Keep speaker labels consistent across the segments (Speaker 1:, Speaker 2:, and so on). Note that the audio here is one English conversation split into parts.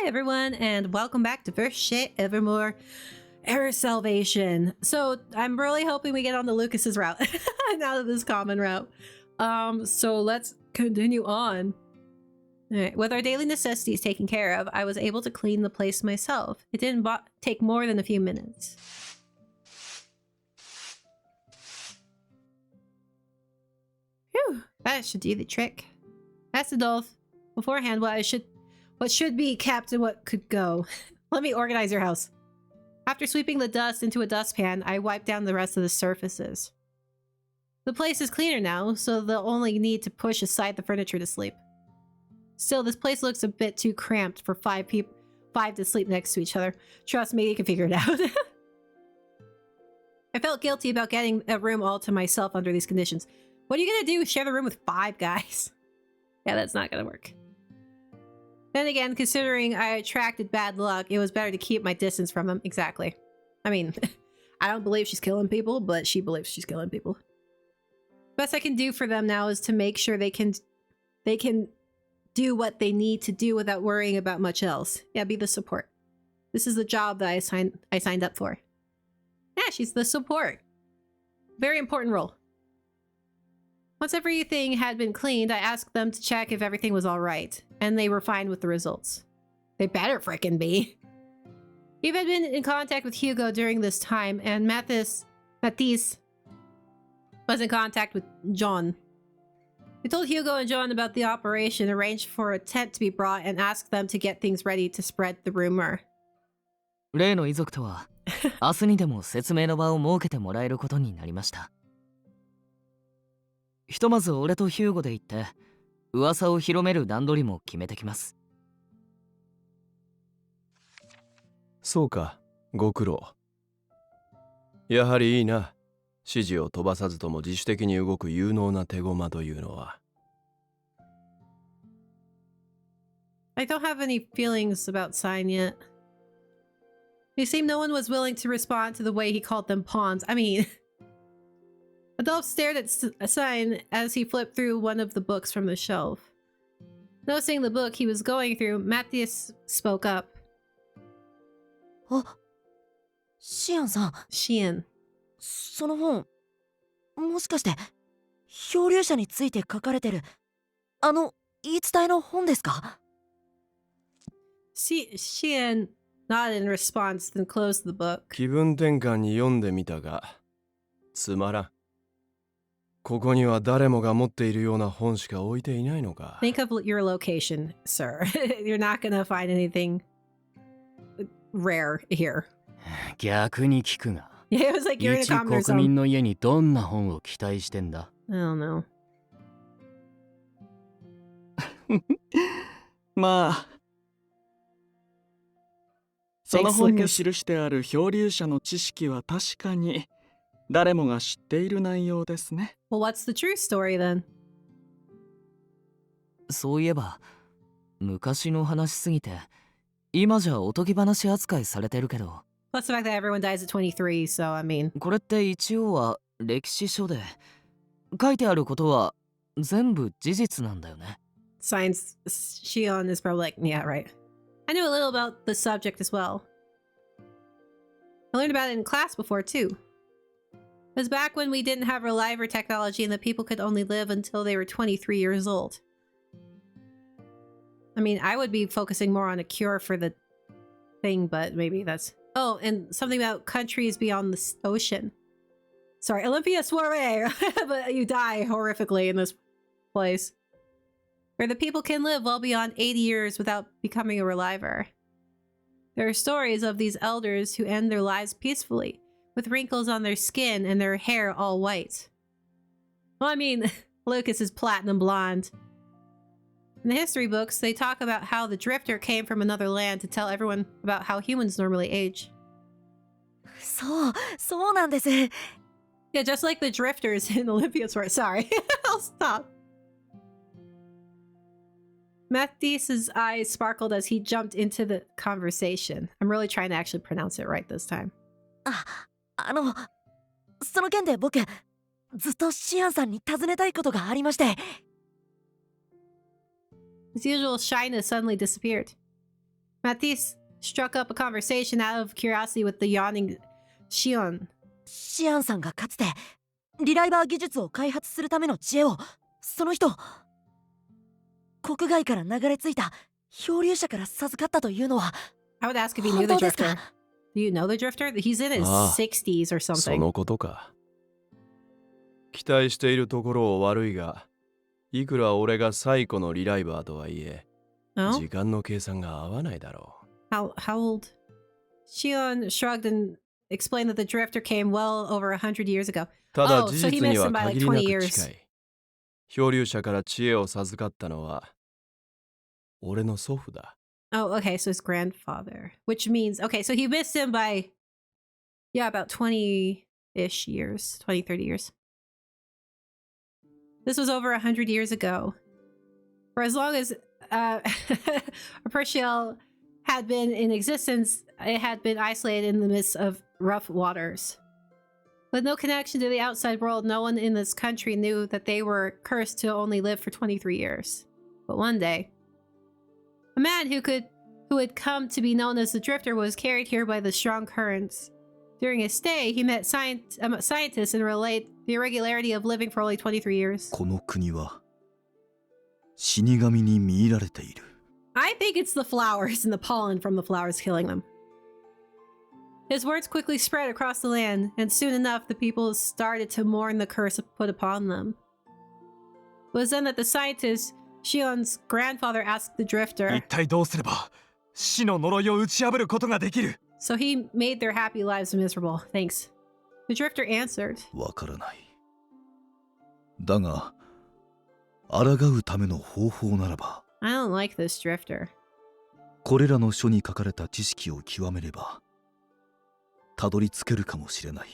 Speaker 1: everyone, and welcome back to Virche Evermore Error Salvation. So I'm really hoping we get on the Lucas's route now of this common route. So let's continue on. All right, with our daily necessities taken care of, I was able to clean the place myself. It didn't take more than a few minutes. Phew, that should do the trick. That's Adolph. Beforehand, what should be kept and what could go. Let me organize your house. After sweeping the dust into a dustpan, I wiped down the rest of the surfaces. The place is cleaner now, so they'll only need to push aside the furniture to sleep. Still, this place looks a bit too cramped for five to sleep next to each other. Trust me, you can figure it out. I felt guilty about getting a room all to myself under these conditions. What are you gonna do? Share the room with 5 guys? Yeah, that's not gonna work. Then again, considering I attracted bad luck, it was better to keep my distance from him. Exactly. I mean, I don't believe she's killing people, but she believes she's killing people. Best I can do for them now is to make sure they can do what they need to do without worrying about much else. Yeah, be the support. This is the job that I signed up for. Yeah, she's the support. Very important role. Once everything had been cleaned, I asked them to check if everything was all right, and they were fine with the results. They better frickin' be. Eve had been in contact with Hugo during this time, and Matisse was in contact with John. He told Hugo and John about the operation, arranged for a tent to be brought, and asked them to get things ready to spread the rumor.
Speaker 2: 例の遺族とは明日にでも説明の場を設けてもらえることになりました。ひとまず俺とヒューゴで行って噂を広める段取りも決めてきます。
Speaker 3: そうか、ご苦労。やはりいいな。指示を飛ばさずとも自主的に動く有能な手駒というのは。
Speaker 1: I don't have any feelings about Sign yet. It seemed no one was willing to respond to the way he called them pawns. I mean... Adolph stared at Sign as he flipped through one of the books from the shelf. Noticing the book he was going through, Matthias spoke up.
Speaker 4: Oh, Shion-san.
Speaker 1: Shion.
Speaker 4: その本、もしかして漂流者について書かれてる言い伝えの本ですか?
Speaker 1: Shion nodded in response, then closed the book.
Speaker 3: 気分転換に読んでみたが、つまらん。ここには誰もが持っているような本しか置いていないのか。
Speaker 1: Think of your location, sir. You're not gonna find anything rare here.
Speaker 2: 逆に聞くが。
Speaker 1: Yeah, it was like you're in a commoner zone.
Speaker 2: 一国民の家にどんな本を期待してんだ?
Speaker 1: I don't know.
Speaker 5: まあ、その本に記してある漂流者の知識は確かに誰もが知っている内容ですね。
Speaker 1: Well, what's the true story then?
Speaker 2: そういえば、昔の話すぎて、今じゃおとぎ話扱いされてるけど。
Speaker 1: Plus the fact that everyone dies at 23, so I mean...
Speaker 2: これって一応は歴史書で、書いてあることは全部事実なんだよね。
Speaker 1: Science, Shion is probably like, yeah, right. I knew a little about the subject as well. I learned about it in class before too. It was back when we didn't have reliver technology and the people could only live until they were 23 years old. I mean, I would be focusing more on a cure for the thing, but maybe that's... Oh, and something about countries beyond the ocean. Sorry, Olympia Soiree! But you die horrifically in this place. Where the people can live well beyond 80 years without becoming a reliver. There are stories of these elders who end their lives peacefully, with wrinkles on their skin and their hair all white. Well, I mean, Lucas is platinum blonde. In the history books, they talk about how the Drifter came from another land to tell everyone about how humans normally age.
Speaker 4: そうなんです。
Speaker 1: Yeah, just like the Drifters in Olympia's War. Sorry, I'll stop. Mathis's eyes sparkled as he jumped into the conversation. I'm really trying to actually pronounce it right this time.
Speaker 4: その件で僕、ずっとシアンさんに尋ねたいことがありまして。
Speaker 1: His usual shyness suddenly disappeared. Matisse struck up a conversation out of curiosity with the yawning Shion.
Speaker 4: シアンさんがかつてリライバー技術を開発するための知恵を、その人国外から流れ着いた漂流者から授かったというのは
Speaker 1: I would ask if he knew the
Speaker 4: 本当ですか？
Speaker 1: drifter. Do you know the drifter? He's in his 60s or
Speaker 3: そ
Speaker 1: something.
Speaker 3: のことか。期待しているところを悪いが、いくら俺が最古のリライバーとはいえ、
Speaker 1: Oh?
Speaker 3: 時間の計算が合わないだろう。
Speaker 1: How old? Shion shrugged and explained that the drifter came well over 100 years ago.
Speaker 3: ただ
Speaker 1: Oh,
Speaker 3: 事
Speaker 1: so he
Speaker 3: 実に
Speaker 1: missed
Speaker 3: は
Speaker 1: him by like
Speaker 3: 限りな
Speaker 1: 20
Speaker 3: く
Speaker 1: years.
Speaker 3: 近い。漂流者から知恵を授かったのは俺の祖父だ。
Speaker 1: Oh, okay, so his grandfather. Which means, okay, so he missed him by, yeah, about 20-ish years. 20, 30 years. This was over 100 years ago. For as long as Percial had been in existence, it had been isolated in the midst of rough waters. With no connection to the outside world, no one in this country knew that they were cursed to only live for 23 years. But one day, a man who had come to be known as the Drifter was carried here by the strong currents. During his stay, he met scientists and relayed the irregularity of living for only 23 years.
Speaker 6: この国は死神に見入られている。
Speaker 1: I think it's the flowers and the pollen from the flowers killing them. His words quickly spread across the land, and soon enough the people started to mourn the curse put upon them. It was then that the scientist, Shion's grandfather, asked the
Speaker 6: 一
Speaker 1: Drifter,
Speaker 6: 体どうすれば死の呪いを打ち破ることができる？
Speaker 1: so he made their happy lives miserable. Thanks. The Drifter answered,
Speaker 6: わからない。だが、抗うための方法ならば、
Speaker 1: I don't like this Drifter.
Speaker 6: これらの書に書かれた知識を極めれば、たどり着けるかもしれない。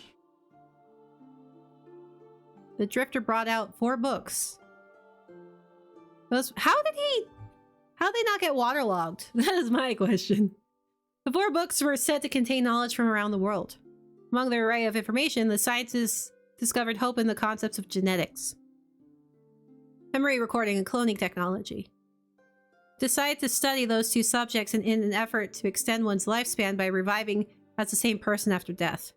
Speaker 1: The Drifter brought out 4 books. How did they not get waterlogged? That is my question. The 4 books were said to contain knowledge from around the world. Among their array of information, the scientists discovered hope in the concepts of genetics, memory recording, and cloning technology. Decided to study those 2 subjects in an effort to extend one's lifespan by reviving as the same person after death.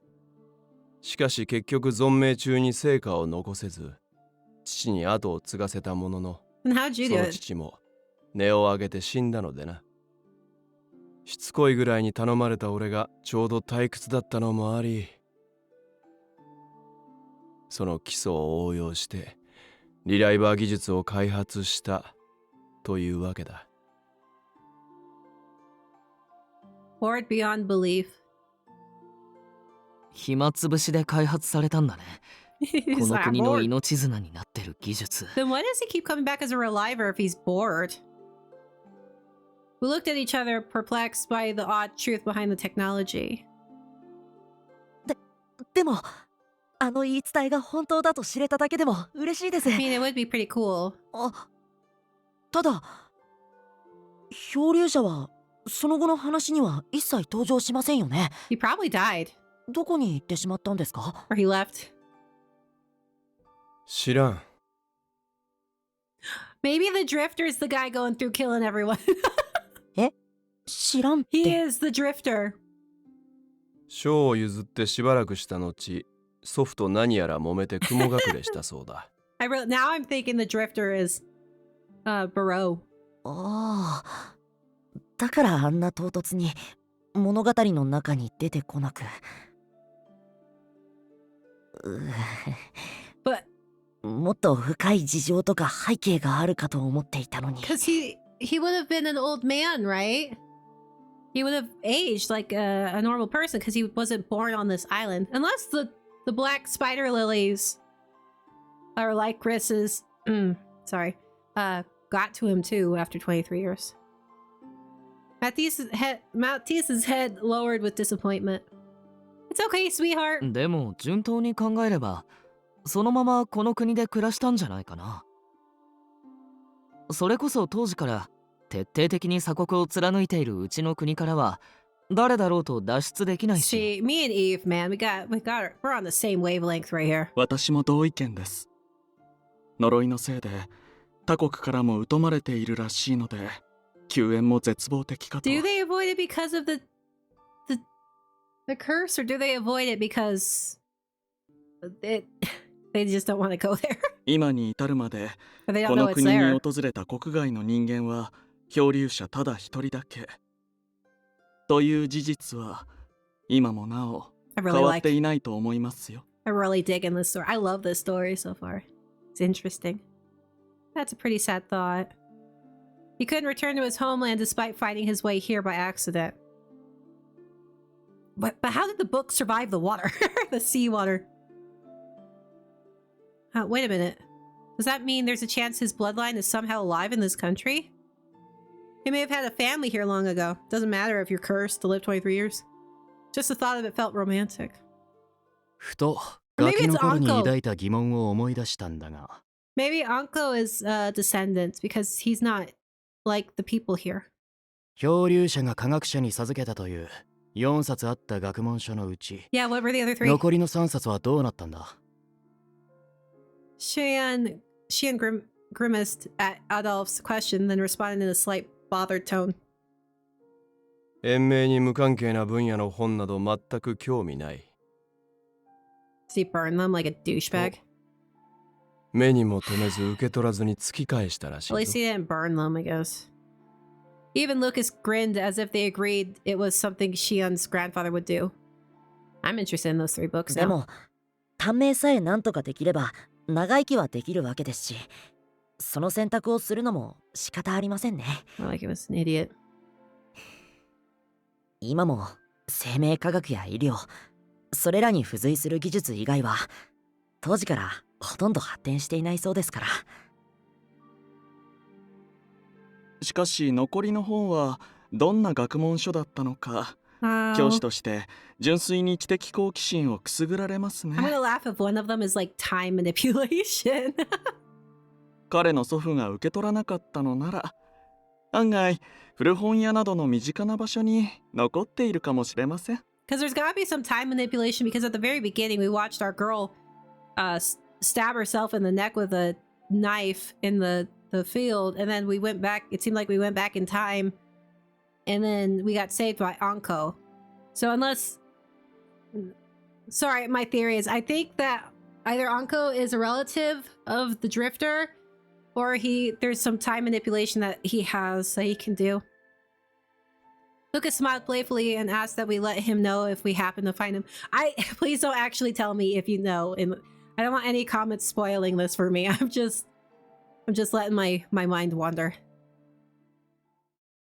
Speaker 3: しかし結局存命中に成果を残せず、父に後を継がせたものの、
Speaker 1: And how'd you
Speaker 3: そ
Speaker 1: do
Speaker 3: の
Speaker 1: it?
Speaker 3: 父も根を上げて死んだのでな。しつこいぐらいに頼まれた俺がちょうど退屈だったのもあり、その基礎を応用してリライバー技術を開発したというわけだ。
Speaker 1: Bored beyond belief.
Speaker 2: 暇つぶしで開発されたんだね。こ
Speaker 1: He's
Speaker 2: の
Speaker 1: like, I'm
Speaker 2: 国の
Speaker 1: bored.
Speaker 2: 命綱になってる技術。
Speaker 1: Then why does he keep coming back as a reliver if he's bored? We looked at each other, perplexed by the odd truth behind the technology.
Speaker 4: でもあの言い伝えが本当だと知れただけでも嬉しいです。
Speaker 1: I mean, it would be pretty cool.
Speaker 4: ただ漂流者はその後の話には一切登場しませんよね。
Speaker 1: He probably died.
Speaker 4: どこに行ってしまったんですか？
Speaker 1: Or he left.
Speaker 3: 知らん。
Speaker 1: Maybe the Drifter's the guy going through killing everyone.
Speaker 4: 知らんっ
Speaker 1: He
Speaker 4: て。
Speaker 1: is the Drifter.
Speaker 3: 賞を譲ってしばらくした後、祖父と何やら揉めて雲隠れしたそうだ。
Speaker 1: Now I'm thinking the Drifter is Barreau.
Speaker 4: ああ、だからあんな唐突に物語の中に出てこなく。
Speaker 1: But
Speaker 4: もっと深い事情とか背景があるかと思っていたのに。
Speaker 1: because he would have been an old man, right? He would have aged like a normal person because he wasn't born on this island. Unless the black spider lilies are like Chris's, got to him too after 23 years. Matisse's head lowered with disappointment. It's okay, sweetheart.
Speaker 2: でも順当に考えれば、そのままこの国で暮らしたんじゃないかな。それこそ当時から徹底的に鎖国を貫いているうちの国からは誰だろうと脱出できないし。
Speaker 1: See, me and Eve, man, we're on the same wavelength right here.
Speaker 5: 私も同意見です。呪いのせいで他国からも疎まれているらしいので、救援も絶望的かと。
Speaker 1: Do they avoid it because of the curse, or do they avoid it because they just don't want to go there?
Speaker 5: 今に至るまで
Speaker 1: Or they
Speaker 5: こ
Speaker 1: don't
Speaker 5: の
Speaker 1: know it's
Speaker 5: 国に
Speaker 1: there?
Speaker 5: 訪れた国外の人間は漂流者ただ一人だけという事実は今もなお
Speaker 1: I
Speaker 5: 変
Speaker 1: really
Speaker 5: わっ
Speaker 1: like.
Speaker 5: ていないと思いますよ。
Speaker 1: I really dig in this story. I love this story so far. It's interesting. That's a pretty sad thought. He couldn't return to his homeland despite finding his way here by accident. But how did the book survive the water? The seawater. Wait a minute. Does that mean there's a chance his bloodline is somehow alive in this country? He may have had a family here long ago. Doesn't matter if you're cursed to live 23 years. Just the thought of it felt romantic.
Speaker 2: ふと
Speaker 1: Maybe
Speaker 2: ガキ
Speaker 1: it's
Speaker 2: の頃に
Speaker 1: uncle.
Speaker 2: 抱いた疑問を思い出したんだが
Speaker 1: Maybe Anko is descendants because he's not like the people here.
Speaker 2: 漂流者が科学者に授けたという4冊あった学問書のうち
Speaker 1: Yeah, what were the other three?
Speaker 2: 残りの3冊はどうなったんだ
Speaker 1: Xian grimaced at Adolf's question, then responded in a slight bothered tone.
Speaker 3: 延命に無関係な分野の本など全く興味ない。
Speaker 1: Does he burn them like a douchebag?
Speaker 3: 目にも留めず受け取らずに突き返したらしい
Speaker 1: At
Speaker 3: ぞ。
Speaker 1: least he didn't burn them, I guess. Even Lucas grinned as if they agreed it was something Xian's grandfather would do. I'm interested in those 3 books
Speaker 4: で
Speaker 1: now.
Speaker 4: も短命さえなんとかできれば長生きはできるわけですし、その選択をするのも仕方ありませんね。
Speaker 1: More like he was an idiot.
Speaker 4: 今も生命科学や医療、それらに付随する技術以外は当時からほとんど発展していないそうですから。
Speaker 5: しかし残りの本はどんな学問書だったのか、
Speaker 1: Wow.
Speaker 5: 教師として純粋に知的好奇心をくすぐられますね。
Speaker 1: I'm gonna laugh if one of them is like time manipulation.
Speaker 5: 彼の祖父が受け取らなかったのなら、案外古本屋などの身近な場所に残っているかもしれません。
Speaker 1: Because there's gotta be some time manipulation, because at the very beginning we watched our girl stab herself in the neck with a knife in the field, and then we went back. It seemed like we went back in time, and then we got saved by Anko. So unless... Sorry, my theory is I think that either Anko is a relative of the Drifter, or there's some time manipulation that he has that he can do. Lucas smiled playfully and asked that we let him know if we happen to find him. Please don't actually tell me if you know. I don't want any comments spoiling this for me. I'm just letting my mind wander.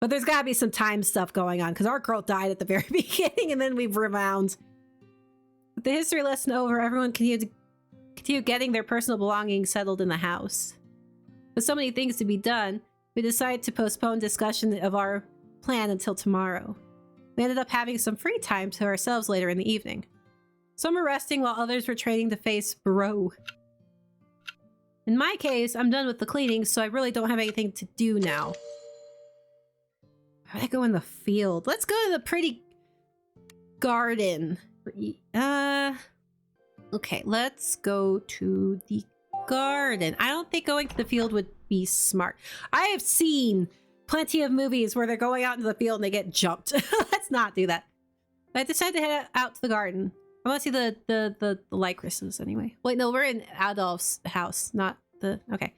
Speaker 1: But there's gotta be some time stuff going on, because our girl died at the very beginning and then we've rewound. With the history lesson over, everyone continued getting their personal belongings settled in the house. With so many things to be done, we decided to postpone discussion of our plan until tomorrow. We ended up having some free time to ourselves later in the evening. Some were resting while others were training to face Bro. In my case, I'm done with the cleaning, so I really don't have anything to do now. How would I go in the field? Let's go to the pretty garden. Okay, let's go to the garden. I don't think going to the field would be smart. I have seen plenty of movies where they're going out into the field and they get jumped. Let's not do that. But I decided to head out to the garden. I want to see the lycrases anyway. Wait, no, we're in Adolf's house, not the... Okay.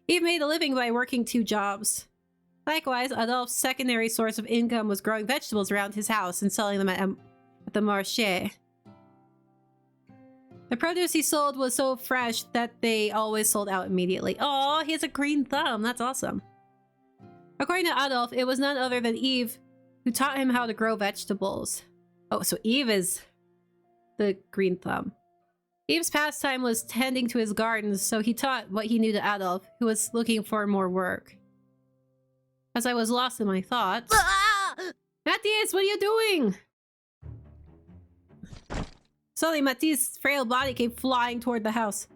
Speaker 1: He made a living by working 2 jobs. Likewise, Adolf's secondary source of income was growing vegetables around his house and selling them at the marché. The produce he sold was so fresh that they always sold out immediately. Oh, he has a green thumb. That's awesome. According to Adolf, it was none other than Eve who taught him how to grow vegetables. Oh, so Eve is the green thumb. Eve's pastime was tending to his gardens, so he taught what he knew to Adolf, who was looking for more work. As I was lost in my thoughts... Matthias, what are you doing? Suddenly, Matthias' frail body came flying toward the house.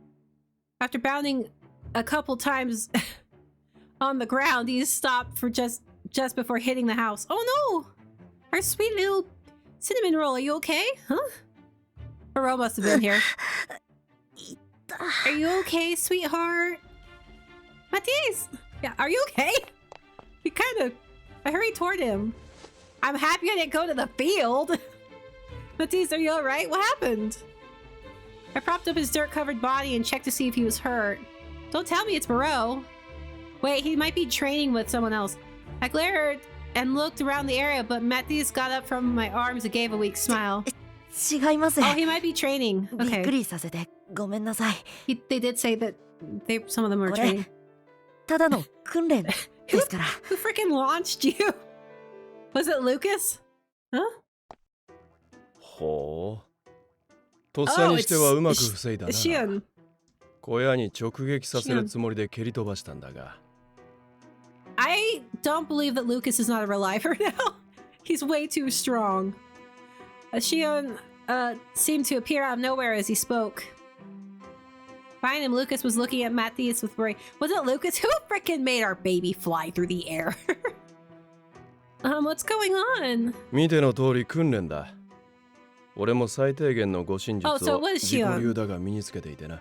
Speaker 1: After bounding a couple times on the ground, he stopped for just before hitting the house. Oh no! Our sweet little cinnamon roll, are you okay? Huh? ErroR must have been here. Are you okay, sweetheart? Matthias! Yeah, are you okay? He kind of I hurried toward him. I'm happy I didn't go to the field. Matisse, are you alright? What happened? I propped up his dirt-covered body and checked to see if he was hurt. Don't tell me it's Moreau. Wait, he might be training with someone else. I glared and looked around the area, but Matisse got up from my arms and gave a weak smile.
Speaker 4: 違います。
Speaker 1: Oh, he might be training.
Speaker 4: びっく
Speaker 1: Okay.
Speaker 4: りさせてごめんなさい。
Speaker 1: They did say that some of them were
Speaker 4: これ
Speaker 1: training.
Speaker 4: ただの訓練ですから。
Speaker 1: Who freaking launched you? Was it Lucas? Huh?
Speaker 3: ほう。とっさにしてはうまく防いだな。
Speaker 1: Shion.
Speaker 3: 小屋に直撃させるつもりで蹴り飛ばしたんだが。
Speaker 1: I don't believe that Lucas is not a reliver now. He's way too strong. Shion seemed to appear out of nowhere as he spoke. Behind him, Lucas was looking at Matthias with worry. Was it Lucas? Who frickin' made our baby fly through the air? What's going on?
Speaker 3: 見ての通り訓練だ。俺も最低限の護身術
Speaker 1: Oh, so
Speaker 3: を
Speaker 1: what is
Speaker 3: 自己
Speaker 1: Shion?
Speaker 3: 流だが身につけていてな。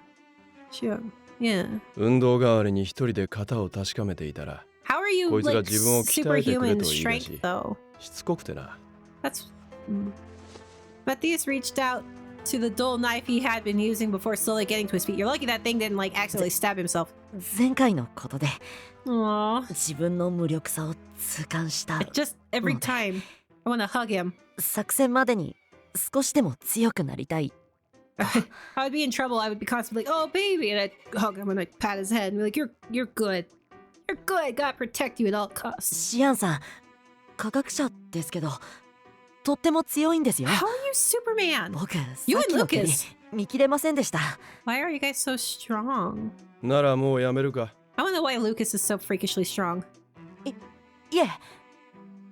Speaker 1: Shion. Yeah.
Speaker 3: 運動代わりに一人で型を確かめていたら、
Speaker 1: How are you
Speaker 3: こいつが
Speaker 1: like
Speaker 3: 自分を鍛えてくれ
Speaker 1: superhuman
Speaker 3: と言い出
Speaker 1: strength
Speaker 3: し、
Speaker 1: though?
Speaker 3: しつこくてな。
Speaker 1: That's. Matthias reached out to the dull knife he had been using before slowly getting to his feet. You're lucky that thing didn't like accidentally stab himself.
Speaker 4: 前回のことで
Speaker 1: Aww.
Speaker 4: 自分の無力さを痛感した。
Speaker 1: Just every
Speaker 4: Oh.
Speaker 1: time. I want to hug him.
Speaker 4: 作戦までに少しでも強くなりたい。
Speaker 1: I would be in trouble. I would be constantly like, "Oh, baby," and I'd hug him and I'd pat his head and be like, "You're good. You're good. Gotta protect you at all costs."
Speaker 4: シアンさん、科学者ですけど、とっても強いんですよ。
Speaker 1: How are you Superman?
Speaker 4: 僕、さ
Speaker 1: You
Speaker 4: っ
Speaker 1: and
Speaker 4: きの蹴り
Speaker 1: Lucas.
Speaker 4: 見切れませんでした。
Speaker 1: Why are you guys so strong?
Speaker 3: ならもうやめるか。
Speaker 1: I want to know why Lucas is so freakishly strong.
Speaker 4: いえ、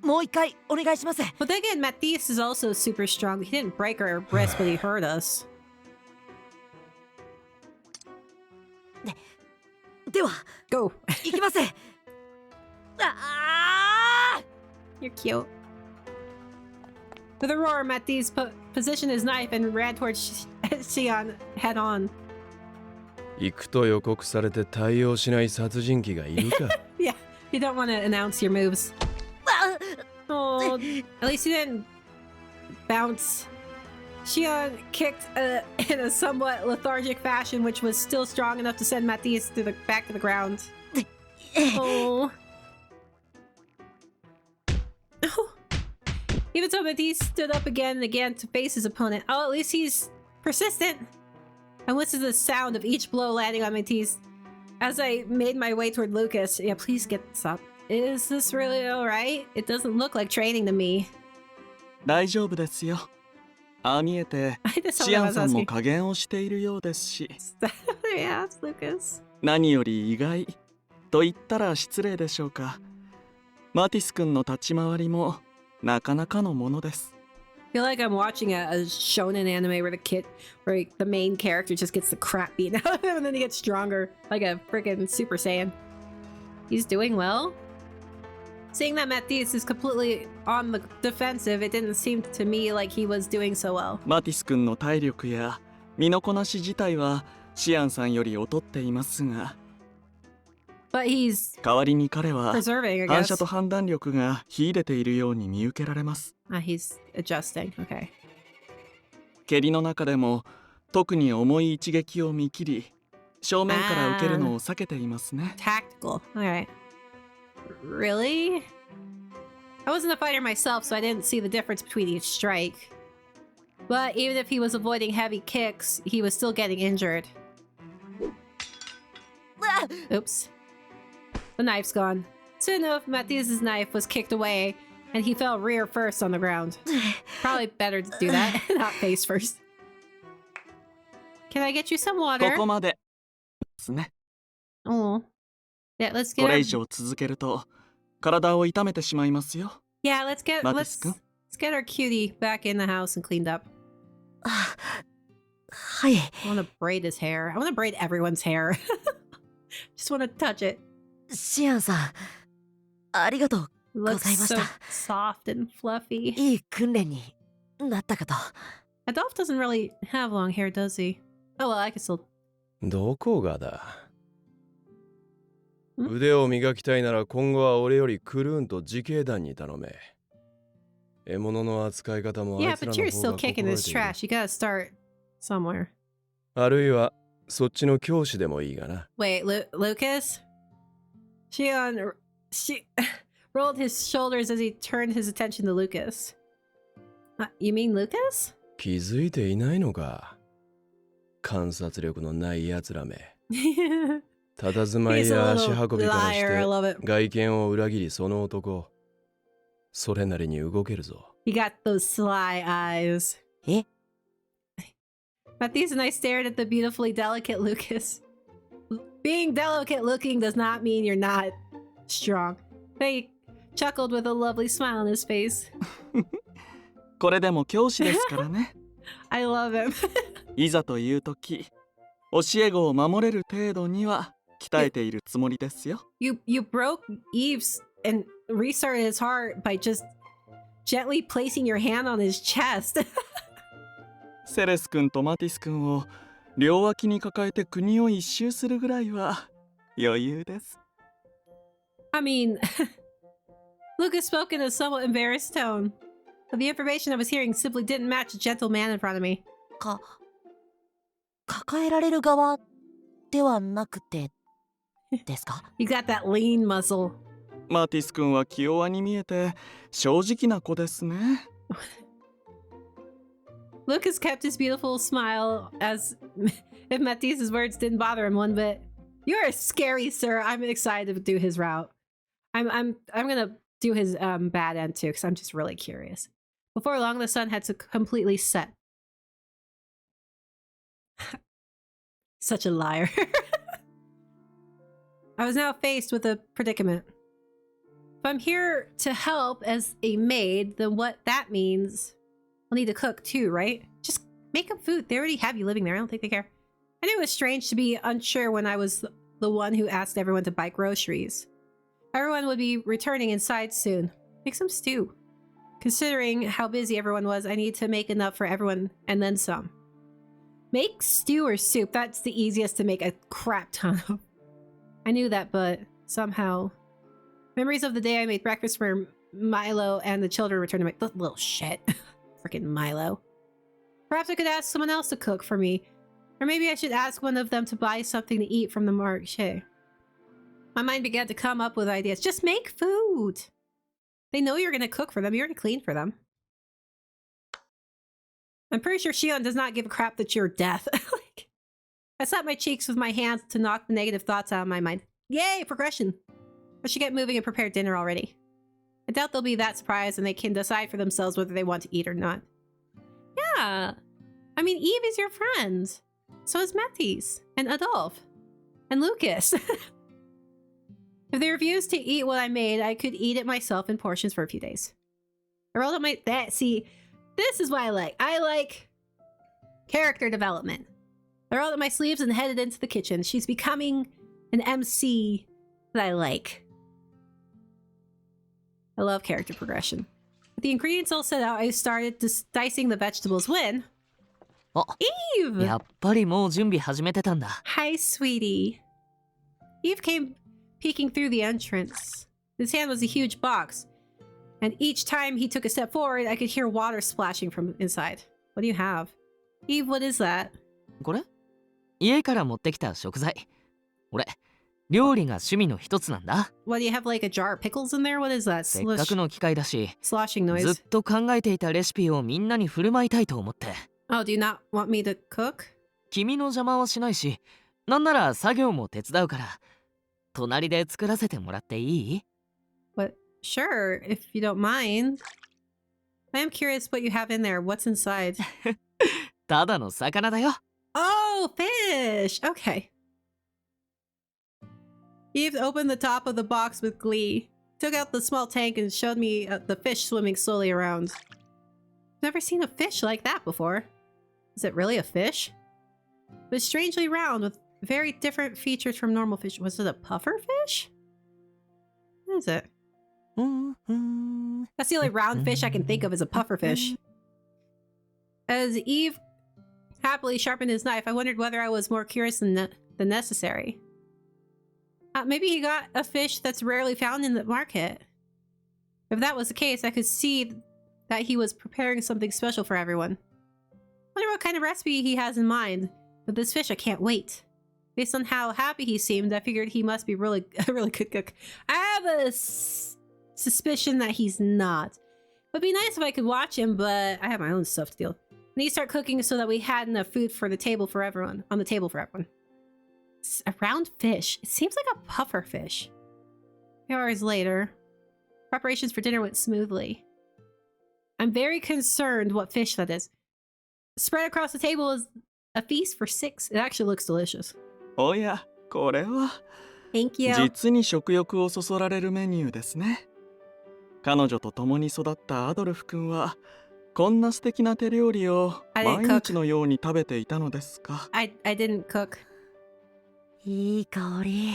Speaker 4: もう一回お願いします。
Speaker 1: But then again, Matthias is also super strong. He didn't break our wrist, but he hurt us.
Speaker 4: では、
Speaker 1: Go.
Speaker 4: 行きます。あ
Speaker 1: You're cute. With a roar, Matthias positioned his knife and ran towards Xion head on.
Speaker 3: 行くと予告されて対応しない殺人鬼がいるか。
Speaker 1: Yeah, you don't want to announce your moves.
Speaker 4: あ
Speaker 1: Oh, at least he didn't bounce. Xion kicked in a somewhat lethargic fashion, which was still strong enough to send Matthias back to the ground. Oh. Even so, Matthias stood up again and again to face his opponent. Oh, at least he's persistent. I listened to the sound of each blow landing on Matthias as I made my way toward Lucas. Yeah, please get this up. Is this really alright? It doesn't look like training to me.
Speaker 5: 大丈夫ですよ。ああ見えて
Speaker 1: I just
Speaker 5: シアンさんも
Speaker 1: asking.
Speaker 5: 加減をしているようですし、
Speaker 1: Yeah, it's Lucas.
Speaker 5: 何より意外と言ったら失礼でしょうか。マティス君の立ち回りもなかなかのものです。
Speaker 1: I feel like I'm watching a shonen anime where the main character just gets the crap beaten out of him and then he gets stronger, like a freaking Super Saiyan. He's doing well. Seeing that Matthias is completely on the defensive, it didn't seem to me like he was doing so well.
Speaker 5: マティス君の体力や身のこなし自体はシアンさんより劣っていますが、
Speaker 1: But he's
Speaker 5: 代わりに彼は
Speaker 1: preserving, I
Speaker 5: 反
Speaker 1: guess.
Speaker 5: 射と判断力が秀でているように見受けられます。
Speaker 1: He's adjusting. Okay.
Speaker 5: 蹴りの中でも特に重い一撃を見切り、正面から受けるのを避けていますね。
Speaker 1: Tactical. Alright. Really? I wasn't a fighter myself, so I didn't see the difference between each strike. But even if he was avoiding heavy kicks, he was still getting injured.
Speaker 4: あ
Speaker 1: Oops. The knife's gone. Soon enough, Matthias' knife was kicked away, and he fell rear first on the ground. Probably better to do that, not face first. Can I get you some
Speaker 5: こ
Speaker 1: water?
Speaker 5: こまでですね。
Speaker 1: Oh. Yeah, let's
Speaker 5: こ
Speaker 1: get
Speaker 5: れ
Speaker 1: our...
Speaker 5: 以上続けると体を痛めてしまいますよ。
Speaker 1: Yeah, let's get
Speaker 5: Matis-kun?
Speaker 1: let's get our cutie back in the house and cleaned up.
Speaker 4: はい。
Speaker 1: I want to braid his hair. I want to braid everyone's hair. Just want to touch it.
Speaker 4: シアンさん、ありがとう。
Speaker 1: It looks so
Speaker 4: ございました。
Speaker 1: soft and fluffy.
Speaker 4: いい訓練になったかと。
Speaker 1: Adolf doesn't really have long hair, does he? Oh well, I can still...
Speaker 3: どこがだ。腕を磨きたいなら今後は俺よりクルーンと自警団に頼め。獲物の扱い方もあ
Speaker 1: Yeah,
Speaker 3: いつら
Speaker 1: but
Speaker 3: の
Speaker 1: you're
Speaker 3: 方
Speaker 1: still
Speaker 3: が
Speaker 1: kicking
Speaker 3: 心得
Speaker 1: this
Speaker 3: ている。
Speaker 1: trash. You gotta start somewhere.
Speaker 3: あるいはそっちの教師でもいいがな。
Speaker 1: Wait, Lucas? She rolled his shoulders as he turned his attention to Lucas. You mean Lucas?
Speaker 3: 気づいていないのか。観察力のない奴らめ。
Speaker 1: He's
Speaker 3: 佇まい
Speaker 1: a
Speaker 3: や足
Speaker 1: little
Speaker 3: 運びからし
Speaker 1: liar. I
Speaker 3: て
Speaker 1: love it.
Speaker 3: 外見を裏切りその男。それなりに動けるぞ。
Speaker 1: He got those sly eyes.
Speaker 4: え
Speaker 1: Matthews and I stared at the beautifully delicate Lucas. Being delicate looking does not mean you're not strong. They chuckled with a lovely smile on his face.
Speaker 5: これでも教師ですからね。
Speaker 1: I love him.
Speaker 5: いざという時、教え子を守れる程度には鍛えているつもりですよ。
Speaker 1: You broke Eve's and restarted his heart by just gently placing your hand on his chest.
Speaker 5: セレス君とマティス君を両脇に抱えて国を一周するぐらいは余裕です。
Speaker 1: I mean, Lucas spoke in a somewhat embarrassed tone. But the information I was hearing simply didn't match the gentle man in front of me.
Speaker 4: 抱えられる側ではなくてですか？
Speaker 1: You got that lean muscle.
Speaker 5: マティス君は気弱に見えて正直な子ですね。
Speaker 1: Lucas kept his beautiful smile as if Matisse' words didn't bother him one bit. You're scary, sir. I'm excited to do his route. I'm gonna do his bad end too, because I'm just really curious. Before long, the sun had to completely set. Such a liar. I was now faced with a predicament. If I'm here to help as a maid, then what that means, I'll need to cook too, right? Just make them food. They already have you living there. I don't think they care. I knew it was strange to be unsure when I was the one who asked everyone to buy groceries. Everyone would be returning inside soon. Make some stew. Considering how busy everyone was, I need to make enough for everyone and then some. Make stew or soup. That's the easiest to make a crap ton of. I knew that, but somehow... Memories of the day I made breakfast for Milo and the children returned to my... Little shit. Freaking Milo. Perhaps I could ask someone else to cook for me. Or maybe I should ask one of them to buy something to eat from the marché. My mind began to come up with ideas. Just make food! They know you're gonna cook for them. You're gonna clean for them. I'm pretty sure Shion does not give a crap that you're death. Like, I slapped my cheeks with my hands to knock the negative thoughts out of my mind. Yay, progression! I should get moving and prepare dinner already. I doubt they'll be that surprised and they can decide for themselves whether they want to eat or not. Yeah! I mean, Eve is your friend. So is Matisse. And Adolphe. And Lucas. If they refused to eat what I made, I could eat it myself in portions for a few days. I rolled up my... See, this is what I like. I like character development. I rolled up my sleeves and headed into the kitchen. She's becoming an MC that I like. I love character progression. With the ingredients all set out, I started dicing the vegetables when...
Speaker 2: Oh,
Speaker 1: Eve!
Speaker 2: やっぱりもう準備始めてたんだ。
Speaker 1: Hi, sweetie. Eve came peeking through the entrance. His hand was a huge box. And each time he took a step forward, I could hear water splashing from inside. What do you have? Eve, what is that?
Speaker 2: これ家から持ってきた食材。俺、料理が趣味の一つなんだ。
Speaker 1: What, do you have like a jar of pickles in there? What is that?
Speaker 2: せっかくの機会だし、
Speaker 1: Sloshing
Speaker 2: ずっ
Speaker 1: noise.
Speaker 2: と考えていたレシピをみんなに振る舞いたいと思って。
Speaker 1: Oh, do you not want me to cook?
Speaker 2: 君の邪魔はしないし、なんなら作業も手伝うから、隣で作らせてもらっていい？
Speaker 1: What? Sure, if you don't mind. I am curious what you have in there. What's inside?
Speaker 2: ただの魚だよ。
Speaker 1: Oh, fish! Okay. Eve opened the top of the box with glee, took out the small tank and showed me the fish swimming slowly around. Never seen a fish like that before. Is it really a fish? It was strangely round with very different features from normal fish. Was it a puffer fish? What is it? That's the only round fish I can think of as a puffer fish. As Eve happily sharpened his knife, I wondered whether I was more curious than necessary. Maybe he got a fish that's rarely found in the market. If that was the case, I could see that he was preparing something special for everyone. Wonder what kind of recipe he has in mind. With this fish, I can't wait. Based on how happy he seemed, I figured he must be a really good cook. I have a suspicion that he's not. It'd be nice if I could watch him, but I have my own stuff to deal with. I need to start cooking so that we had enough food for the table for everyone. On the table for everyone. It's a round fish. It seems like a puffer fish. A few hours later, preparations for dinner went smoothly. I'm very concerned what fish that is. Spread across the table is a feast for 6. It actually looks delicious.
Speaker 5: おや、これは
Speaker 1: Thank you.
Speaker 5: 実に食欲をそそられるメニューですね。彼女と共に育ったアドルフ君はこんな素敵な手料理を
Speaker 1: I didn't
Speaker 5: 毎日のように食べていたのですか。
Speaker 1: I didn't cook.
Speaker 4: いい香り。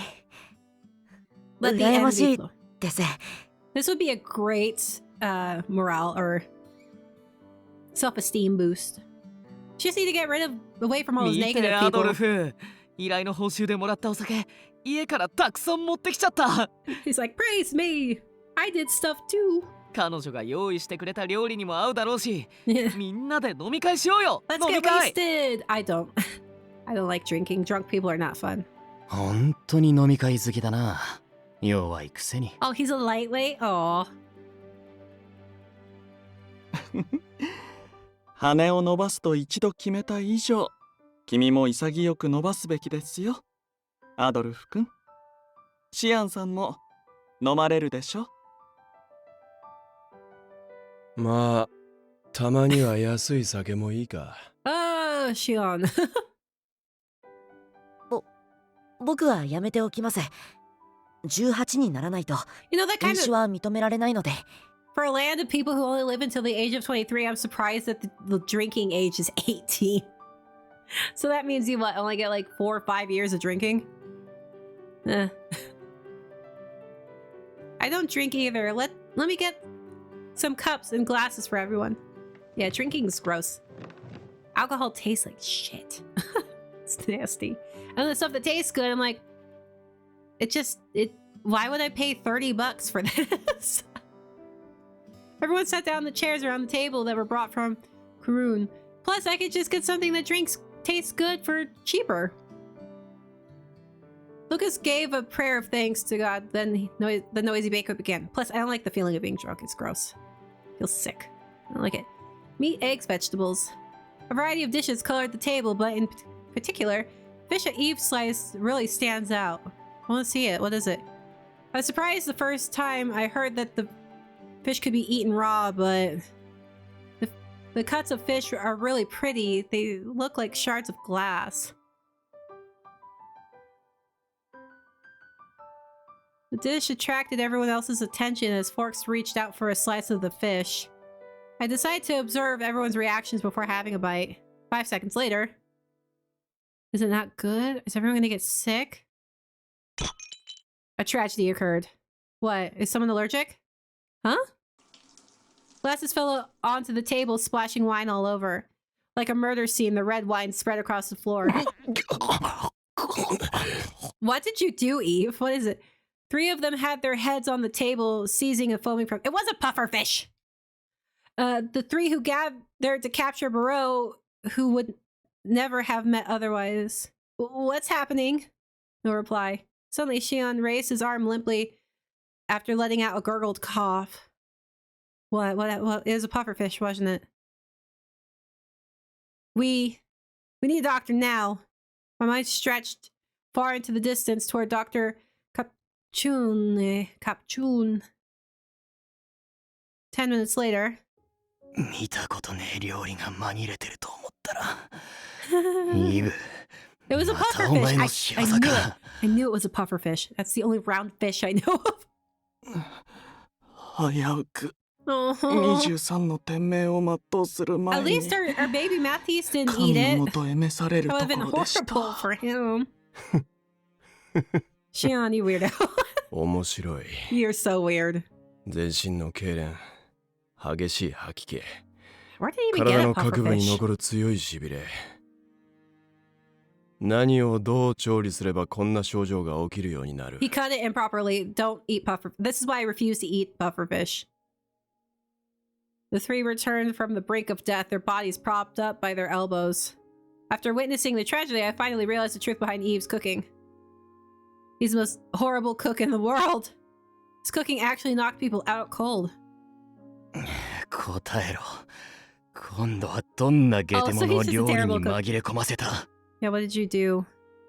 Speaker 1: Let the
Speaker 4: 羨
Speaker 1: end
Speaker 4: ま
Speaker 1: be
Speaker 4: しい
Speaker 1: full.
Speaker 4: です。
Speaker 1: This would be a great morale or self-esteem boost. Just need to get rid of away from all those
Speaker 2: 見て
Speaker 1: negative
Speaker 2: アドル
Speaker 1: people.
Speaker 2: フ、依頼の報酬でもらったお酒家からたくさん持ってきちゃった。
Speaker 1: He's like, praise me. I did stuff too.
Speaker 2: 彼女が用意してくれた料理にも合うだろうし
Speaker 1: Let's
Speaker 2: みんなで飲み会しようよ。飲み
Speaker 1: get
Speaker 2: 会
Speaker 1: wasted. I don't. I don't like drinking. Drunk people are not fun.
Speaker 7: 本当に飲み会好きだな。弱いくせに。
Speaker 1: Oh, he's a lightweight? Aw.
Speaker 5: 羽を伸ばすと一度決めた以上、君も潔く伸ばすべきですよ。アドルフ君。シアンさんも飲まれるでしょ。
Speaker 3: まあたまには安い酒もいいか。
Speaker 1: Shion.
Speaker 4: 僕はやめておきます。18にならないと
Speaker 1: You know, that
Speaker 4: 飲
Speaker 1: kind
Speaker 4: 酒
Speaker 1: of...
Speaker 4: は認められないので。
Speaker 1: For a land of people who only live until the age of 23, I'm surprised that the drinking age is 18. So that means you what, only get like 4 or 5 years of drinking? I don't drink either. Let me get some cups and glasses for everyone. Yeah, drinking is gross. Alcohol tastes like shit. It's nasty. And the stuff that tastes good, I'm like, why would I pay $30 for this? Everyone sat down in the chairs around the table that were brought from Karun. Plus, I could just get something that tastes good for cheaper. Lucas gave a prayer of thanks to God, then the noisy banquet began. Plus, I don't like the feeling of being drunk. It's gross. Feels sick. I don't like it. Meat, eggs, vegetables. A variety of dishes colored the table, but in particular, fish at Eve slice really stands out. I want to see it. What is it? I was surprised the first time I heard that the fish could be eaten raw, but the cuts of fish are really pretty. They look like shards of glass. The dish attracted everyone else's attention as forks reached out for a slice of the fish. I decided to observe everyone's reactions before having a bite. 5 seconds later. Is it not good? Is everyone gonna get sick? A tragedy occurred. What? Is someone allergic? Huh? Glasses fell onto the table, splashing wine all over. Like a murder scene, the red wine spread across the floor. What did you do, Eve? What is it? 3 of them had their heads on the table, seizing and foaming from... It was a puffer fish! The 3 who gathered to capture Barreau, who would never have met otherwise. What's happening? No reply. Suddenly, Shion raised his arm limply after letting out a gurgled cough. What? It was a pufferfish, wasn't it? We need a doctor now. My mind stretched far into the distance toward Dr. Kapchun. 10 minutes later.
Speaker 7: 見たことねえ料理が紛れてると思ったらイブ
Speaker 1: It was a
Speaker 7: またお前の
Speaker 1: pufferfish.
Speaker 7: 仕
Speaker 1: I
Speaker 7: 業
Speaker 1: knew it.
Speaker 7: か
Speaker 1: I knew it was a pufferfish. That's the only round fish I know of.
Speaker 5: 危うく
Speaker 1: Oh.
Speaker 5: 23の天命を全うする
Speaker 1: At
Speaker 5: 前に
Speaker 1: least our baby Matthews didn't
Speaker 5: 神
Speaker 1: eat
Speaker 5: の
Speaker 1: it.
Speaker 5: もとへ召される
Speaker 1: That
Speaker 5: と
Speaker 1: would have
Speaker 5: こ
Speaker 1: been
Speaker 5: ろでし
Speaker 1: horrible
Speaker 5: た。
Speaker 1: for him. Shion, you weirdo.
Speaker 3: 面白い。
Speaker 1: You're so weird.
Speaker 3: 全身の痙攣、激しい吐き気、
Speaker 1: Where did he even
Speaker 3: 体
Speaker 1: get
Speaker 3: の
Speaker 1: a
Speaker 3: 各部に
Speaker 1: pufferfish?
Speaker 3: 残る強いしびれ。何をどう調理すればこんな症状が起きるようになる？
Speaker 1: He cut it improperly. Don't eat puffer. This is why I refuse to eat pufferfish. The three returned from the brink of death, their bodies propped up by their elbows. After witnessing the tragedy, I finally realized the truth behind Eve's cooking. He's the most horrible cook in the world. His cooking actually knocked people out cold.
Speaker 7: 答えろ。今度はどんなゲテモノを料理に紛れ込ませた？
Speaker 1: Yeah, what did you do?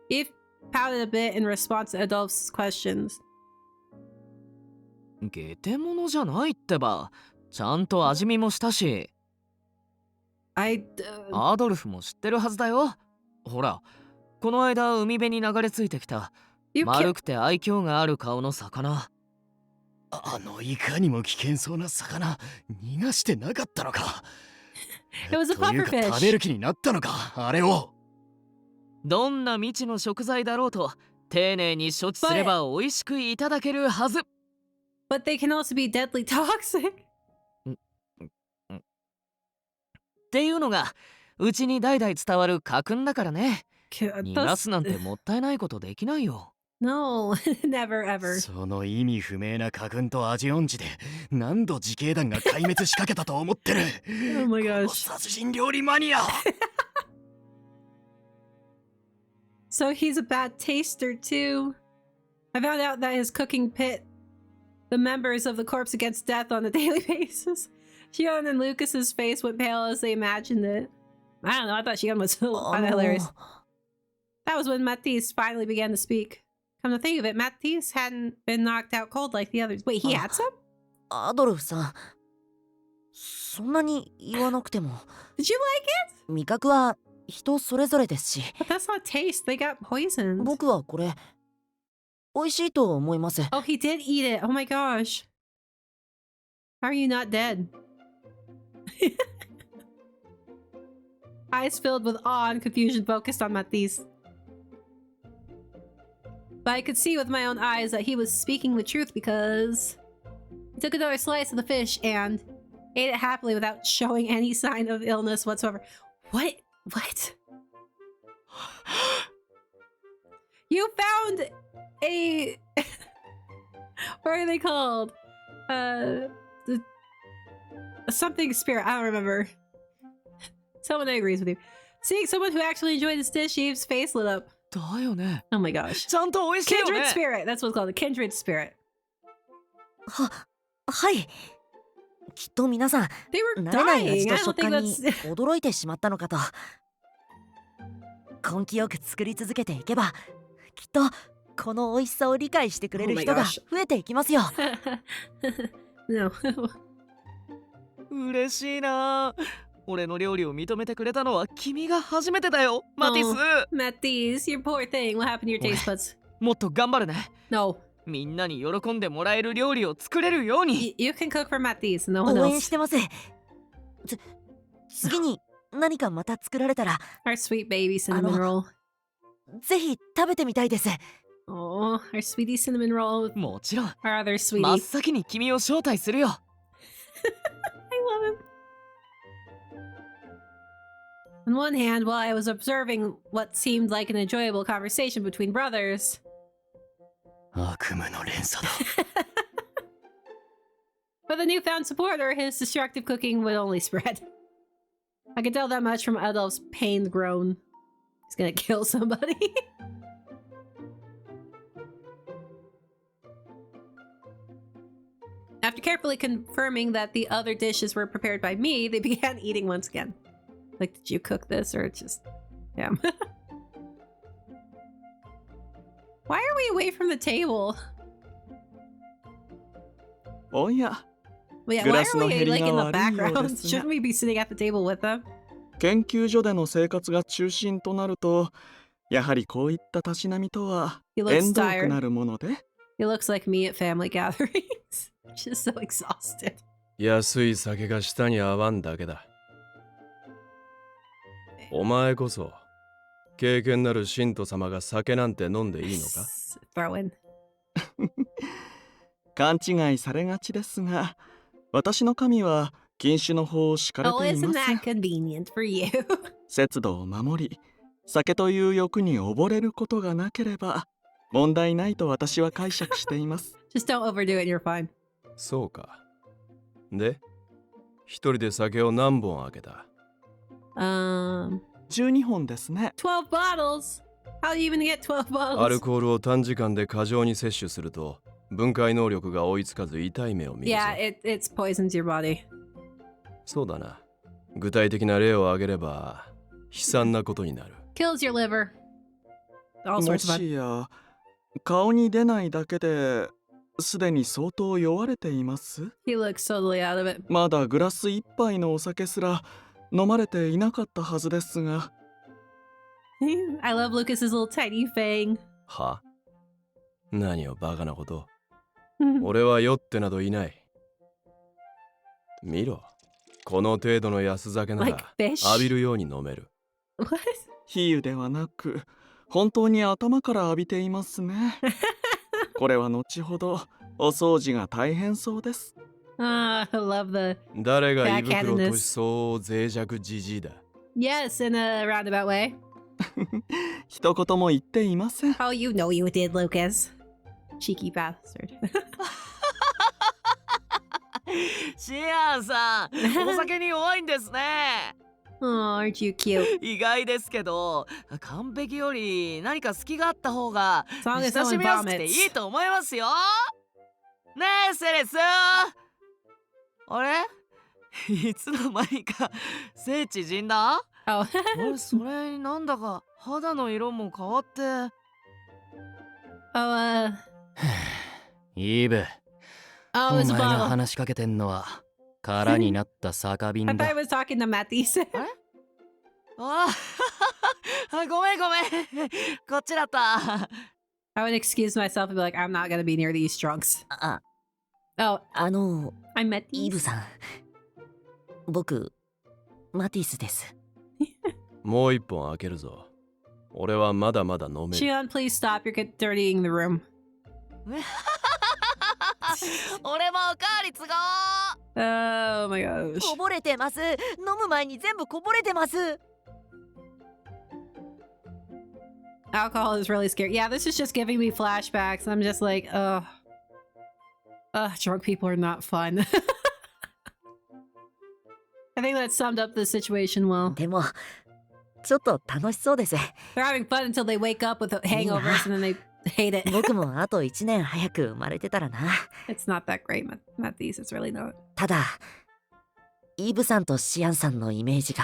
Speaker 1: Eve pouted a bit in response to Adolph's questions.
Speaker 2: ゲテモノじゃないってば。ちゃんと味見もしたし。アドルフも知ってるはずだよ。ほら、この間海辺に流れ着いてきた丸くて愛嬌がある顔の魚。
Speaker 7: いかにも危険そうな魚、逃がしてなかったのか。
Speaker 1: It was a
Speaker 7: というか
Speaker 1: pufferfish.
Speaker 7: 食べる気になったのか、あれを。
Speaker 2: どんな未知の食材だろうと丁寧に処置すれば美味しくいただけるはず。
Speaker 1: But they can also be deadly toxic.
Speaker 2: っていうのがうちに代々伝わる家訓だからね。逃がすなんてもったいないことできないよ。
Speaker 1: No, never ever.
Speaker 7: その意味不明な家訓と味音痴で何度自警団が壊滅しかけたと思ってる。
Speaker 1: Oh my
Speaker 7: この
Speaker 1: gosh.
Speaker 7: 殺人料理マニア。
Speaker 1: So he's a bad taster too. I found out that his cooking pit the members of the corpse against death on a daily basis. Shion and Lucas's face went pale as they imagined it. I don't know, I thought Shion was kind of hilarious. That was when Matisse finally began to speak. Come to think of it, Matisse hadn't been knocked out cold like the others. Wait, he had some?
Speaker 4: アドルフさん、そんなに言わなくても。
Speaker 1: Did you like it?
Speaker 4: 味覚は人それぞれですし。
Speaker 1: But that's not taste, they got poisoned.
Speaker 4: 僕はこれ、美味しいと思います。
Speaker 1: Oh, he did eat it. Oh my gosh. How are you not dead? Eyes filled with awe and confusion focused on Matisse. But I could see with my own eyes that he was speaking the truth because he took another slice of the fish and ate it happily without showing any sign of illness whatsoever. What? What? You found a... what are they called? Something spirit. I don't remember. Someone that agrees with you. Seeing someone who actually enjoyed this dish, Eve's face lit up.
Speaker 2: だよね。
Speaker 1: Oh my gosh.
Speaker 2: ちゃんと美味しいよ
Speaker 1: Kindred
Speaker 2: ね。
Speaker 1: spirit. That's what's called. A kindred spirit.
Speaker 4: はい。きっと皆さん、
Speaker 1: They were
Speaker 4: 慣れない味
Speaker 1: dying.
Speaker 4: と
Speaker 1: I don't
Speaker 4: 食
Speaker 1: think
Speaker 4: 感に
Speaker 1: that's...
Speaker 4: 驚いてしまったのかと。根気よく作り続けていけば、きっとこの美味しさを理解してくれる
Speaker 1: Oh my
Speaker 4: 人が
Speaker 1: gosh.
Speaker 4: 増えていきますよ。
Speaker 1: No.
Speaker 2: 嬉しいな。俺の料理を認めてくれたのは君が初めてだよ、マティス。
Speaker 1: Matisse, your poor thing. What happened to your taste buds?
Speaker 2: もっと頑張るね。
Speaker 1: No.
Speaker 2: みんなに喜んでもらえる料理を作れるように。
Speaker 1: You can cook for Matisse. No one
Speaker 4: 応援
Speaker 1: else.
Speaker 4: してます。次に何かまた作られたら、
Speaker 1: Our sweet baby cinnamon roll.
Speaker 4: ぜひ食べてみたいです。
Speaker 1: Oh, our sweetie cinnamon roll.
Speaker 2: もちろん。
Speaker 1: Our other
Speaker 2: 真っ
Speaker 1: sweetie.
Speaker 2: 先に君を招待するよ。
Speaker 1: I love him. On one hand, while I was observing what seemed like an enjoyable conversation between brothers,
Speaker 7: 悪夢の連鎖だ。
Speaker 1: for the newfound supporter, his destructive cooking would only spread. I could tell that much from Adolph's pained groan. He's gonna kill somebody. After carefully confirming that the other dishes were prepared by me, they began eating once again. Like, did you cook this or just... Yeah. Why are we away from the table?
Speaker 5: おや、
Speaker 1: Well, yeah, why
Speaker 5: グラ
Speaker 1: are
Speaker 5: スの
Speaker 1: we
Speaker 5: 減り
Speaker 1: like
Speaker 5: が
Speaker 1: in the
Speaker 5: 悪いよう
Speaker 1: background?
Speaker 5: です
Speaker 1: Shouldn't
Speaker 5: が、
Speaker 1: we be sitting at the table with them?
Speaker 5: 研究所での生活が中心となると、やはりこういったたしなみとは
Speaker 1: He looks
Speaker 5: 縁遠く
Speaker 1: tired.
Speaker 5: なるもので。
Speaker 1: He looks like me at family gatherings. Just so exhausted.
Speaker 3: 安い酒が舌に合わんだけだ。お前こそ経験なる信徒様が酒なんて飲んでいいのか？
Speaker 1: Throw in.
Speaker 5: 勘違いされがちですが、私の神は禁酒の法を敷かれ
Speaker 1: Oh,
Speaker 5: てい
Speaker 1: isn't
Speaker 5: ません。
Speaker 1: that convenient for you?
Speaker 5: 節度を守り、酒という欲に溺れることがなければ問題ないと私は解釈しています。
Speaker 1: Just don't overdo it and you're fine.
Speaker 3: そうか。で、一人で酒を何本開けた？
Speaker 5: 12本ですね。
Speaker 1: 12 bottles? How do you even get 12 bottles?
Speaker 3: アルコールを短時間で過剰に摂取すると分解能力が追いつかず痛い目を見るぞ。
Speaker 1: Yeah, it's poisons your body.
Speaker 3: そうだな。具体的な例を挙げれば悲惨なことになる。
Speaker 1: Kills your liver. All
Speaker 5: も
Speaker 1: sorts of
Speaker 5: しや顔に出ないだけですでに相当酔われています。
Speaker 1: He looks totally out of it.
Speaker 5: まだグラス一杯のお酒すら飲まれていなかったはずですが。
Speaker 1: I love Lucas's little tiny fang.
Speaker 3: は？何をバカなこと。俺は酔ってなどいない。見ろ。この程度の安酒な
Speaker 1: Like
Speaker 3: ら
Speaker 1: fish?
Speaker 3: 浴びるように飲める。
Speaker 1: What?
Speaker 5: 比喩ではなく本当に頭から浴びていますね。これは後ほどお掃除が大変そうです。
Speaker 1: I love the
Speaker 3: 誰が胃袋
Speaker 1: backhandedness.
Speaker 3: としそう脆弱じじいだ。
Speaker 1: Yes, in a roundabout way.
Speaker 5: 一言も言っていません。
Speaker 1: Oh, you know you did, Lucas. Cheeky bastard.
Speaker 2: シアンさん、お酒に弱いんですね。
Speaker 1: Oh, aren't you cute?
Speaker 2: 意外ですけど、完璧より何か隙があった方が
Speaker 1: As long as
Speaker 2: 親
Speaker 1: no
Speaker 2: し
Speaker 1: one
Speaker 2: みやすくて
Speaker 1: vomits.
Speaker 2: いいと思いますよ。ねえセレス、あれいつの間にか聖地陣だ。
Speaker 1: Oh.
Speaker 2: 俺それになんだか肌の色も変わって。
Speaker 1: Oh,
Speaker 2: イーブ、
Speaker 1: oh,
Speaker 2: お
Speaker 1: it's
Speaker 2: 前
Speaker 1: a
Speaker 2: が
Speaker 1: bottle.
Speaker 2: 話しかけてんのは空になった酒
Speaker 1: I
Speaker 2: 瓶
Speaker 1: thought
Speaker 2: だ。
Speaker 1: I was talking to Matthews.
Speaker 2: ああ、ごめんごめん、こっちだった。
Speaker 1: I would excuse myself and be like, I'm not gonna be near these drunks.
Speaker 4: あ、
Speaker 1: Oh,
Speaker 4: イ
Speaker 1: I met
Speaker 4: ブ
Speaker 1: these.
Speaker 4: さん、僕マティスです。
Speaker 3: もう一本開けるぞ。俺はまだまだ飲める。
Speaker 1: Shion, please stop. You're dirtying the room.
Speaker 2: 俺もおかわり都合。
Speaker 1: Oh my gosh.
Speaker 4: こぼれてます。飲む前に全部こぼれてます。
Speaker 1: Alcohol is really scary. Yeah, this is just giving me flashbacks. I'm just like, drunk people are not fun. I think that summed up the situation well.
Speaker 4: でもちょっと楽しそうです。
Speaker 1: They're having fun until they wake up with hangovers and then they hate it.
Speaker 4: 僕もあと1年早く生まれてたらな。
Speaker 1: It's not that great, Matthews. It's really not.
Speaker 4: ただイブさんとシアンさんのイメージが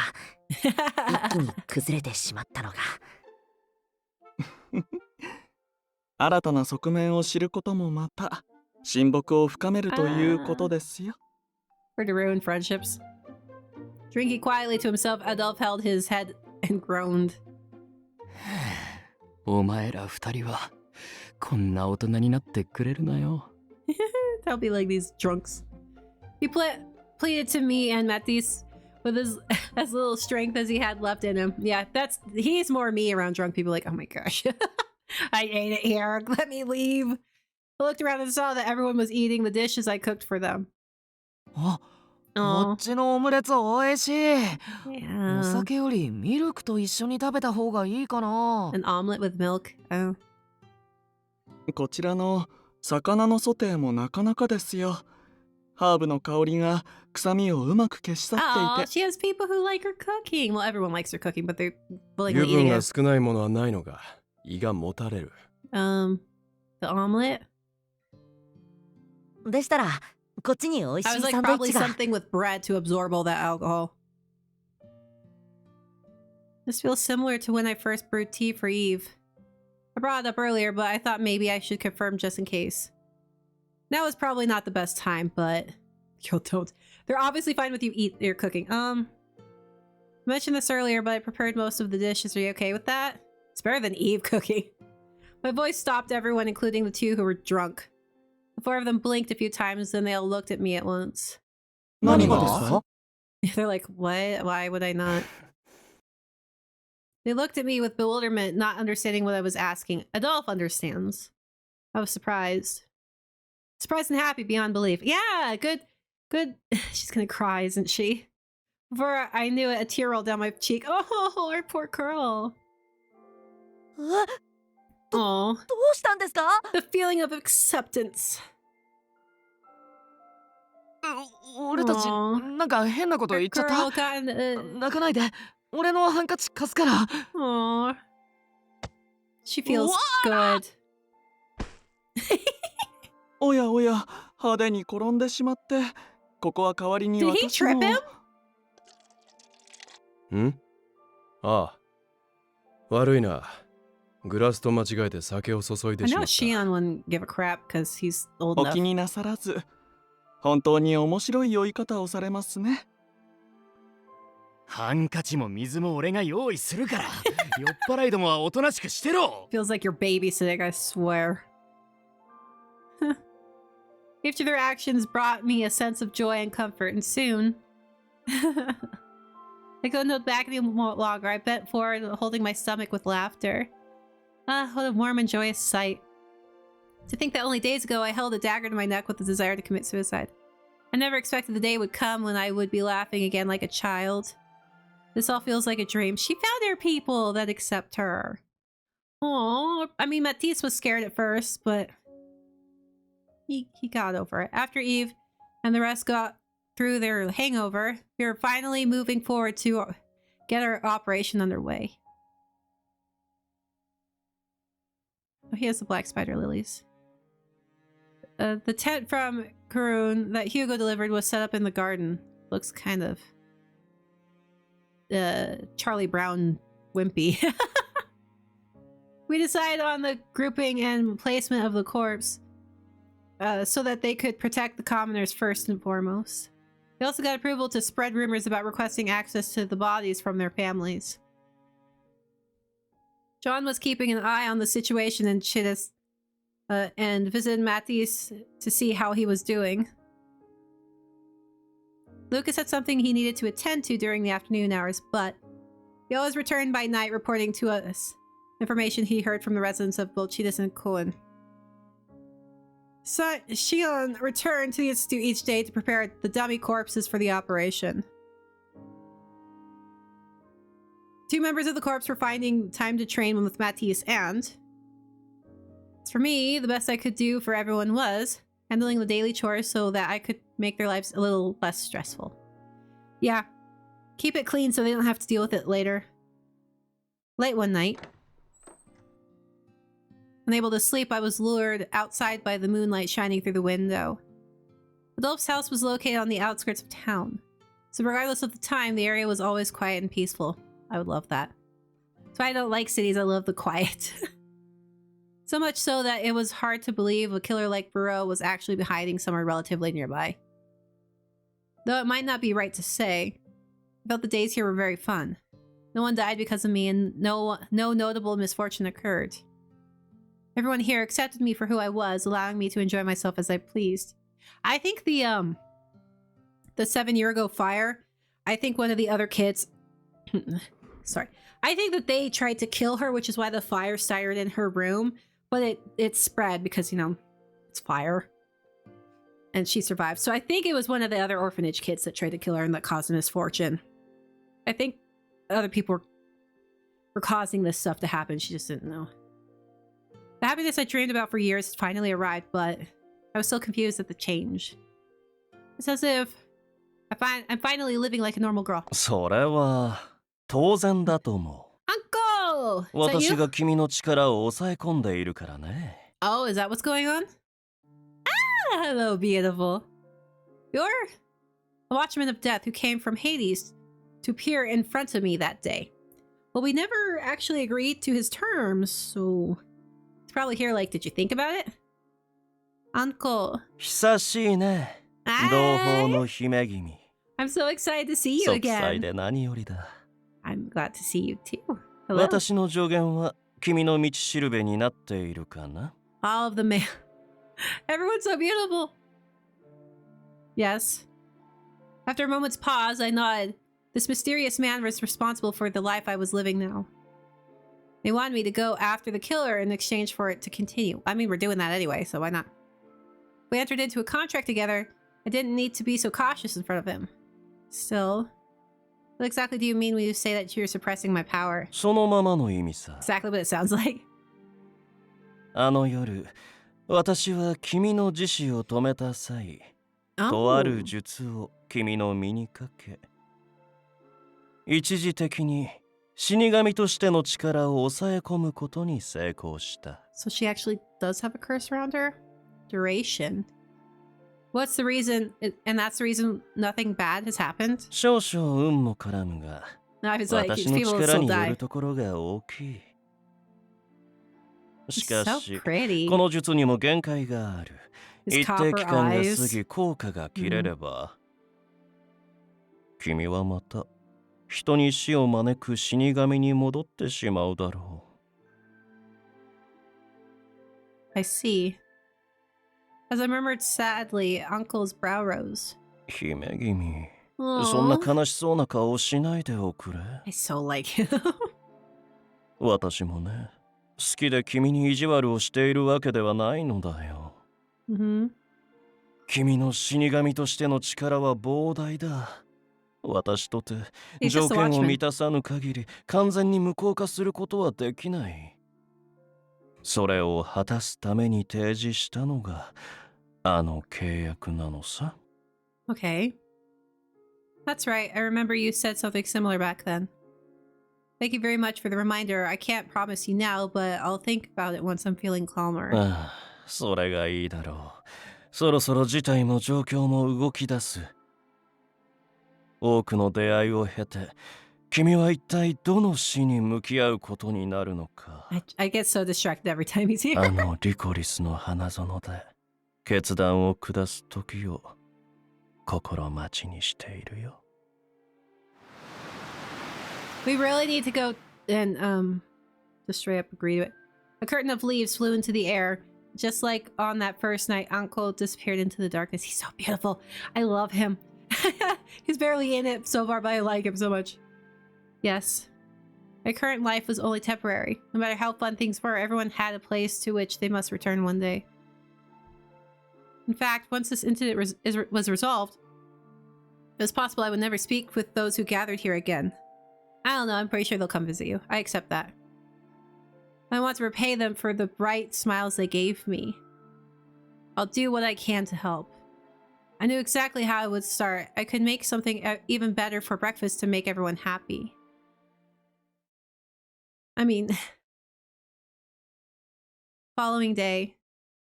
Speaker 4: 一気に崩れてしまったのが。
Speaker 5: 新たな側面を知ることもまた親睦を深めるということですよ。
Speaker 1: Or to ruin friendships. Drinking quietly to himself, Adolf held his head and groaned.
Speaker 2: お前ら二人はこんな大人になってくれるなよ。
Speaker 1: Don't be like these drunks. He pleaded to me and Matthis with as little strength as he had left in him. Yeah, he's more me around drunk people. Like, oh my gosh, I hate it here. Let me leave. I looked around and saw that everyone was eating the dishes I cooked for them.
Speaker 2: あ、こ
Speaker 1: Oh,
Speaker 2: っちのオムレツおいしい。
Speaker 1: yeah.
Speaker 2: お酒よりミルクと一緒に食べた方がいいかな。
Speaker 1: An omelet with milk. Oh.
Speaker 5: こちらの魚のソテーもなかなかですよ。ハーブの香りが臭みをうまく消し去っ
Speaker 1: Oh,
Speaker 5: ていて。
Speaker 1: she has people who like her cooking. Well, everyone likes her cooking, but they're
Speaker 3: 油
Speaker 1: willingly
Speaker 3: 分
Speaker 1: eating
Speaker 3: が
Speaker 1: it.
Speaker 3: 少ないものはないのか。胃がもたれる。
Speaker 1: The omelet?
Speaker 4: でしたらこっちに美味し
Speaker 1: I
Speaker 4: い
Speaker 1: was like
Speaker 4: サンドイッ
Speaker 1: probably
Speaker 4: チが。
Speaker 1: something with bread to absorb all that alcohol. This feels similar to when I first brewed tea for Eve. I brought it up earlier, but I thought maybe I should confirm just in case. Now is probably not the best time, but yo, don't. They're obviously fine with you're cooking. I mentioned this earlier, but I prepared most of the dishes. Are you okay with that? It's better than Eve cooking. My voice stopped everyone, including the two who were drunk. The four of them blinked a few times, then they all looked at me at once.
Speaker 5: 何がですか？
Speaker 1: They're like, what? Why would I not? They looked at me with bewilderment, not understanding what I was asking. Adolf understands. I was surprised. Surprised and happy beyond belief. Yeah, good. She's gonna cry, isn't she? Before I knew it, a tear rolled down my cheek. Oh, our poor girl. Aw,
Speaker 4: どうしたんですか？
Speaker 1: the feeling of acceptance.
Speaker 2: 俺たち
Speaker 1: Aw.
Speaker 2: なんか変なこと
Speaker 1: Our
Speaker 2: 言っちゃった
Speaker 1: girl got
Speaker 2: 泣かないで俺のハンカチ貸すから
Speaker 1: Aw. She feels good.
Speaker 5: おやおや、派手に転んでしまって、ここは代わりに
Speaker 1: Did he
Speaker 5: 私の。
Speaker 1: trip him?
Speaker 3: ん？ああ。悪いな。グラスと間違えて酒を注い
Speaker 1: I
Speaker 3: でし
Speaker 1: know
Speaker 3: まった。
Speaker 1: Shion wouldn't give a crap because he's old
Speaker 5: お
Speaker 1: enough.
Speaker 5: 気になさらず、本当に面白い酔い方をされますね。
Speaker 7: ハンカチも水も俺が用意するから酔っ払いどもはおとなしくしてろ
Speaker 1: Feels like you're babysitting, I swear. Each of their actions brought me a sense of joy and comfort, and soon I couldn't hold back any longer. I bent forward, holding my stomach with laughter. Ah, what a warm and joyous sight. To think that only days ago I held a dagger to my neck with the desire to commit suicide. I never expected the day would come when I would be laughing again like a child. This all feels like a dream. She found her people that accept her. Oh, I mean, Matisse was scared at first, but he got over it. After Eve and the rest got through their hangover, we were finally moving forward to get our operation underway. Oh, he has the black spider lilies. The tent from Karun that Hugo delivered was set up in the garden. Looks kind of Charlie Brown wimpy. We decided on the grouping and placement of the corpse so that they could protect the commoners first and foremost. We also got approval to spread rumors about requesting access to the bodies from their families. John was keeping an eye on the situation in Chittis and visited Matisse to see how he was doing. Lucas had something he needed to attend to during the afternoon hours, but he always returned by night reporting to us information he heard from the residents of both Chittis and Koen. So Shion returned to the institute each day to prepare the dummy corpses for the operation. 2 members of the corps were finding time to train with Matisse, and as for me, the best I could do for everyone was handling the daily chores so that I could make their lives a little less stressful. Yeah, keep it clean so they don't have to deal with it later. Late one night, unable to sleep, I was lured outside by the moonlight shining through the window. Adolf's house was located on the outskirts of town, so regardless of the time, the area was always quiet and peaceful. I would love that. That's why I don't like cities, I love the quiet. So much so that it was hard to believe a killer like Virche was actually hiding somewhere relatively nearby. Though it might not be right to say, I felt the days here were very fun. No one died because of me, and no notable misfortune occurred. Everyone here accepted me for who I was, allowing me to enjoy myself as I pleased. I think the 7 year ago fire, I think one of the other kids sorry. I think that they tried to kill her, which is why the fire started in her room, but it spread because, you know, it's fire. And she survived. So I think it was one of the other orphanage kids that tried to kill her and that caused a misfortune. I think other people were causing this stuff to happen. She just didn't know. The happiness I dreamed about for years finally arrived, but I was still confused at the change. It's as if I'm finally living like a normal girl.
Speaker 7: それは当然だと思う
Speaker 1: Uncle! Is that
Speaker 7: 私
Speaker 1: you?
Speaker 7: が君の力を抑え込んでいるからね
Speaker 1: Oh, is that what's going on? Ah, hello, beautiful. You're a watchman of death who came from Hades to appear in front of me that day. Well, we never actually agreed to his terms, so he's probably here like, did you think about it? Uncle.
Speaker 7: 久しいね
Speaker 1: Hi.
Speaker 7: 同胞の姫君
Speaker 1: I'm so excited to see you
Speaker 7: 息災
Speaker 1: again.
Speaker 7: で何よりだ
Speaker 1: I'm glad to see you too. Hello.
Speaker 7: 私の助言は君の道しるべになっているかな
Speaker 1: All of the men. Everyone's so beautiful. Yes. After a moment's pause, I nodded. This mysterious man was responsible for the life I was living now. They wanted me to go after the killer in exchange for it to continue. I mean, we're doing that anyway, so why not? We entered into a contract together. I didn't need to be so cautious in front of him. Still, What exactly do you mean when you say that you're suppressing my power?
Speaker 5: そのままの意味さ。
Speaker 1: Exactly what it sounds like.
Speaker 5: あの夜、私は君の自死を止めた際、とある術を君の身にかけ、一時的に死神としての力を抑え込むことに成功した。
Speaker 1: So she actually does have a curse around her? Duration. What's the reason? And that's the reason nothing bad has happened?
Speaker 5: 少々運も絡むが、
Speaker 1: No, it's like
Speaker 5: 私の
Speaker 1: people will
Speaker 5: 力
Speaker 1: still
Speaker 5: によ
Speaker 1: die.
Speaker 5: るところが大きい。し
Speaker 1: She's
Speaker 5: か
Speaker 1: so
Speaker 5: し、
Speaker 1: pretty.
Speaker 5: この術にも限界がある。
Speaker 1: His
Speaker 5: 一定
Speaker 1: copper
Speaker 5: 期間が過
Speaker 1: eyes.
Speaker 5: ぎ効果が切れれば、君はまた人に死を招く死神に戻ってしまうだろ
Speaker 1: I see. As I murmured sadly, Uncle's brow rose.
Speaker 5: う。姫君、
Speaker 1: Aww.
Speaker 5: そんな悲しそうな顔しないでおくれ。
Speaker 1: I so like him.
Speaker 5: 私もね、好きで君に意地悪をしているわけではないのだよ。
Speaker 1: Mm-hmm.
Speaker 5: 君の死神としての力は膨大だ。私とて
Speaker 1: He's
Speaker 5: 条
Speaker 1: just a
Speaker 5: 件を
Speaker 1: watchman.
Speaker 5: 満たさぬ限り完全に無効化することはできない。それを果たすために提示したのがあの契約なのさ。
Speaker 1: Okay. That's right. I remember you said something similar back then. Thank you very much for the reminder. I can't promise you now, but I'll think about it once I'm feeling calmer.
Speaker 5: ああ、それがいいだろう。そろそろ事態も状況も動き出す。多くの出会いを経て、君は一体どの死に向き合うことになるのか。
Speaker 1: I get so distracted every time he's here.
Speaker 5: あのリコリスの花園で決断を下す時を心待ちにしているよ。
Speaker 1: We really need to go and just straight up agree to it. A curtain of leaves flew into the air. Just like on that first night, Uncle disappeared into the darkness. He's so beautiful. I love him. He's barely in it so far, but I like him so much. Yes. My current life was only temporary. No matter how fun things were, everyone had a place to which they must return one day. In fact, once this incident was resolved, it was possible I would never speak with those who gathered here again. I don't know, I'm pretty sure they'll come visit you. I accept that. I want to repay them for the bright smiles they gave me. I'll do what I can to help. I knew exactly how I would start. I could make something even better for breakfast to make everyone happy. I mean... Following day.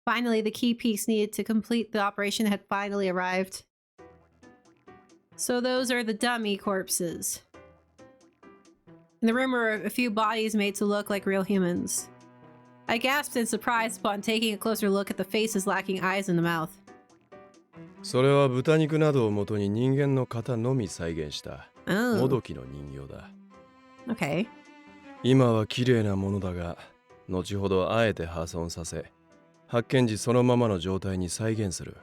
Speaker 1: Finally, the key piece needed to complete the operation had finally arrived. So those are the dummy corpses. In the room were a few bodies made to look like real humans. I gasped in surprise upon taking a closer look at the faces lacking eyes in the mouth.
Speaker 3: それは豚肉などを元に人間の型のみ再現したも
Speaker 1: Oh,
Speaker 3: どきの人形だ。
Speaker 1: okay.
Speaker 3: 今は綺麗なものだが、後ほどあえて破損させ、発見時そのままの状態に再現する。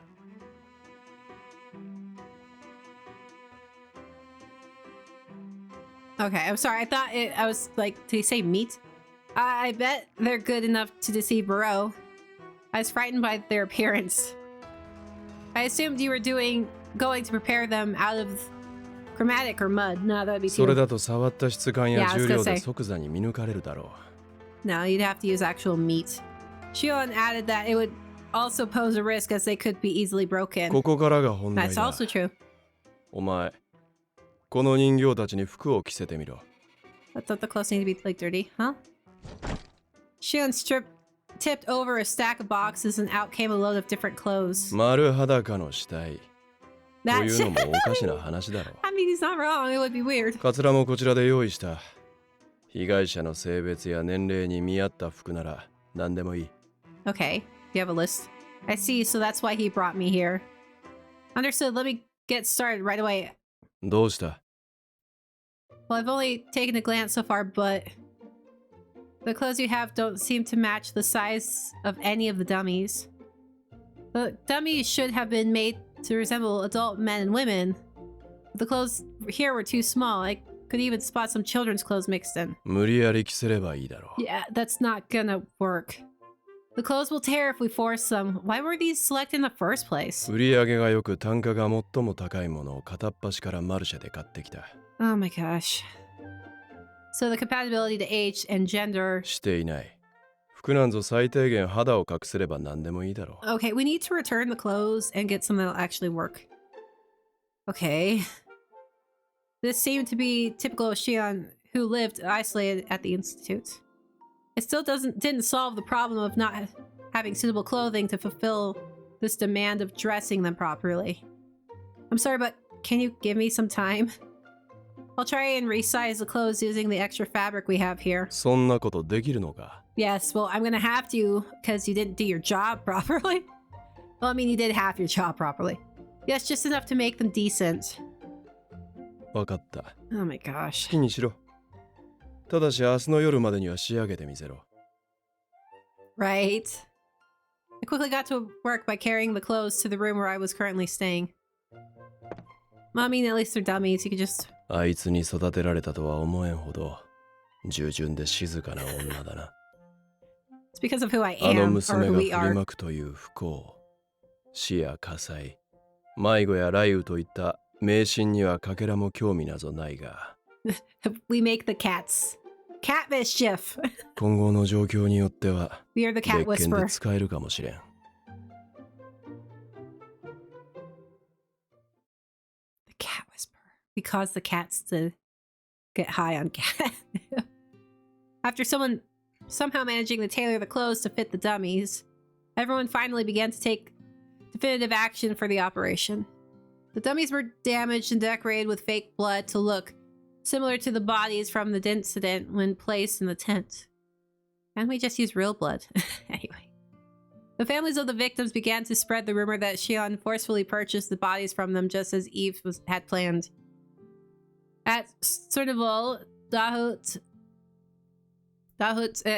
Speaker 1: Okay, I'm sorry. I thought I was like, did he say meat? I bet they're good enough to deceive Burrow. I was frightened by their appearance. I assumed you were going to prepare them out of chromatic or mud. No, that would be
Speaker 3: それ
Speaker 1: too...
Speaker 3: だと触った質感
Speaker 1: Yeah,
Speaker 3: や
Speaker 1: I was
Speaker 3: 重
Speaker 1: gonna
Speaker 3: 量で
Speaker 1: say.
Speaker 3: 即座に見抜かれるだろ
Speaker 1: No, you'd have to use actual meat. Shion added that it would also pose a risk as they could be easily
Speaker 3: う。
Speaker 1: broken.
Speaker 3: ここからが本題
Speaker 1: That's
Speaker 3: だ。
Speaker 1: also true.
Speaker 3: お前、この人形たちに服を着せてみろ。
Speaker 1: I thought the clothes need to be like dirty, huh? Shion tipped over a stack of boxes and out came a load of different clothes.
Speaker 3: 丸裸の死体。と
Speaker 1: That
Speaker 3: いうのもおかしな話だろ。
Speaker 1: I mean, he's not wrong. It would be weird.
Speaker 3: カツラもこちらで用意した。被害者の性別や年齢に見合った服なら何でもいい。
Speaker 1: Okay, you have a list. I see, so that's why he brought me here. Understood. Let me get started right away.
Speaker 3: どうした？
Speaker 1: Well, I've only taken a glance so far, but the clothes you have don't seem to match the size of any of the dummies. The dummies should have been made to resemble adult men and women. The clothes here were too small. I could even spot some children's clothes mixed in.
Speaker 3: 無理やり着せればいいだろう。
Speaker 1: Yeah, that's not gonna work. The clothes will tear if we force them. Why were these selected in the first place?
Speaker 3: 売り上げが良く単価が最も高いものを片っ端からマルシェで買ってきた。
Speaker 1: Oh my gosh. So the compatibility to age and gender.
Speaker 3: していない。服なんぞ最低限肌を隠せれば何でもいいだろう。
Speaker 1: Okay, we need to return the clothes and get something that'll actually work. Okay. This seemed to be typical of Shion, who lived isolated at the Institute. It still didn't solve the problem of not having suitable clothing to fulfill this demand of dressing them properly. I'm sorry, but can you give me some time? I'll try and resize the clothes using the extra fabric we have here.
Speaker 3: そんなことできるのか？
Speaker 1: Yes, well, I'm gonna have to because you didn't do your job properly. Well, I mean, you did half your job properly. Yes, just enough to make them decent.
Speaker 3: わかった。
Speaker 1: Oh my gosh.
Speaker 3: 好きにしろ。ただし明日の夜までには仕上げてみせろ。
Speaker 1: Right. I quickly got to work by carrying the clothes to the room where I was currently staying. Well, I mean, at least they're dummies. You could just...
Speaker 3: あいつに育てられたとは思えんほど従順で静かな女だな。
Speaker 1: It's because of who I
Speaker 3: あの
Speaker 1: am, or
Speaker 3: 娘
Speaker 1: who
Speaker 3: が
Speaker 1: we
Speaker 3: 振り
Speaker 1: are.
Speaker 3: まくという不幸、死や火災、迷子や雷雨といった迷信にはかけらも興味なぞないが、
Speaker 1: We make the cats. Cat mischief.
Speaker 3: 今後の状況によっては
Speaker 1: We are the cat
Speaker 3: 別件で
Speaker 1: whisperer.
Speaker 3: 使えるかもしれん。
Speaker 1: The cat whisperer. We cause the cats to get high on cat. After somehow managing to tailor the clothes to fit the dummies, everyone finally began to take definitive action for the operation. The dummies were damaged and decorated with fake blood to look similar to the bodies from the incident when placed in the tent. And we just use real blood. Anyway. The families of the victims began to spread the rumor that Shion forcefully purchased the bodies from them just as Eve had planned. At Cernival, Dahut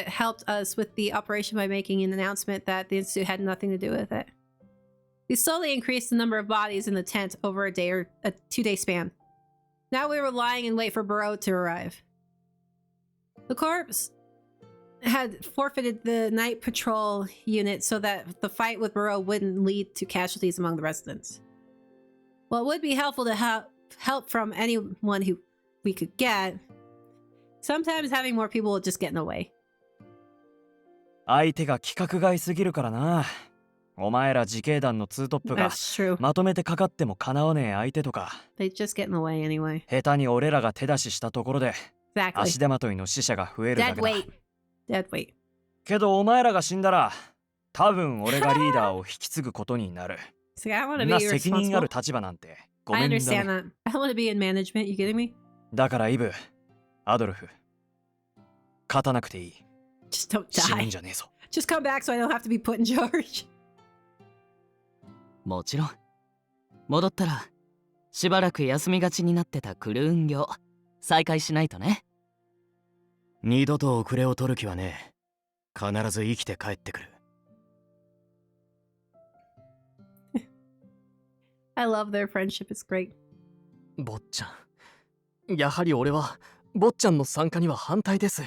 Speaker 1: helped us with the operation by making an announcement that the Institute had nothing to do with it. We slowly increased the number of bodies in the tent over a 2-day span. Now we were lying in wait for Barreau to arrive. The corpse had forfeited the night patrol unit so that the fight with Barreau wouldn't lead to casualties among the residents. Well, it would be helpful to have help from anyone who we could get. Sometimes having more people will just get in the way.
Speaker 5: 相手が規格外すぎるからな。お前ら自警団のツートップが
Speaker 1: That's true.
Speaker 5: まとめてかかってもかなわねえ相手とか
Speaker 1: They just get in the way anyway.
Speaker 5: 下手に俺らが手出ししたところで
Speaker 1: Exactly.
Speaker 5: 足手まといの死者が増えるだ
Speaker 1: Dead
Speaker 5: けだ
Speaker 1: weight. Dead weight.
Speaker 5: けどお前らが死んだら多分俺がリーダーを引き継ぐことになる
Speaker 1: So I want to
Speaker 5: な
Speaker 1: be
Speaker 5: 責任あ
Speaker 1: responsible.
Speaker 5: る立場なんてご
Speaker 1: I
Speaker 5: めんだ
Speaker 1: understand
Speaker 5: ね
Speaker 1: that. I want to be in management. You kidding me?
Speaker 5: だからイブアドルフ勝たなくていい
Speaker 1: Just don't
Speaker 5: 死ぬ
Speaker 1: die.
Speaker 5: んじゃねえぞ
Speaker 1: Just come back so I don't have to be put in charge.
Speaker 2: もちろん戻ったらしばらく休みがちになってたクルーン業再開しないとね。
Speaker 7: 二度と遅れを取る気はねえ。必ず生きて帰ってくる。
Speaker 1: I love their friendship. It's great.
Speaker 8: 坊ちゃん、やはり俺は坊ちゃんの参加には反対です。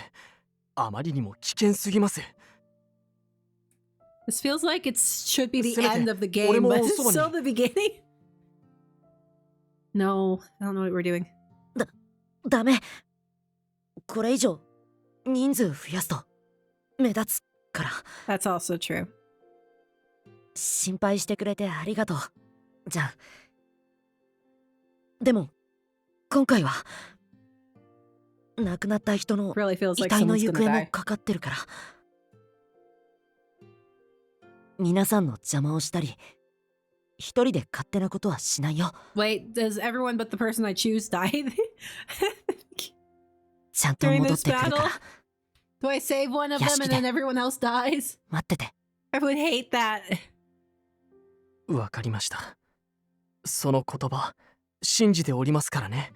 Speaker 8: あまりにも危険すぎます。
Speaker 1: This feels like it should be the
Speaker 8: せめて
Speaker 1: end of the game,
Speaker 8: 俺も
Speaker 1: but it's
Speaker 8: そばに。
Speaker 1: still the beginning. No, I don't know what we're doing.
Speaker 4: ダメ。これ以上人数増やすと目立つから。
Speaker 1: That's also true.
Speaker 4: 心配してくれてありがとう。じゃあ。でも今回は亡くなった人の
Speaker 1: Really feels
Speaker 4: 遺
Speaker 1: like
Speaker 4: 体の
Speaker 1: someone's
Speaker 4: 行
Speaker 1: gonna
Speaker 4: 方も
Speaker 1: die.
Speaker 4: かかってるから。皆さんの邪魔をしたり、一人で勝手なことはしないよ。
Speaker 1: Wait, does everyone but the person I choose die
Speaker 4: ちゃんと
Speaker 1: during
Speaker 4: 戻っ
Speaker 1: this
Speaker 4: てくるか
Speaker 1: battle?
Speaker 4: ら
Speaker 1: Do I save one of them and then everyone else dies?
Speaker 4: 待ってて。
Speaker 1: I would hate that.
Speaker 8: わかりました。その言葉信じておりますからね。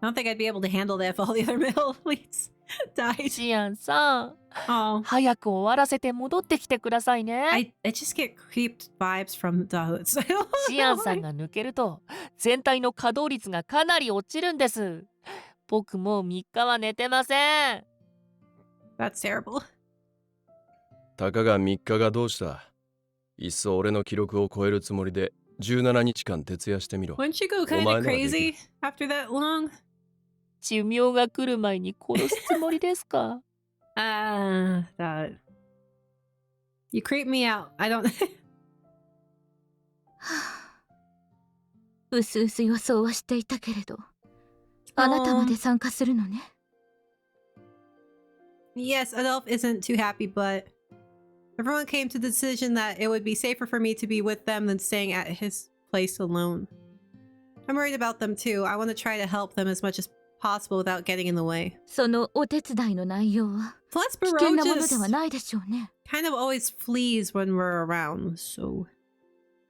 Speaker 1: I don't think I'd be able to handle that if all the other middle leads died.
Speaker 9: シアンさん、
Speaker 1: Oh,
Speaker 9: 早く終わらせて戻ってきてくださいね。
Speaker 1: I just get creeped vibes from Dahoots.
Speaker 9: シアンさんが抜けると全体の稼働率がかなり落ちるんです。僕もう3日は寝てません。
Speaker 1: That's terrible.
Speaker 3: たかが3日がどうした。いっそ俺の記録を超えるつもりで17日間徹夜してみろ。
Speaker 1: Wouldn't you go kind
Speaker 3: お前
Speaker 1: of
Speaker 3: ならできる。
Speaker 1: crazy after that long?
Speaker 9: 寿命が来る前に殺すつもりですか？
Speaker 1: That. You creep me out. I don't.
Speaker 10: うすうす予想はしていたけれど、あなたまで参加するのね。
Speaker 1: Yes, Adolf isn't too happy, but everyone came to the decision that it would be safer for me to be with them than staying at his place alone. I'm worried about them too. I want to try to help them as much as possible without getting in the way.
Speaker 10: そのお手伝いの内容は
Speaker 1: Plus,
Speaker 10: 危険
Speaker 1: Barreau
Speaker 10: なものでは
Speaker 1: just
Speaker 10: ないでしょうね。
Speaker 1: kind of always flees when we're around, so...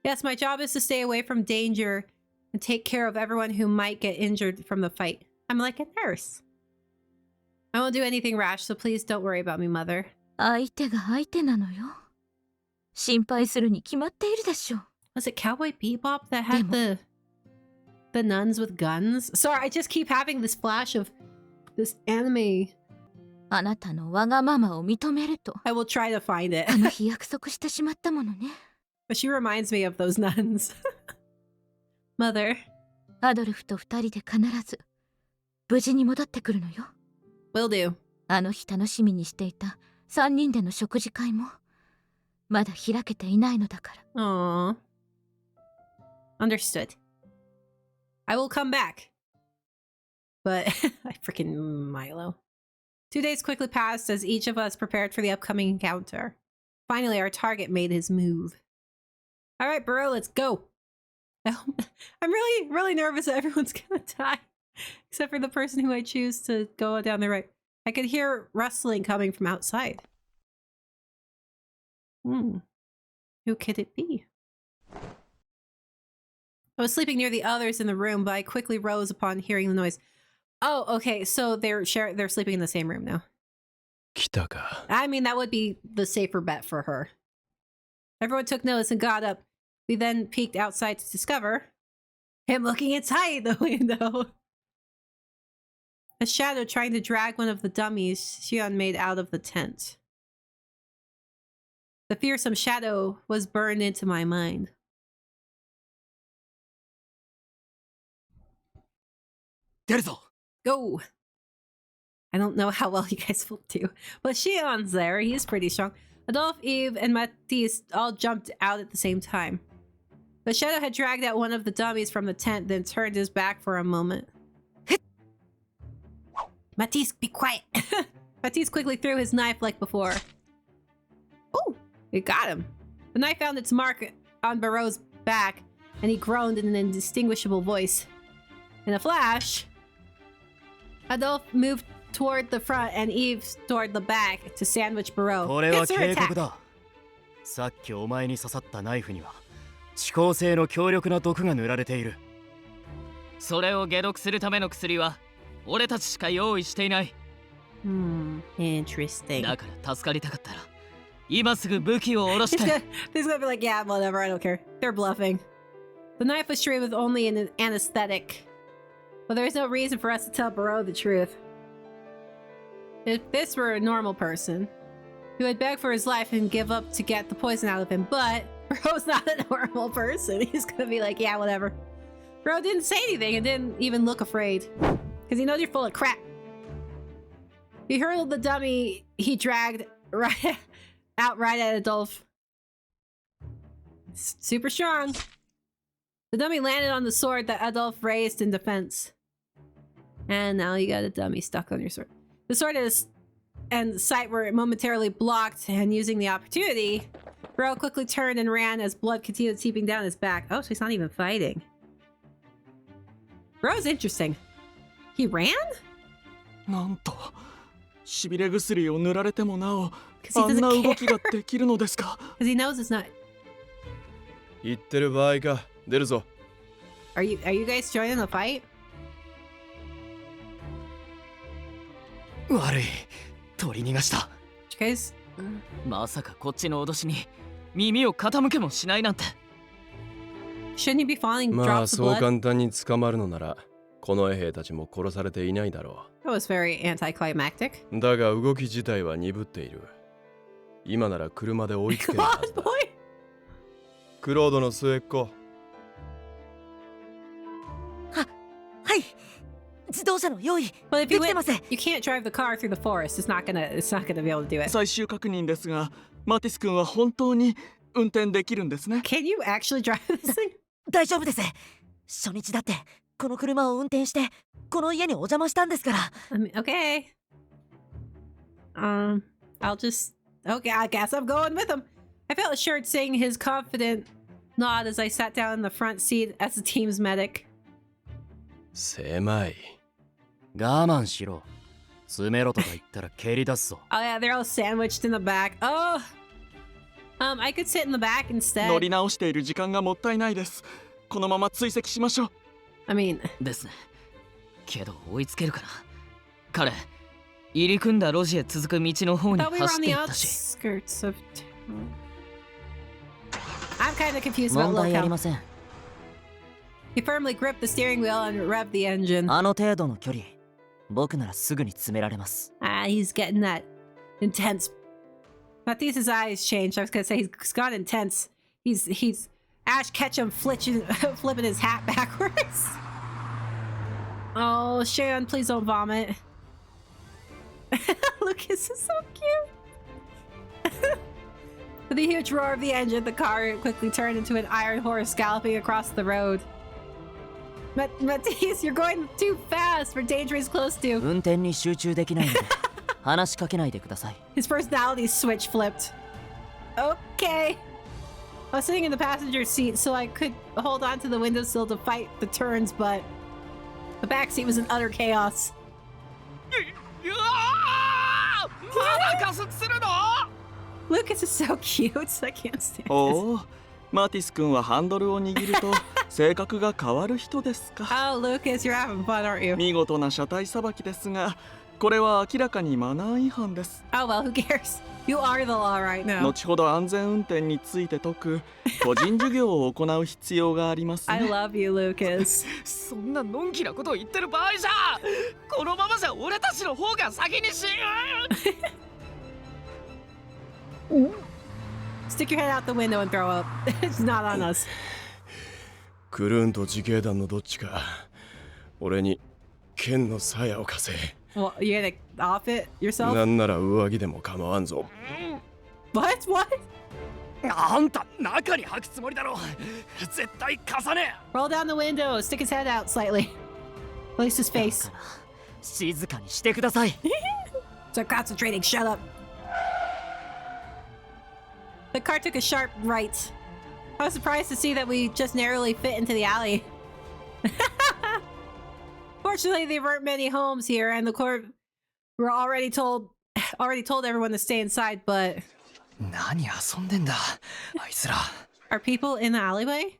Speaker 1: Yes, my job is to stay away from danger and take care of everyone who might get injured from the fight. I'm like a nurse. I won't do anything rash, so please don't worry about me, Mother.
Speaker 10: 相手が相手なのよ。心配するに決まっているでしょう。
Speaker 1: Was it Cowboy Bebop that had the nuns with guns? Sorry, I just keep having this flash of this anime.
Speaker 10: あなたのわがままを認めると。
Speaker 1: I will try to find it.
Speaker 10: あの日約束してしまったものね。
Speaker 1: But she reminds me of those nuns. Mother.
Speaker 10: アドルフと二人で必ず無事に戻ってくるのよ。
Speaker 1: Will do.
Speaker 10: あの日楽しみにしていた3人での食事会もまだ開けていないのだから。
Speaker 1: Aww. Understood. I will come back. But I freaking Milo. 2 days quickly passed as each of us prepared for the upcoming encounter. Finally, our target made his move. All right, Barreau, let's go. I'm really nervous that everyone's gonna die. Except for the person who I choose to go down the right. I could hear rustling coming from outside. Who could it be? I was sleeping near the others in the room, but I quickly rose upon hearing the noise. Oh, okay, so they're sleeping in the same room now.
Speaker 3: 来たか。
Speaker 1: I mean, that would be the safer bet for her. Everyone took notice and got up. We then peeked outside to discover him looking inside the window. A shadow trying to drag one of the dummies Xion made out of the tent. The fearsome shadow was burned into my mind. Go! I don't know how well you guys will do, but Xion's there. He's pretty strong. Adolf, Eve, and Matisse all jumped out at the same time. The shadow had dragged out one of the dummies from the tent, then turned his back for a moment. Matisse, be quiet! Matisse quickly threw his knife like before. Oh, it got him. The knife found its mark on Barreau's back, and he groaned in an indistinguishable voice. In a flash, Adolf moved toward the front and Eve toward the back to sandwich Barreau.
Speaker 5: これは
Speaker 1: It's her
Speaker 5: 警
Speaker 1: attack.
Speaker 5: 告だ。さっきお前に刺さったナイフには遅効性の強力な毒が塗られている。
Speaker 2: それを解毒するための薬は俺たちしか用意していない。
Speaker 1: Interesting.
Speaker 2: だから助かりたかったら今すぐ武器を下ろして。
Speaker 1: He's gonna be like, yeah, whatever, I don't care. They're bluffing. The knife was treated with only an anesthetic. But there's no reason for us to tell Barreau the truth. If this were a normal person, he would beg for his life and give up to get the poison out of him, but Barreau's not a normal person. He's gonna be like, yeah, whatever. Barreau didn't say anything and didn't even look afraid. Because he knows you're full of crap. He hurled the dummy he dragged right at Adolf. Super strong. The dummy landed on the sword that Adolf raised in defense. And now you got a dummy stuck on your sword. The sword and the sight were momentarily blocked, and using the opportunity, Barreau quickly turned and ran as blood continued seeping down his back. Oh, so he's not even fighting. Barreau's interesting. He ran?
Speaker 8: なんとしびれ薬を塗られてもなお
Speaker 1: Because
Speaker 8: あ
Speaker 1: he
Speaker 8: んな
Speaker 1: doesn't
Speaker 8: 動き
Speaker 1: care.
Speaker 8: ができるのですか。
Speaker 1: Because he knows it's not.
Speaker 3: 言ってる場合か。出るぞ。
Speaker 1: Are you guys joining the fight?
Speaker 5: 悪い。取り逃がした。
Speaker 1: You guys?
Speaker 2: まさかこっちの脅しに耳を傾けもしないなんて。
Speaker 1: Shouldn't he be falling
Speaker 3: まあ
Speaker 1: drops of
Speaker 3: そう
Speaker 1: blood?
Speaker 3: 簡単に捕まるのならこの衛兵たちも殺されていないだろ
Speaker 1: That was very anticlimactic.
Speaker 3: う。だが動き自体は鈍っている。今なら車で追いつけるはず
Speaker 1: Come on,
Speaker 3: だ。
Speaker 1: boy!
Speaker 3: クロードの末っ子
Speaker 4: はい自動車の用意
Speaker 1: Well, if
Speaker 4: で
Speaker 1: you
Speaker 4: きてま
Speaker 1: went,
Speaker 4: す
Speaker 1: you can't drive the car through the forest. It's not gonna be able to do it.
Speaker 11: 最終確認ですが、マティス君は本当に運転できるんですね。
Speaker 1: Can you actually drive this thing?
Speaker 4: 大丈夫です初日だってこの車を運転してこの家にお邪魔したんですから
Speaker 1: I mean, okay. I'll just... Okay, I guess I'm going with him. I felt assured seeing his confident nod as I sat down in the front seat as the team's medic.
Speaker 3: 狭い。
Speaker 2: 我慢しろ。詰めろとか言ったら蹴り出すぞ。
Speaker 1: Oh yeah, they're all sandwiched in the back. Oh! I could sit in the back
Speaker 11: 乗
Speaker 1: instead.
Speaker 11: り直している時間がもったいないです。このまま追跡しましょう。
Speaker 1: I mean...
Speaker 2: ですね。けど追いつけるかな。彼、入り組んだ路地へ続く道の方に
Speaker 1: Thought we were
Speaker 2: 走
Speaker 1: on
Speaker 2: って
Speaker 1: the
Speaker 2: いったし。
Speaker 1: outskirts of town. I'm kind of confused
Speaker 4: 問
Speaker 1: about
Speaker 4: 題あり
Speaker 1: locale.
Speaker 4: ません
Speaker 1: He firmly gripped the steering wheel and revved the engine.
Speaker 4: あの程度の距離僕ならすぐに詰められます
Speaker 1: He's getting that intense. Mathias's eyes changed. I was gonna say he's gone intense. He's Ash Ketchum flipping his hat backwards. Oh, Shayon, please don't vomit. Lucas is so cute. With the huge roar of the engine, the car quickly turned into an iron horse galloping across the road. Matisse, you're going too fast for dangerous close to.
Speaker 4: 運転に集中できないので話しかけないでください
Speaker 1: His personality switch flipped. Okay. I was sitting in the passenger seat so I could hold onto the windowsill to fight the turns, but the back seat was in utter chaos.
Speaker 2: うわーまだ加速するの
Speaker 1: Lucas is so cute. I can't stand this.
Speaker 11: おお、マティス君はハンドルを握ると性格が変わる人ですか。
Speaker 1: Oh, Lucas, you're having fun, aren't you?
Speaker 11: 見事な車体さばきですが、これは明らかにマナー違反です。
Speaker 1: Oh, well, who cares? You are the law right now.
Speaker 11: 後ほど安全運転について説く個人授業を行う必要があります
Speaker 1: I
Speaker 11: ね。
Speaker 1: love you, Lucas.
Speaker 2: そんなのんきなことを言ってる場合じゃこのままじゃ俺たちの方が先に死ぬ
Speaker 1: Stick your head out the window and throw up. It's not on us.
Speaker 3: クルーンと自警団のどっちか俺に剣の鞘を貸せ。
Speaker 1: Well, you're gonna off it yourself?
Speaker 3: なんなら上着でも構わんぞ。
Speaker 1: What? What?
Speaker 8: あんた中に履くつもりだろ絶対貸さねえ
Speaker 1: Roll down the window. Stick his head out slightly. Release his face.
Speaker 4: 静かにしてください
Speaker 1: Start concentrating. Shut up. The car took a sharp right. I was surprised to see that we just narrowly fit into the alley. Fortunately, there weren't many homes here, and the court were already told everyone to stay inside. But
Speaker 7: 何遊んでんだあいつら
Speaker 1: are people in the alleyway?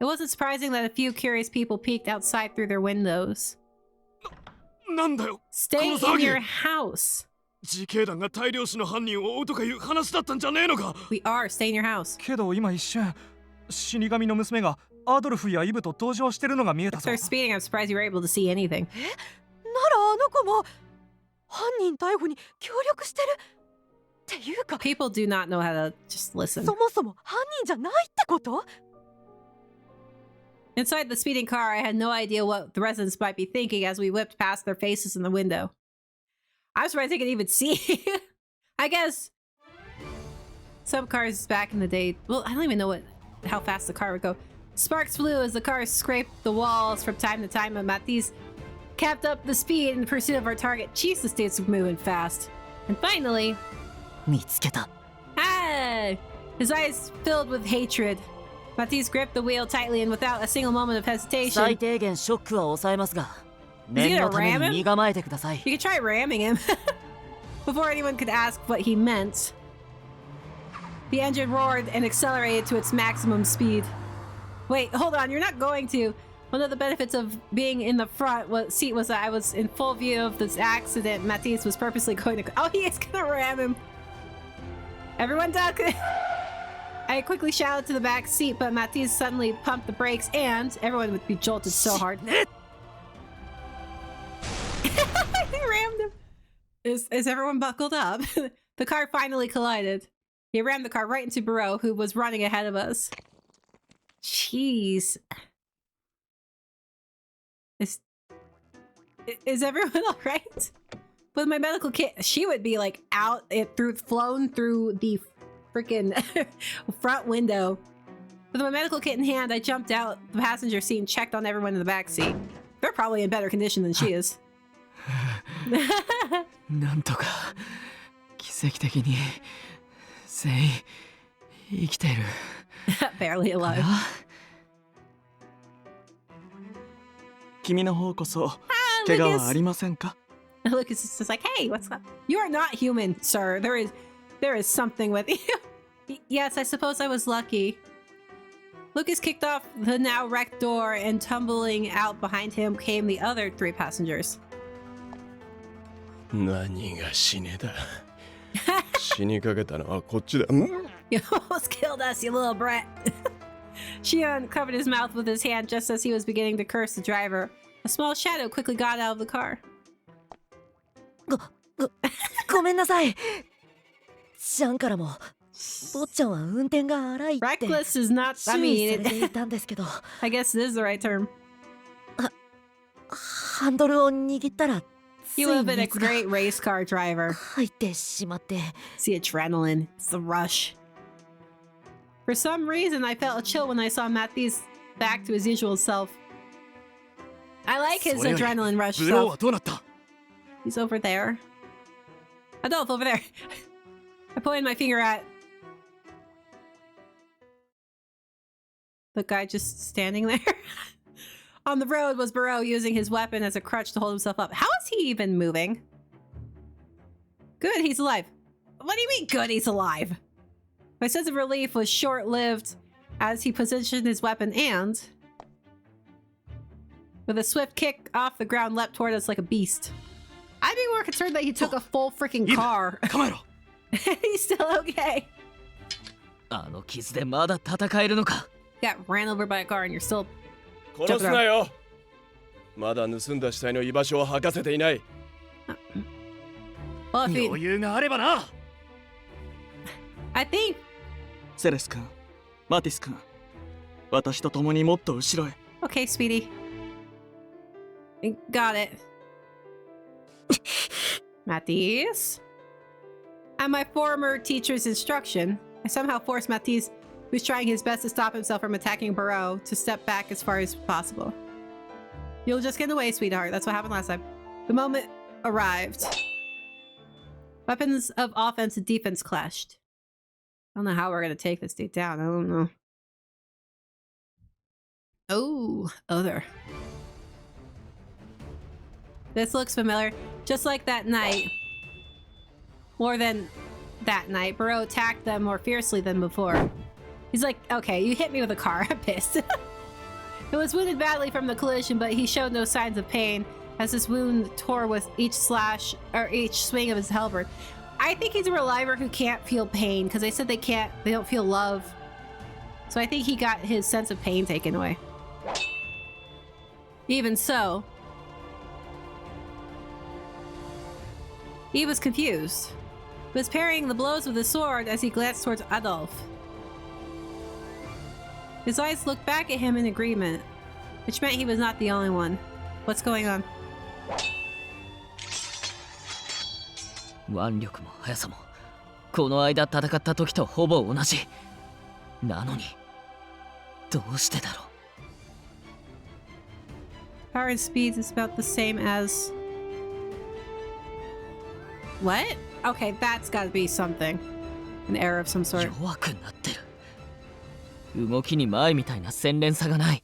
Speaker 1: It wasn't surprising that a few curious people peeked outside through their windows.
Speaker 8: なんだよ
Speaker 1: Stay in
Speaker 8: この騒ぎ
Speaker 1: your house.
Speaker 8: 自警団が大量死の犯人を追うとかいう話だったんじゃねえのか
Speaker 1: We are. Stay in your house.
Speaker 8: けど今一瞬死神の娘がアドルフやイブと登場してるのが見えたぞ
Speaker 1: Start speeding. I'm surprised you were able to see anything.
Speaker 4: ならあの子も犯人逮捕に協力してるっていうか
Speaker 1: People do not know how to just listen.
Speaker 4: そもそも犯人じゃないってこと
Speaker 1: Inside the speeding car, I had no idea what the residents might be thinking as we whipped past their faces in the window. I was surprised they could even see. I guess some cars back in the day, well, I don't even know how fast the car would go. Sparks flew as the car scraped the walls from time to time, and Matisse kept up the speed in pursuit of our target. Jesus, it's moving fast. And finally,
Speaker 4: 見つけた
Speaker 1: ah! His eyes filled with hatred. Matisse gripped the wheel tightly and without a single moment of hesitation.
Speaker 4: 最低限ショックは抑えますが
Speaker 1: Is he
Speaker 4: 念
Speaker 1: gonna
Speaker 4: のため
Speaker 1: ram
Speaker 4: に
Speaker 1: him?
Speaker 4: 身構えてください
Speaker 1: You could try ramming him. Before anyone could ask what he meant, the engine roared and accelerated to its maximum speed. Wait, hold on, you're not going to. One of the benefits of being in the front seat was that I was in full view of this accident. Matisse was purposely going to... Oh, he is gonna ram him. Everyone duck! I quickly shouted to the back seat, but Matisse suddenly pumped the brakes and everyone would be jolted so hard. He rammed him. Is everyone buckled up? The car finally collided. He rammed the car right into Barreau, who was running ahead of us. Jeez. Is everyone all right? With my medical kit, she would be like flown through the freaking front window. With my medical kit in hand, I jumped out the passenger seat and checked on everyone in the back seat. They're probably in better condition than she is.
Speaker 2: なんとか奇跡的に全員生きてる。
Speaker 1: Barely alive.
Speaker 11: 君の方こそ怪我はありませんか？
Speaker 1: Lucas is just like, hey, what's up? You are not human, sir. There is something with you. Yes, I suppose I was lucky. Lucas kicked off the now wrecked door, and tumbling out behind him came the other 3 passengers.
Speaker 3: 何が死ねだ。死にかけたのはこっちだ。
Speaker 1: You almost killed us, you little brat. Shion covered his mouth with his hand just as he was beginning to curse the driver. A small shadow quickly got out of the car.
Speaker 4: ごめんなさい。シャンからも坊ちゃんは運転が荒いって
Speaker 1: Reckless is not, I
Speaker 4: 注意
Speaker 1: mean,
Speaker 4: されていたんですけど
Speaker 1: I guess it is the right term.
Speaker 4: ハンドルを握ったら
Speaker 1: He would have been a great race car driver.
Speaker 4: 入ってしまって
Speaker 1: It's the adrenaline. It's the rush. For some reason, I felt a chill when I saw Matthews back to his usual self. I like his adrenaline rush
Speaker 8: ブローは
Speaker 1: self.
Speaker 8: どうなった？
Speaker 1: He's over there. Adolf, over there. I pointed my finger at the guy just standing there. On the road was Barreau using his weapon as a crutch to hold himself up. How is he even moving? Good, he's alive. What do you mean, good, he's alive? My sense of relief was short-lived as he positioned his weapon and, with a swift kick off the ground, leapt toward us like a beast. I'd be more concerned that he took a full freaking car. He's still okay.
Speaker 2: あの傷でまだ戦えるのか？
Speaker 1: Got ran over by a car and you're still
Speaker 3: 殺すなよ。まだ盗んだ死体の居場所を吐かせていない。
Speaker 1: well, if he,
Speaker 8: 余裕があればな。
Speaker 1: I think
Speaker 11: セレス君、マティス君、私と共にもっと後ろへ。
Speaker 1: okay, Speedy. Got it. Matisse? At my former teacher's instruction, I somehow forced Matisse, who's trying his best to stop himself from attacking Barreau, to step back as far as possible. You'll just get in the way, sweetheart. That's what happened last time. The moment arrived. Weapons of offense and defense clashed. I don't know how we're gonna take this dude down. I don't know. Oh, other. This looks familiar. Just like that night. More than that night, Barreau attacked them more fiercely than before. He's like, okay, you hit me with a car. I'm pissed. It was wounded badly from the collision, but he showed no signs of pain as his wound tore with each slash or each swing of his halberd. I think he's a reliver who can't feel pain because they said they don't feel love. So I think he got his sense of pain taken away. Even so, he was confused. He was parrying the blows with his sword as he glanced towards Adolf. His eyes looked back at him in agreement, which meant he was not the only one. What's going on?
Speaker 2: 腕力も速さもこの間戦った時とほぼ同じ。なのにどうしてだろう。
Speaker 1: Power and speed is about the same as... What? Okay, that's gotta be something. An error of some sort.
Speaker 2: 弱くなってる。動きに前みたいな洗練さがない。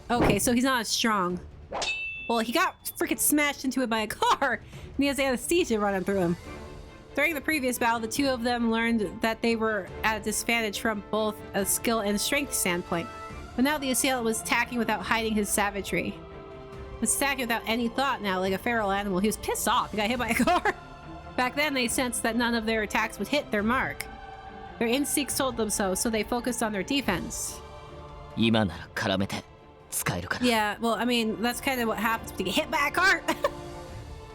Speaker 1: Okay, so he's not as strong. Well, he got freaking smashed into it by a car, and he has anesthesia running through him. During the previous battle, the two of them learned that they were at a disadvantage from both a skill and strength standpoint. But now the assailant was attacking without hiding his savagery. He was attacking without any thought now, like a feral animal. He was pissed off. He got hit by a car. Back then, they sensed that none of their attacks would hit their mark. Their instincts told them so they focused on their defense.
Speaker 2: 今なら絡めて使えるから。
Speaker 1: Yeah, well, I mean, that's kind of what happens when you get hit by a car.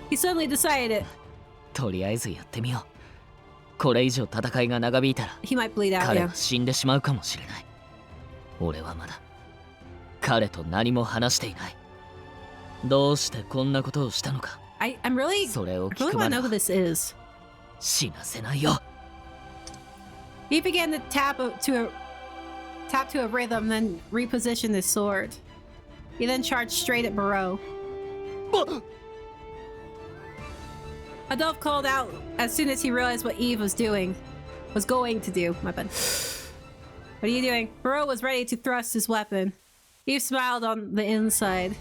Speaker 1: He suddenly decided
Speaker 2: とりあえずやってみよう。これ以上戦いが長引いたら
Speaker 1: he might bleed out.
Speaker 2: 彼
Speaker 1: Yeah.
Speaker 2: は死んでしまうかもしれない。俺はまだ彼と何も話していない。どうしてこんなことをしたのか。
Speaker 1: I'm really,
Speaker 2: それを
Speaker 1: I
Speaker 2: 聞
Speaker 1: really
Speaker 2: く
Speaker 1: want
Speaker 2: ま
Speaker 1: to
Speaker 2: で
Speaker 1: know who
Speaker 2: は
Speaker 1: this is.
Speaker 2: 死なせないよ。
Speaker 1: He began to tap to a rhythm, then repositioned his sword. He then charged straight at Barreau. Adolphe called out as soon as he realized what Eve was going to do. My bad. What are you doing? Barreau was ready to thrust his weapon. Eve smiled on the inside.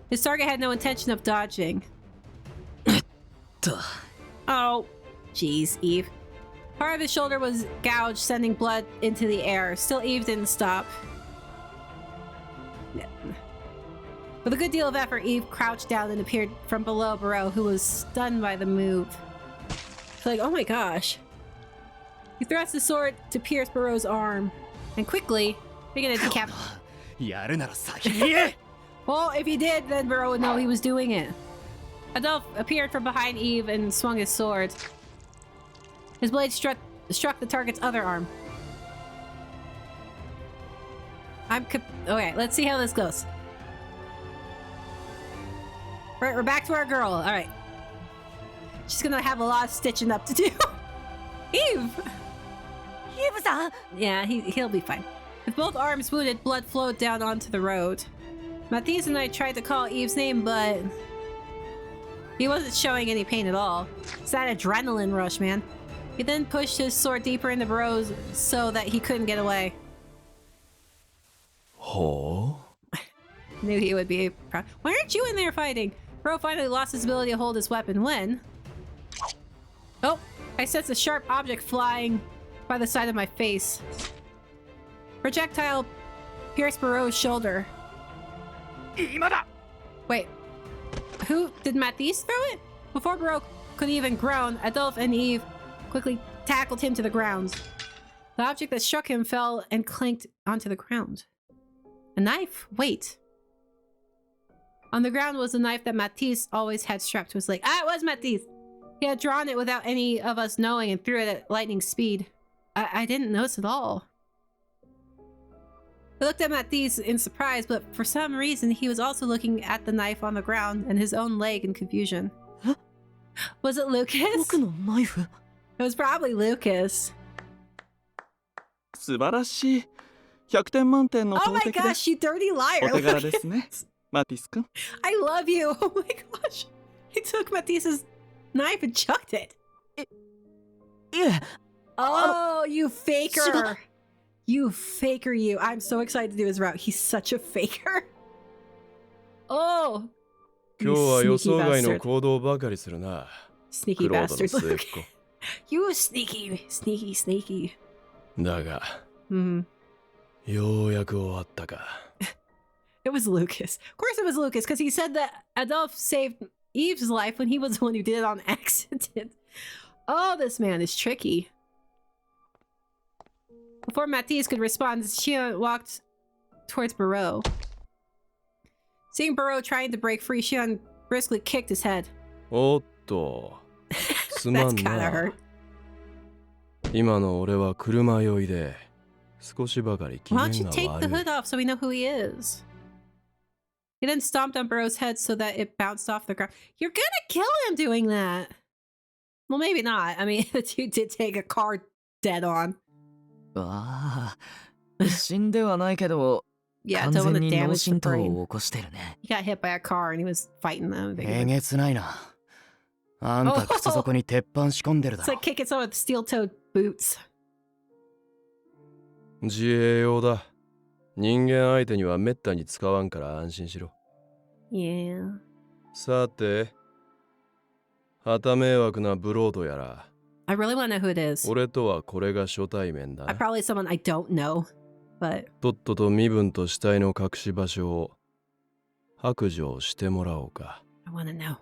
Speaker 1: His target had no intention of dodging. Oh, jeez, Eve. Part of his shoulder was gouged, sending blood into the air. Still, Eve didn't stop. With a good deal of effort, Eve crouched down and appeared from below Barreau, who was stunned by the move. She's like, oh my gosh. He thrust his sword to pierce Barreau's arm, and quickly began to decapitate. Well, if he did, then Barreau would know he was doing it. Adolphe appeared from behind Eve and swung his sword. His blade struck the target's other arm. Okay, let's see how this goes. Right, we're back to our girl. All right. She's gonna have a lot of stitching up to do. Eve!
Speaker 4: Eve-san!
Speaker 1: Yeah, he'll be fine. With both arms wounded, blood flowed down onto the road. Matthias and I tried to call Eve's name, but he wasn't showing any pain at all. It's that adrenaline rush, man. He then pushed his sword deeper into Barreau's so that he couldn't get away.
Speaker 3: Oh?
Speaker 1: Knew he would be proud. Why aren't you in there fighting? Barreau finally lost his ability to hold his weapon when... Oh, I sensed a sharp object flying by the side of my face. Projectile pierced Barreau's shoulder. Wait, who did Mathis throw it? Before Barreau could even groan, Adolphe and Eve quickly tackled him to the ground. The object that struck him fell and clanked onto the ground. A knife? Wait. On the ground was the knife that Mathis always had strapped to his leg. Ah, it was Mathis! He had drawn it without any of us knowing and threw it at lightning speed. I didn't notice at all. I looked at Mathis in surprise, but for some reason he was also looking at the knife on the ground and his own leg in confusion.
Speaker 4: Huh?
Speaker 1: Was it Lucas? It was probably Lucas.
Speaker 11: 素晴らしい。100点満点の
Speaker 1: Oh
Speaker 11: 投
Speaker 1: my
Speaker 11: 擲で
Speaker 1: gosh, you dirty liar!
Speaker 11: お手柄で
Speaker 1: Lucas.
Speaker 11: すね。マティス君。
Speaker 1: I love you! Oh my gosh! He took Mathis's knife and chucked it!
Speaker 4: Yeah.
Speaker 1: Oh, you faker! You faker, you. I'm so excited to do his route. He's such a faker. Oh!
Speaker 3: 今日は予想外の行動ばかりするな。
Speaker 1: Sneaky
Speaker 3: クロードの
Speaker 1: bastard.
Speaker 3: 末っ子。
Speaker 1: You sneaky.
Speaker 3: だが、
Speaker 1: Mm.
Speaker 3: ようやく終わったか。
Speaker 1: It was Lucas. Of course it was Lucas, because he said that Adolphe saved Eve's life when he was the one who did it on accident. Oh, this man is tricky. Before Mathis could respond, Xion walked towards Barreau. Seeing Barreau trying to break free, Xion briskly kicked his head.
Speaker 3: おっと、すま
Speaker 1: That's
Speaker 3: ん
Speaker 1: kind of
Speaker 3: な
Speaker 1: hurt.。
Speaker 3: 今の俺は車酔いで、少しばかり機
Speaker 1: Why
Speaker 3: 嫌
Speaker 1: don't you
Speaker 3: が
Speaker 1: take the
Speaker 3: 悪い。
Speaker 1: hood off so we know who he is? He then stomped on Barreau's head so that it bounced off the ground. You're gonna kill him doing that! Well, maybe not. I mean, the dude did take a car dead on.
Speaker 2: ああ、死んではないけど、
Speaker 1: Yeah,
Speaker 2: 完
Speaker 1: don't
Speaker 2: 全
Speaker 1: want to
Speaker 2: に脳
Speaker 1: damage the
Speaker 2: 震盪
Speaker 1: brain.
Speaker 2: を起こしてるね。
Speaker 1: He got hit by a car and he was fighting them.
Speaker 7: えげつないな。あんた靴底に鉄板仕込んでるだ
Speaker 1: It's
Speaker 7: ろ。
Speaker 1: like kicking someone with steel-toed boots.
Speaker 3: 自衛用だ。人間相手にはめったに使わんから安心しろ。
Speaker 1: Yeah.
Speaker 3: さて、旗迷惑なブロードやら。
Speaker 1: I really want to know who it is.
Speaker 3: 俺とはこれが初対面だ。
Speaker 1: Probably someone I don't know, but
Speaker 3: とっとと身分と死体の隠し場所を白状してもらおうか。
Speaker 1: I want to know.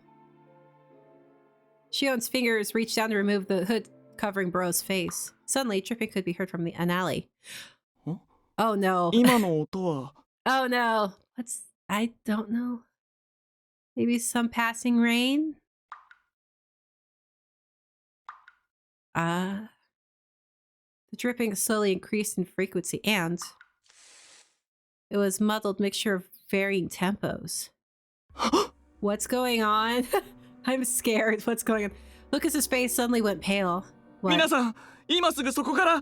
Speaker 1: Shion's fingers reached down to remove the hood covering Barreau's face. Suddenly, tripping could be heard from an alley.
Speaker 11: Huh?
Speaker 1: Oh no.
Speaker 11: 今の音は
Speaker 1: Oh no. I don't know. Maybe some passing rain? The dripping slowly increased in frequency and It was muddled mixture of varying tempos. What's going on? I'm scared. What's going on? Lucas's face suddenly went pale. What?
Speaker 11: 皆さん、今すぐそこから。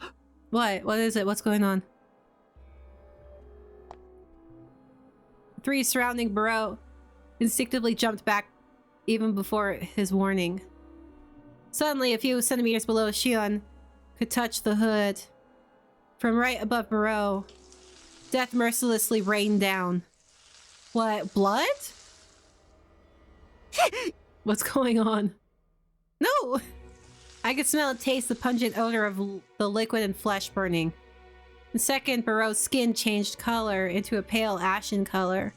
Speaker 1: What? What is it? What's going on? Three surrounding Barreau instinctively jumped back even before his warning. Suddenly, a few centimeters below Shion could touch the hood. From right above Barreau, death mercilessly rained down. What? Blood? What's going on? No! I could smell and taste the pungent odor of the liquid and flesh burning. The second, Barreau's skin changed color into a pale ashen color.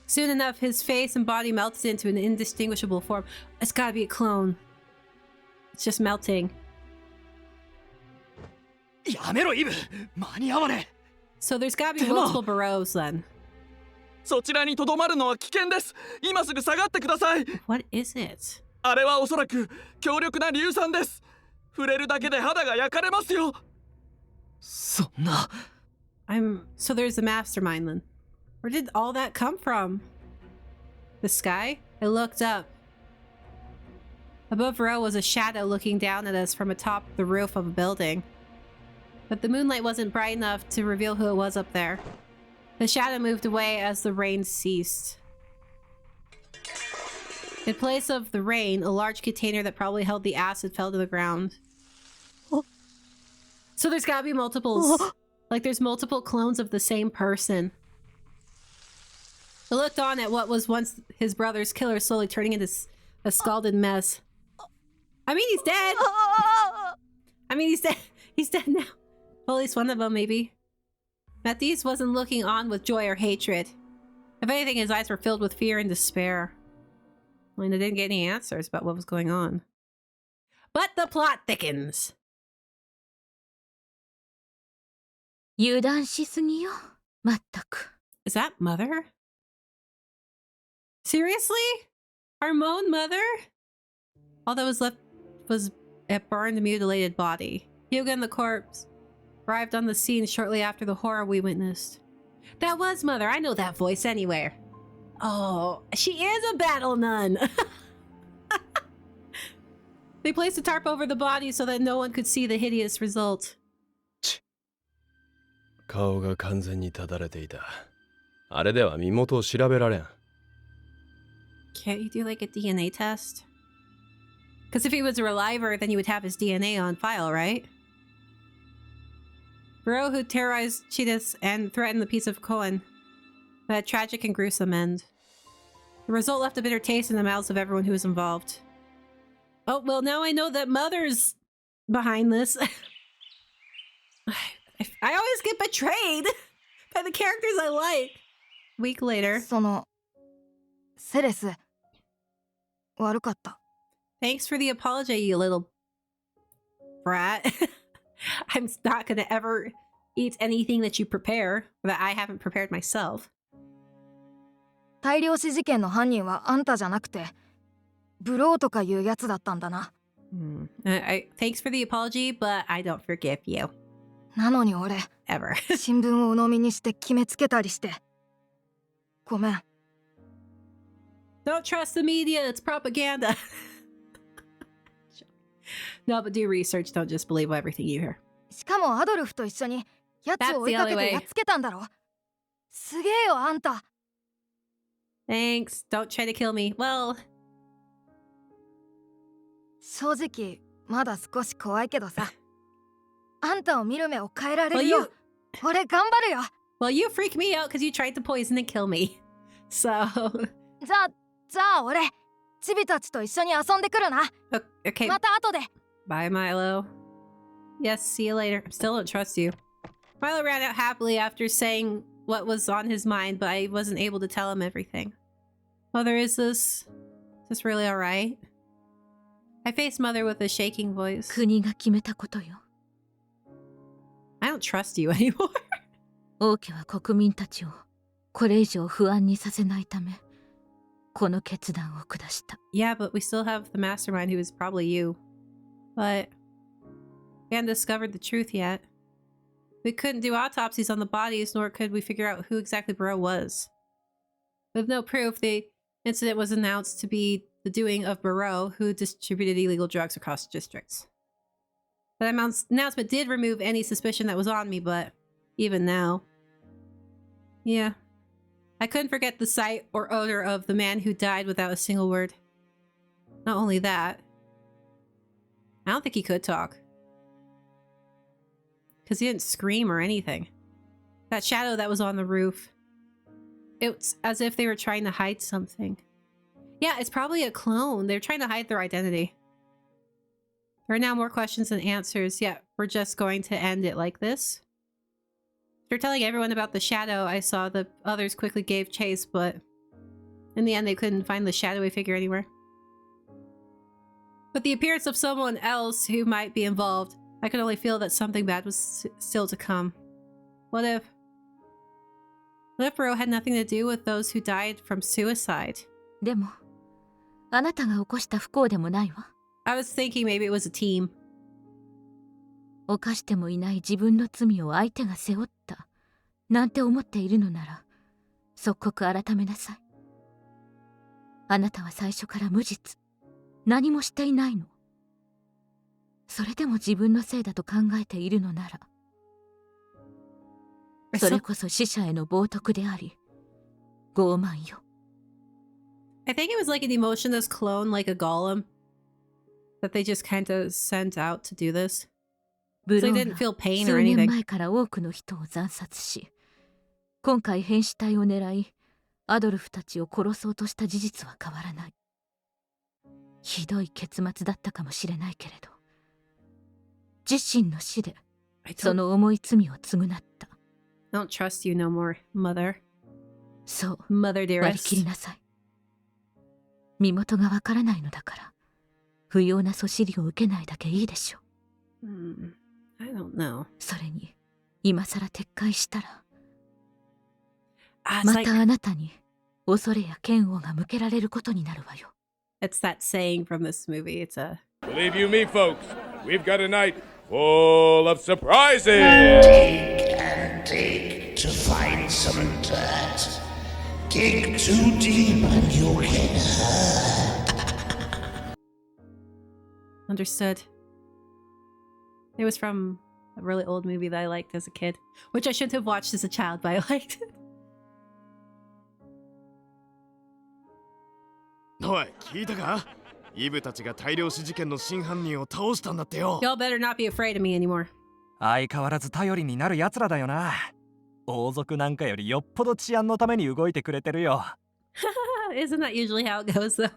Speaker 1: Soon enough, his face and body melted into an indistinguishable form. It's gotta be a clone. It's just melting.
Speaker 7: やめろイブ、間に合わねえ。
Speaker 1: So there's gotta be multiple Barreaus then.
Speaker 11: そちらにとどまるのは危険です。今すぐ下がってください。
Speaker 1: What is it?
Speaker 11: あれはおそらく強力な硫酸です。触れるだけで肌が焼かれますよ。
Speaker 7: そんな。
Speaker 1: So there's the mastermind then. Where did all that come from? The sky? I looked up. Above Barreau was a shadow looking down at us from atop the roof of a building. But the moonlight wasn't bright enough to reveal who it was up there. The shadow moved away as the rain ceased. In place of the rain, a large container that probably held the acid fell to the ground. So there's gotta be multiples. Like there's multiple clones of the same person. I looked on at what was once his brother's killer slowly turning into a scalded mess. I mean, he's dead! I mean, he's dead. He's dead now. Well, at least one of them, maybe. Matisse wasn't looking on with joy or hatred. If anything, his eyes were filled with fear and despair. I mean, I didn't get any answers about what was going on. But the plot thickens.
Speaker 10: 油断しすぎよ、まったく。
Speaker 1: Is that mother? Seriously? Our own mother? All that was left was a burned, mutilated body. Hyuga and the corpse arrived on the scene shortly after the horror we witnessed. That was mother. I know that voice anywhere. Oh, she is a battle nun. They placed a tarp over the body so that no one could see the hideous result.
Speaker 3: 顔が完全にただれていた。あれでは身元を調べられん。
Speaker 1: Can't you do like a DNA test? Because if he was a reliver, then you would have his DNA on file, right? Barreau, who terrorized Chidas and threatened the peace of Koan, had a tragic and gruesome end. The result left a bitter taste in the mouths of everyone who was involved. Oh, well, now I know that Mother's behind this. I always get betrayed by the characters I like. A week later.
Speaker 12: そのセレス悪かった。
Speaker 1: Thanks for the apology, you little brat. I'm not gonna ever eat anything that you prepare that I haven't prepared myself.
Speaker 12: 大量死事件の犯人はあんたじゃなくてブローとかいうやつだったんだな。
Speaker 1: Thanks for the apology, but I don't forgive you.
Speaker 12: なのに俺
Speaker 1: Ever.
Speaker 12: 新聞を鵜呑みにして決めつけたりしてごめん。
Speaker 1: Don't trust the media, it's propaganda. No, but do research, don't just believe everything you hear.
Speaker 12: しかもアドルフと一緒にやつを追いかけてやっつけたんだろ。すげえよあんた。
Speaker 1: Thanks, don't try to kill me. Well...
Speaker 12: 正直まだ少し怖いけどさ。あんたを見る目を変えられるよ。俺頑張るよ。
Speaker 1: Well, you freak me out because you tried to poison and kill me. So...
Speaker 12: じゃあ俺チビたちと一緒に遊んでくるな。
Speaker 1: Okay.
Speaker 12: また後で。
Speaker 1: Bye, Milo. Yes, see you later. I still don't trust you. Milo ran out happily after saying what was on his mind, but I wasn't able to tell him everything. Mother, is this really alright? I faced Mother with a shaking voice.
Speaker 10: 国が決めたことよ。
Speaker 1: I don't trust you anymore.
Speaker 10: 王家は国民たちをこれ以上不安にさせないため、この決断を下した。
Speaker 1: Yeah, but we still have the mastermind who is probably you. But we haven't discovered the truth yet. We couldn't do autopsies on the bodies, nor could we figure out who exactly Barreau was. With no proof, the incident was announced to be the doing of Barreau, who distributed illegal drugs across districts. That announcement did remove any suspicion that was on me, but even now... Yeah. I couldn't forget the sight or odor of the man who died without a single word. Not only that, I don't think he could talk. Because he didn't scream or anything. That shadow that was on the roof. It's as if they were trying to hide something. Yeah, it's probably a clone. They're trying to hide their identity. There are now more questions than answers, yet we're just going to end it like this. After telling everyone about the shadow, I saw the others quickly gave chase, but in the end they couldn't find the shadowy figure anywhere. With the appearance of someone else who might be involved, I could only feel that something bad was still to come. What if Barreau had nothing to do with those who died from suicide?
Speaker 10: でも、あなたが起こした不幸でもないわ。
Speaker 1: I was thinking maybe it was a team.
Speaker 10: 犯してもいない自分の罪を相手が背負ったなんて思っているのなら即刻改めなさい。あなたは最初から無実、何もしていないの。それでも自分のせいだと考えているのならそれこそ死者への冒涜であり傲慢よ。
Speaker 1: I think it was like an emotionless clone, like a golem, that they just kind of sent out to do this.
Speaker 10: ブロ
Speaker 1: So
Speaker 10: ー
Speaker 1: they
Speaker 10: が
Speaker 1: didn't feel pain
Speaker 10: 数
Speaker 1: or
Speaker 10: 年
Speaker 1: anything.
Speaker 10: 前から多くの人を惨殺し、今回変死体を狙い、アドルフたちを殺そうとした事実は変わらない。ひどい結末だったかもしれないけれど、自身の死でその重い罪を償った。
Speaker 1: I don't trust you no more, mother.
Speaker 10: そう、
Speaker 1: Mother
Speaker 10: 割り切り
Speaker 1: dearest.
Speaker 10: なさい。身元がわからないのだから、不要なそしりを受けないだけいいでしょう。
Speaker 1: I don't know.
Speaker 10: それに、今さら撤回したら、
Speaker 1: It's
Speaker 10: ま
Speaker 1: like
Speaker 10: たあなたに恐れや嫌悪が向けられることになるわよ。
Speaker 1: it's that saying from this movie. It's a
Speaker 13: Believe you me, folks, we've got a night full of surprises!
Speaker 7: Dig and dig to find some dirt. Dig too deep and you'll get hurt.
Speaker 1: understood. It was from a really old movie that I liked as a kid, which I shouldn't have watched as a child, but I liked it.
Speaker 14: おい、聞いたか？イブたちが大量死事件の真犯人を倒したんだってよ。
Speaker 1: Y'all better not be afraid of me anymore.
Speaker 15: 相変わらず頼りになる奴らだよな。王族なんかよりよっぽど治安のために動いてくれてるよ。
Speaker 1: Isn't that usually how it goes, though?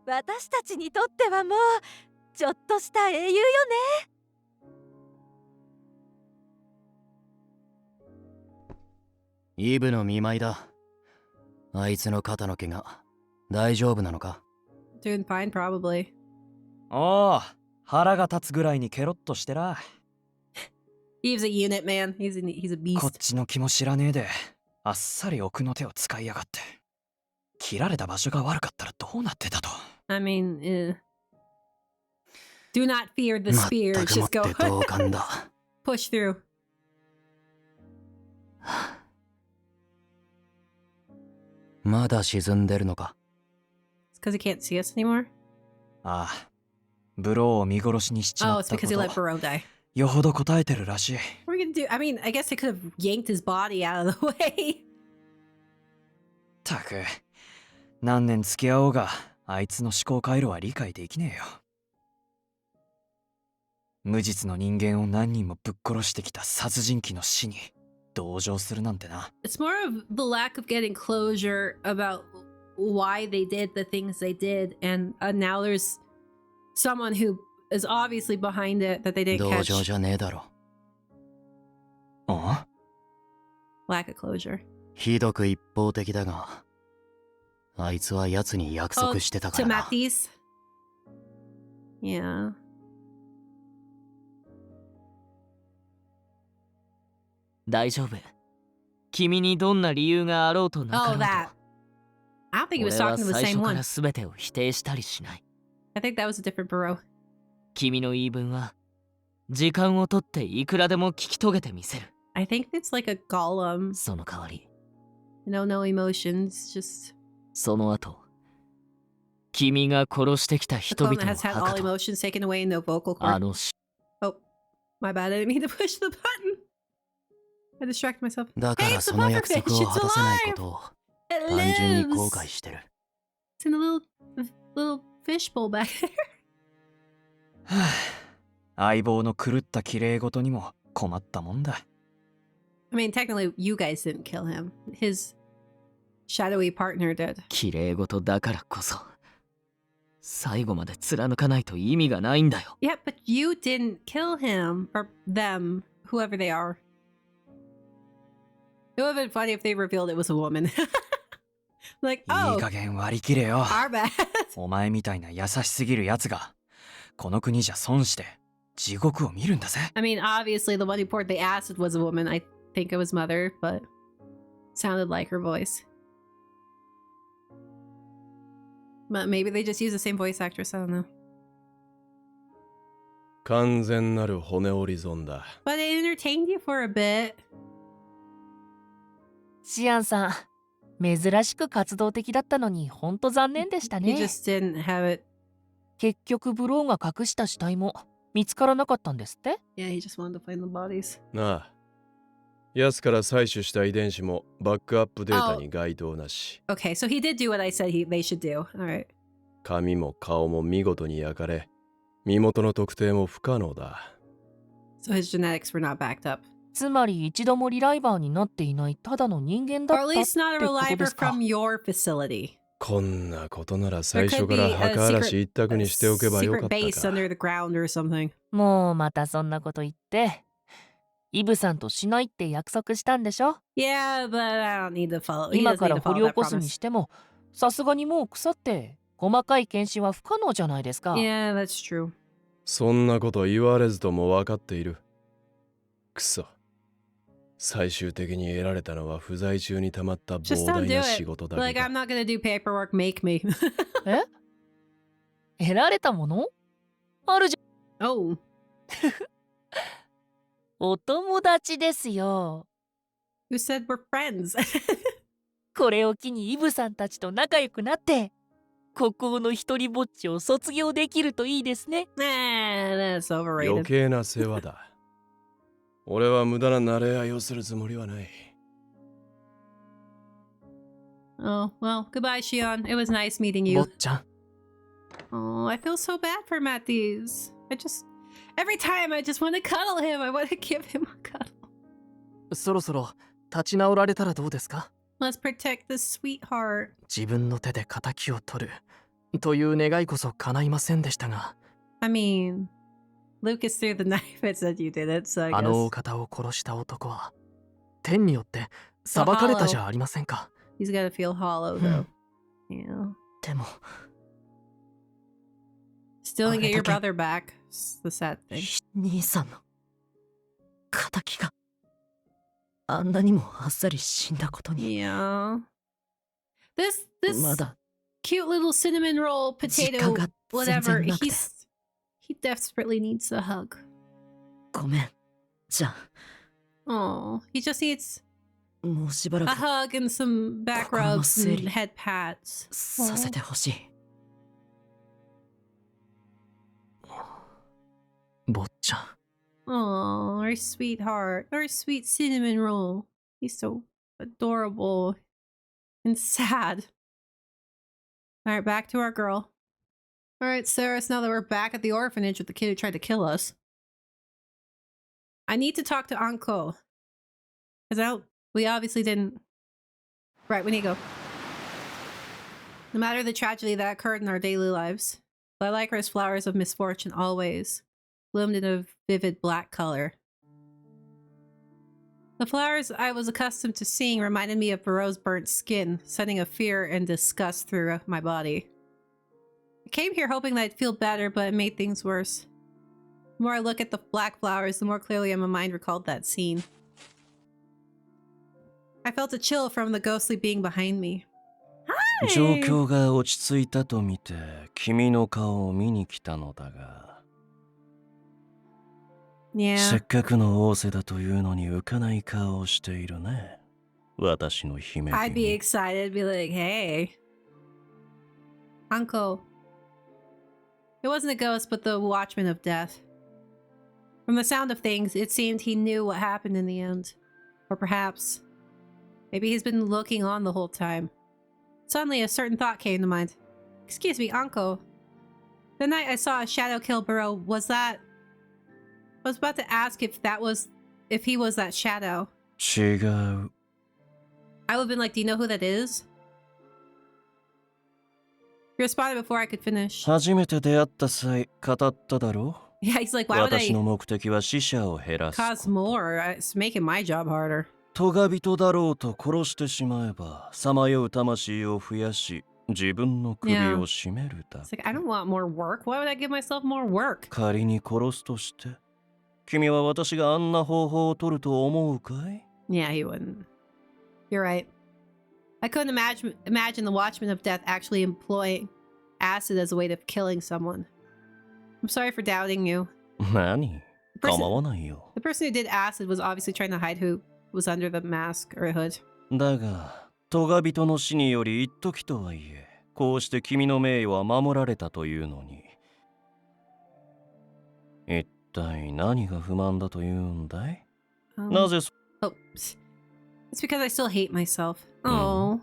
Speaker 4: 私たちにとってはもうちょっとした英雄よね。
Speaker 7: イブの見舞いだ。あいつの肩の毛が大丈夫なのか？
Speaker 1: Doing fine, probably.
Speaker 15: おお、腹が立つぐらいにケロッとしてら。
Speaker 1: He's a unit, man. He's a
Speaker 15: こっ
Speaker 1: beast.
Speaker 15: ちの気も知らねえで、あっさり奥の手を使いやがって。切られた場所が悪かったらどうなってたと。
Speaker 1: I mean, do not fear the
Speaker 7: まった
Speaker 1: spear.
Speaker 7: くも
Speaker 1: Just
Speaker 7: って
Speaker 1: go
Speaker 7: 同感だ。
Speaker 1: push through.
Speaker 7: まだ沈んでるのか？
Speaker 1: It's because he can't see us anymore.
Speaker 15: ああ、ブローを見殺しにしちま
Speaker 1: Oh,
Speaker 15: っ
Speaker 1: it's
Speaker 15: たこ
Speaker 1: because he let
Speaker 15: と。
Speaker 1: Barreau die.
Speaker 15: よほど答えてるらしい。
Speaker 1: What are we gonna do? I mean, I guess they could have yanked his body out of the way.
Speaker 15: たく、何年付き合おうが、あいつの思考回路は理解できねえよ。無実の人間を何人もぶっ殺してきた殺人鬼の死に同情するなんてな。
Speaker 1: It's more of the lack of getting closure about why they did the things they did, and now there's someone who is obviously behind it that they didn't
Speaker 7: 同
Speaker 1: catch.
Speaker 7: 情じゃねえだろ。
Speaker 15: あ？
Speaker 1: Lack of closure.
Speaker 7: ひどく一方的だが、あいつは奴に約束してたか
Speaker 1: To
Speaker 7: らな。
Speaker 1: Matthys? Yeah.
Speaker 2: 大丈夫。君にどんな理由があろうとなかろ
Speaker 1: Oh,
Speaker 2: うと。
Speaker 1: that. I don't think he was
Speaker 2: 俺は
Speaker 1: talking to the
Speaker 2: 最
Speaker 1: same
Speaker 2: 初か
Speaker 1: one.
Speaker 2: ら全てを否定したりしない。
Speaker 1: I think that was a different Barreau.
Speaker 2: 君の言い分は時間をとっていくらでも聞き遂げてみせる。
Speaker 1: I think it's like a golem.
Speaker 2: その代わり
Speaker 1: No emotions, just
Speaker 2: その後君が殺してきた
Speaker 1: the
Speaker 2: 人
Speaker 1: clone
Speaker 2: 々
Speaker 1: that
Speaker 2: の
Speaker 1: has had
Speaker 2: 墓
Speaker 1: all
Speaker 2: と
Speaker 1: emotions taken away, no vocal
Speaker 2: あ
Speaker 1: cord.
Speaker 2: のし
Speaker 1: Oh, my bad. I didn't mean to push the button. I distracted myself.
Speaker 15: だか
Speaker 1: Hey,
Speaker 15: ら
Speaker 1: it's
Speaker 15: そ
Speaker 1: the
Speaker 15: の
Speaker 1: pufferfish.
Speaker 15: 約束を
Speaker 1: It's
Speaker 15: 果たせないこ
Speaker 1: alive.
Speaker 15: とを
Speaker 1: It
Speaker 15: 単純に
Speaker 1: lives.
Speaker 15: 後悔してる。
Speaker 1: It's in a little fishbowl back there.
Speaker 15: 相棒の狂った綺麗事にも困ったもんだ。
Speaker 1: I mean, technically, you guys didn't kill him. His shadowy partner did.
Speaker 2: 綺麗事だからこそ最後まで貫かないと意味がないんだよ。
Speaker 1: Yeah, but you didn't kill him or them, whoever they are. It would have been funny if they revealed it was a woman. Like,
Speaker 15: いい
Speaker 1: oh,
Speaker 15: 加減割り切れよ。
Speaker 1: our bad.
Speaker 15: お前みたいな優しすぎるやつがこの国じゃ損して地獄を見るんだぜ。
Speaker 1: I mean, obviously, the one who poured the acid was a woman. I think it was Mother, but sounded like her voice. But maybe they just use the same voice actress. I don't know.
Speaker 3: 完全なる骨折り損だ。
Speaker 1: But it entertained you for a bit.
Speaker 9: シアンさん、珍しく活動的だったのにほんと残念でした
Speaker 1: He
Speaker 9: ね。
Speaker 1: just didn't have it.
Speaker 9: 結局ブローが隠した死体も見つからなかったんですって？
Speaker 1: Yeah, he just wanted to find the bodies.
Speaker 3: なあ、ヤスから採取した遺伝子もバックアップデータに該当なし。
Speaker 1: Okay, so he did do what I said they should do. All right.
Speaker 3: 髪も顔も見事に焼かれ、身元の特定も不可能だ。
Speaker 1: So his genetics were not backed up.
Speaker 9: つまり一度もリライバーになっていないただの人間だ
Speaker 1: Or
Speaker 9: っ
Speaker 1: at
Speaker 9: たっ
Speaker 1: least not a
Speaker 9: てことで
Speaker 1: reliver
Speaker 9: すか？
Speaker 1: from your facility.
Speaker 3: こんなことなら最初から墓荒らし一択にしておけばよか
Speaker 1: secret
Speaker 3: った
Speaker 1: base
Speaker 3: か。
Speaker 1: under the ground or something.
Speaker 9: もうまたそんなこと言って。イブさんとしないって約束したんでしょ？
Speaker 1: Yeah, but I don't need to follow. He
Speaker 9: 今
Speaker 1: doesn't
Speaker 9: か
Speaker 1: need
Speaker 9: ら
Speaker 1: to
Speaker 9: 掘り
Speaker 1: follow
Speaker 9: 起
Speaker 1: that
Speaker 9: こすに
Speaker 1: promise.
Speaker 9: しても、さすがにもう腐って細かい検視は不可能じゃないですか。
Speaker 1: Yeah, that's true.
Speaker 3: そんなこと言われずとも分かっている。くそ。最終的に得られたのは不在中にたまった膨
Speaker 1: Just
Speaker 3: 大
Speaker 1: don't do
Speaker 3: な仕
Speaker 1: it.
Speaker 3: 事だ
Speaker 1: Like,
Speaker 3: け
Speaker 1: I'm
Speaker 3: だ。
Speaker 1: not gonna do paperwork. Make me.
Speaker 9: え？得られたもの？あるじゃ。
Speaker 1: Oh.
Speaker 9: お友達ですよ。
Speaker 1: Who said we're friends?
Speaker 9: これを機にイブさんたちと仲良くなって、孤高の一人ぼっちを卒業できるといいですね。
Speaker 1: Nah, that's
Speaker 3: 余
Speaker 1: overrated.
Speaker 3: 計な世話だ。俺は無駄な慣れ合いをするつもりはない。
Speaker 1: Oh, well, goodbye, Shion. It was nice meeting
Speaker 8: 坊
Speaker 1: you.
Speaker 8: ちゃん、
Speaker 1: Oh, I feel so bad for Matthews. Every time I just want to cuddle him. I want to give him a cuddle.
Speaker 8: そろそろ立ち直られたらどうですか？
Speaker 1: Let's protect the sweetheart.
Speaker 8: 自分の手で仇を取るという願いこそ叶いませんでしたが、
Speaker 1: I mean, Lucas threw the knife and said you did it, so I
Speaker 8: あの
Speaker 1: guess
Speaker 8: 大方を殺した男は天によって裁かれたじゃありませんか。
Speaker 1: he's gotta feel hollow, though. Yeah.
Speaker 8: でも
Speaker 1: Still didn't get your
Speaker 8: あれだ
Speaker 1: brother back. It's the sad thing.
Speaker 4: 兄さんの仇があんなにもあっさり死んだことに。
Speaker 1: Yeah. This
Speaker 4: まだ
Speaker 1: cute little cinnamon roll
Speaker 4: 実
Speaker 1: potato
Speaker 4: 感が全
Speaker 1: whatever.
Speaker 4: 然なくて。
Speaker 1: He desperately needs a hug.
Speaker 4: ごめん。じゃあ、
Speaker 1: Oh, he just needs
Speaker 4: もうしばら
Speaker 1: a
Speaker 4: く
Speaker 1: hug and some back
Speaker 4: 心の
Speaker 1: rubs
Speaker 4: 整
Speaker 1: and
Speaker 4: 理
Speaker 1: head pats.
Speaker 4: させてほしい。
Speaker 8: 坊ちゃん、
Speaker 1: Oh, our sweetheart, our sweet cinnamon roll. He's so adorable and sad. All right, back to our girl. All right, Sarah, so now that we're back at the orphanage with the kid who tried to kill us, I need to talk to Anko. Because we obviously didn't. Right, we need to go. No matter the tragedy that occurred in our daily lives, I like her as flowers of misfortune always, bloomed in a vivid black color. The flowers I was accustomed to seeing reminded me of Barreau's burnt skin, sending a fear and disgust through my body. I came here hoping that I'd feel better, but it made things worse. The more I look at the black flowers, the more clearly my mind recalled that scene. I felt a chill from the ghostly being behind me.
Speaker 5: 状況が落ち着いたと見て君の顔を見に来たのだが
Speaker 1: Yeah.
Speaker 5: せっかくの仰せだというのに浮かない顔をしているね。私の姫
Speaker 1: I'd be
Speaker 5: 君。
Speaker 1: excited, be like, hey. Uncle. It wasn't a ghost, but the watchman of death. From the sound of things, it seemed he knew what happened in the end. Or perhaps, maybe he's been looking on the whole time. Suddenly, a certain thought came to mind. Excuse me, Uncle. The night I saw a shadow kill Burrow, was that... I was about to ask if he was that shadow.
Speaker 5: 違う。
Speaker 1: I would have been like, do you know who that is? He responded before I could finish.
Speaker 5: 初めて出会った際、語っただろう
Speaker 1: Yeah, he's like, why would
Speaker 5: 私
Speaker 1: I
Speaker 5: の目的は死者を減らす。
Speaker 1: cause more? It's making my job harder.
Speaker 5: 咎人だろうと殺してしまえば、さまよう魂を増やし、自分の首を絞めるだ
Speaker 1: It's like, I don't want more work. Why would I give myself more work?
Speaker 5: 仮に殺すとして、君は私があんな方法を取ると思うかい
Speaker 1: Yeah, he wouldn't. You're right. I couldn't imagine the Watchman of Death actually employing acid as a way of killing someone. I'm sorry for doubting you.
Speaker 5: 何構わないよ。
Speaker 1: The person who did acid was obviously trying to hide who was under the mask or hood.
Speaker 5: だが、咎人の死により一時とはいえ、こうして君の名誉は守られたというのに。一体何が不満だというんだい、なぜ
Speaker 1: Oh, it's because I still hate myself. Oh.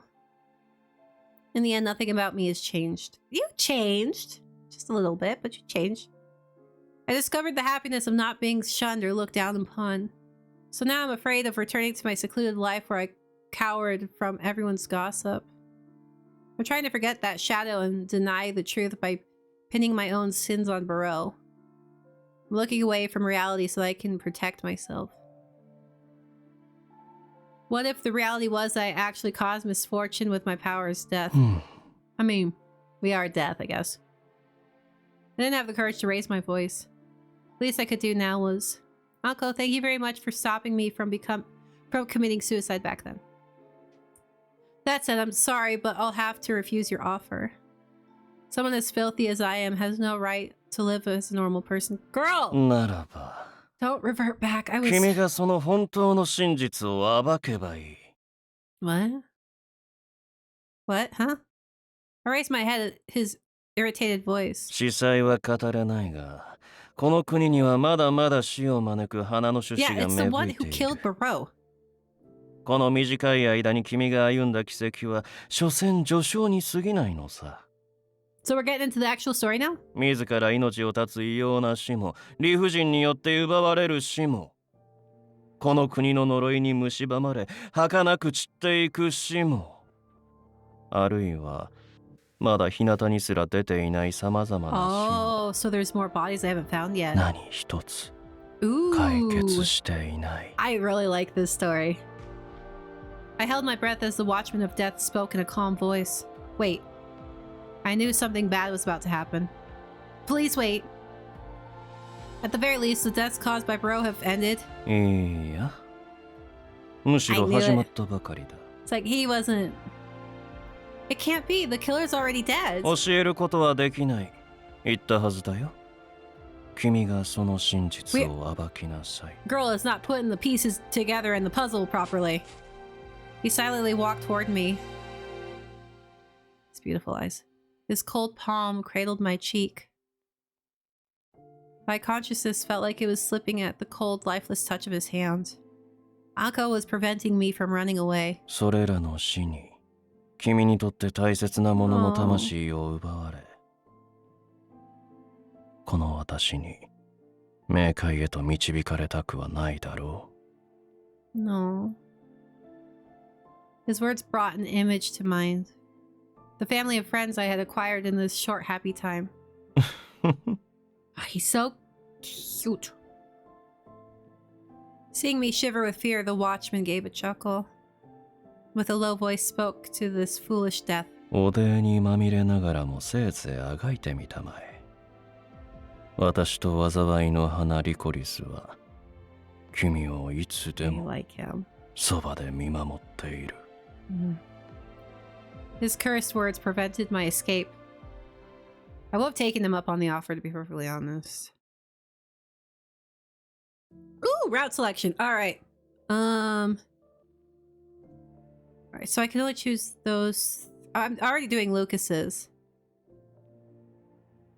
Speaker 1: In the end, nothing about me has changed. You changed. Just a little bit, but you changed. I discovered the happiness of not being shunned or looked down upon. So now I'm afraid of returning to my secluded life where I cowered from everyone's gossip. I'm trying to forget that shadow and deny the truth by pinning my own sins on Burrow. I'm looking away from reality so I can protect myself. What if the reality was that I actually caused misfortune with my power's death? I mean, we are death, I guess. I didn't have the courage to raise my voice. Least I could do now was, Uncle, thank you very much for stopping me from committing suicide back then. That said, I'm sorry, but I'll have to refuse your offer. Someone as filthy as I am has no right to live as a normal person. Girl!
Speaker 5: ならば。
Speaker 1: Don't revert back. I was...
Speaker 5: 君がその本当の真実を暴けばいい。
Speaker 1: What? What? Huh? I raised my head at his irritated voice.
Speaker 5: 司祭は語れないが、この国にはまだまだ死を招く花の種子
Speaker 1: Yeah,
Speaker 5: が
Speaker 1: it's the
Speaker 5: 芽
Speaker 1: one
Speaker 5: 吹いて
Speaker 1: who
Speaker 5: い
Speaker 1: killed
Speaker 5: る。
Speaker 1: Burrow.
Speaker 5: この短い間に君が歩んだ軌跡は、所詮序章に過ぎないのさ。
Speaker 1: So we're getting into the actual story now?
Speaker 5: 自ら命を絶つ異様な死も、理不尽によって奪われる死も、この国の呪いに蝕まれ、儚く散っていく死も、あるいは、まだ日向にすら出ていない様々な死も、
Speaker 1: Oh, so there's more bodies I haven't found yet.
Speaker 5: 何一つ
Speaker 1: Ooh.
Speaker 5: 解決していない。
Speaker 1: I really like this story. I held my breath as the Watchman of Death spoke in a calm voice. Wait. I knew something bad was about to happen. Please wait. At the very least, the deaths caused by Burrow have ended.
Speaker 5: いや、むしろ始まったばかりだ。
Speaker 1: It's like he wasn't... It can't be. The killer's already dead.
Speaker 5: 教えることはできない。言ったはずだよ。君がその真実を暴きなさい。
Speaker 1: Girl is not putting the pieces together in the puzzle properly. He silently walked toward me. His beautiful eyes. His cold palm cradled my cheek. My consciousness felt like it was slipping at the cold, lifeless touch of his hand. Anko was preventing me from running away.
Speaker 5: それらの死に、君にとって大切なものの魂を奪われ、この私に冥界へと導かれたくはないだろ
Speaker 1: う。No. His words brought an image to mind. The family of friends I had acquired in this short, happy time. He's so cute. Seeing me shiver with fear, the watchman gave a chuckle. With a low voice spoke to this foolish death.
Speaker 5: おでにまみれながらもせいぜいあがいてみたまえ。私と災いの花リコリスは、君をいつでもそばで見守っている。
Speaker 1: His cursed words prevented my escape. I would have taken him up on the offer, to be perfectly honest. Ooh, route selection. All right. All right, so I can only choose those. I'm already doing Lucas's.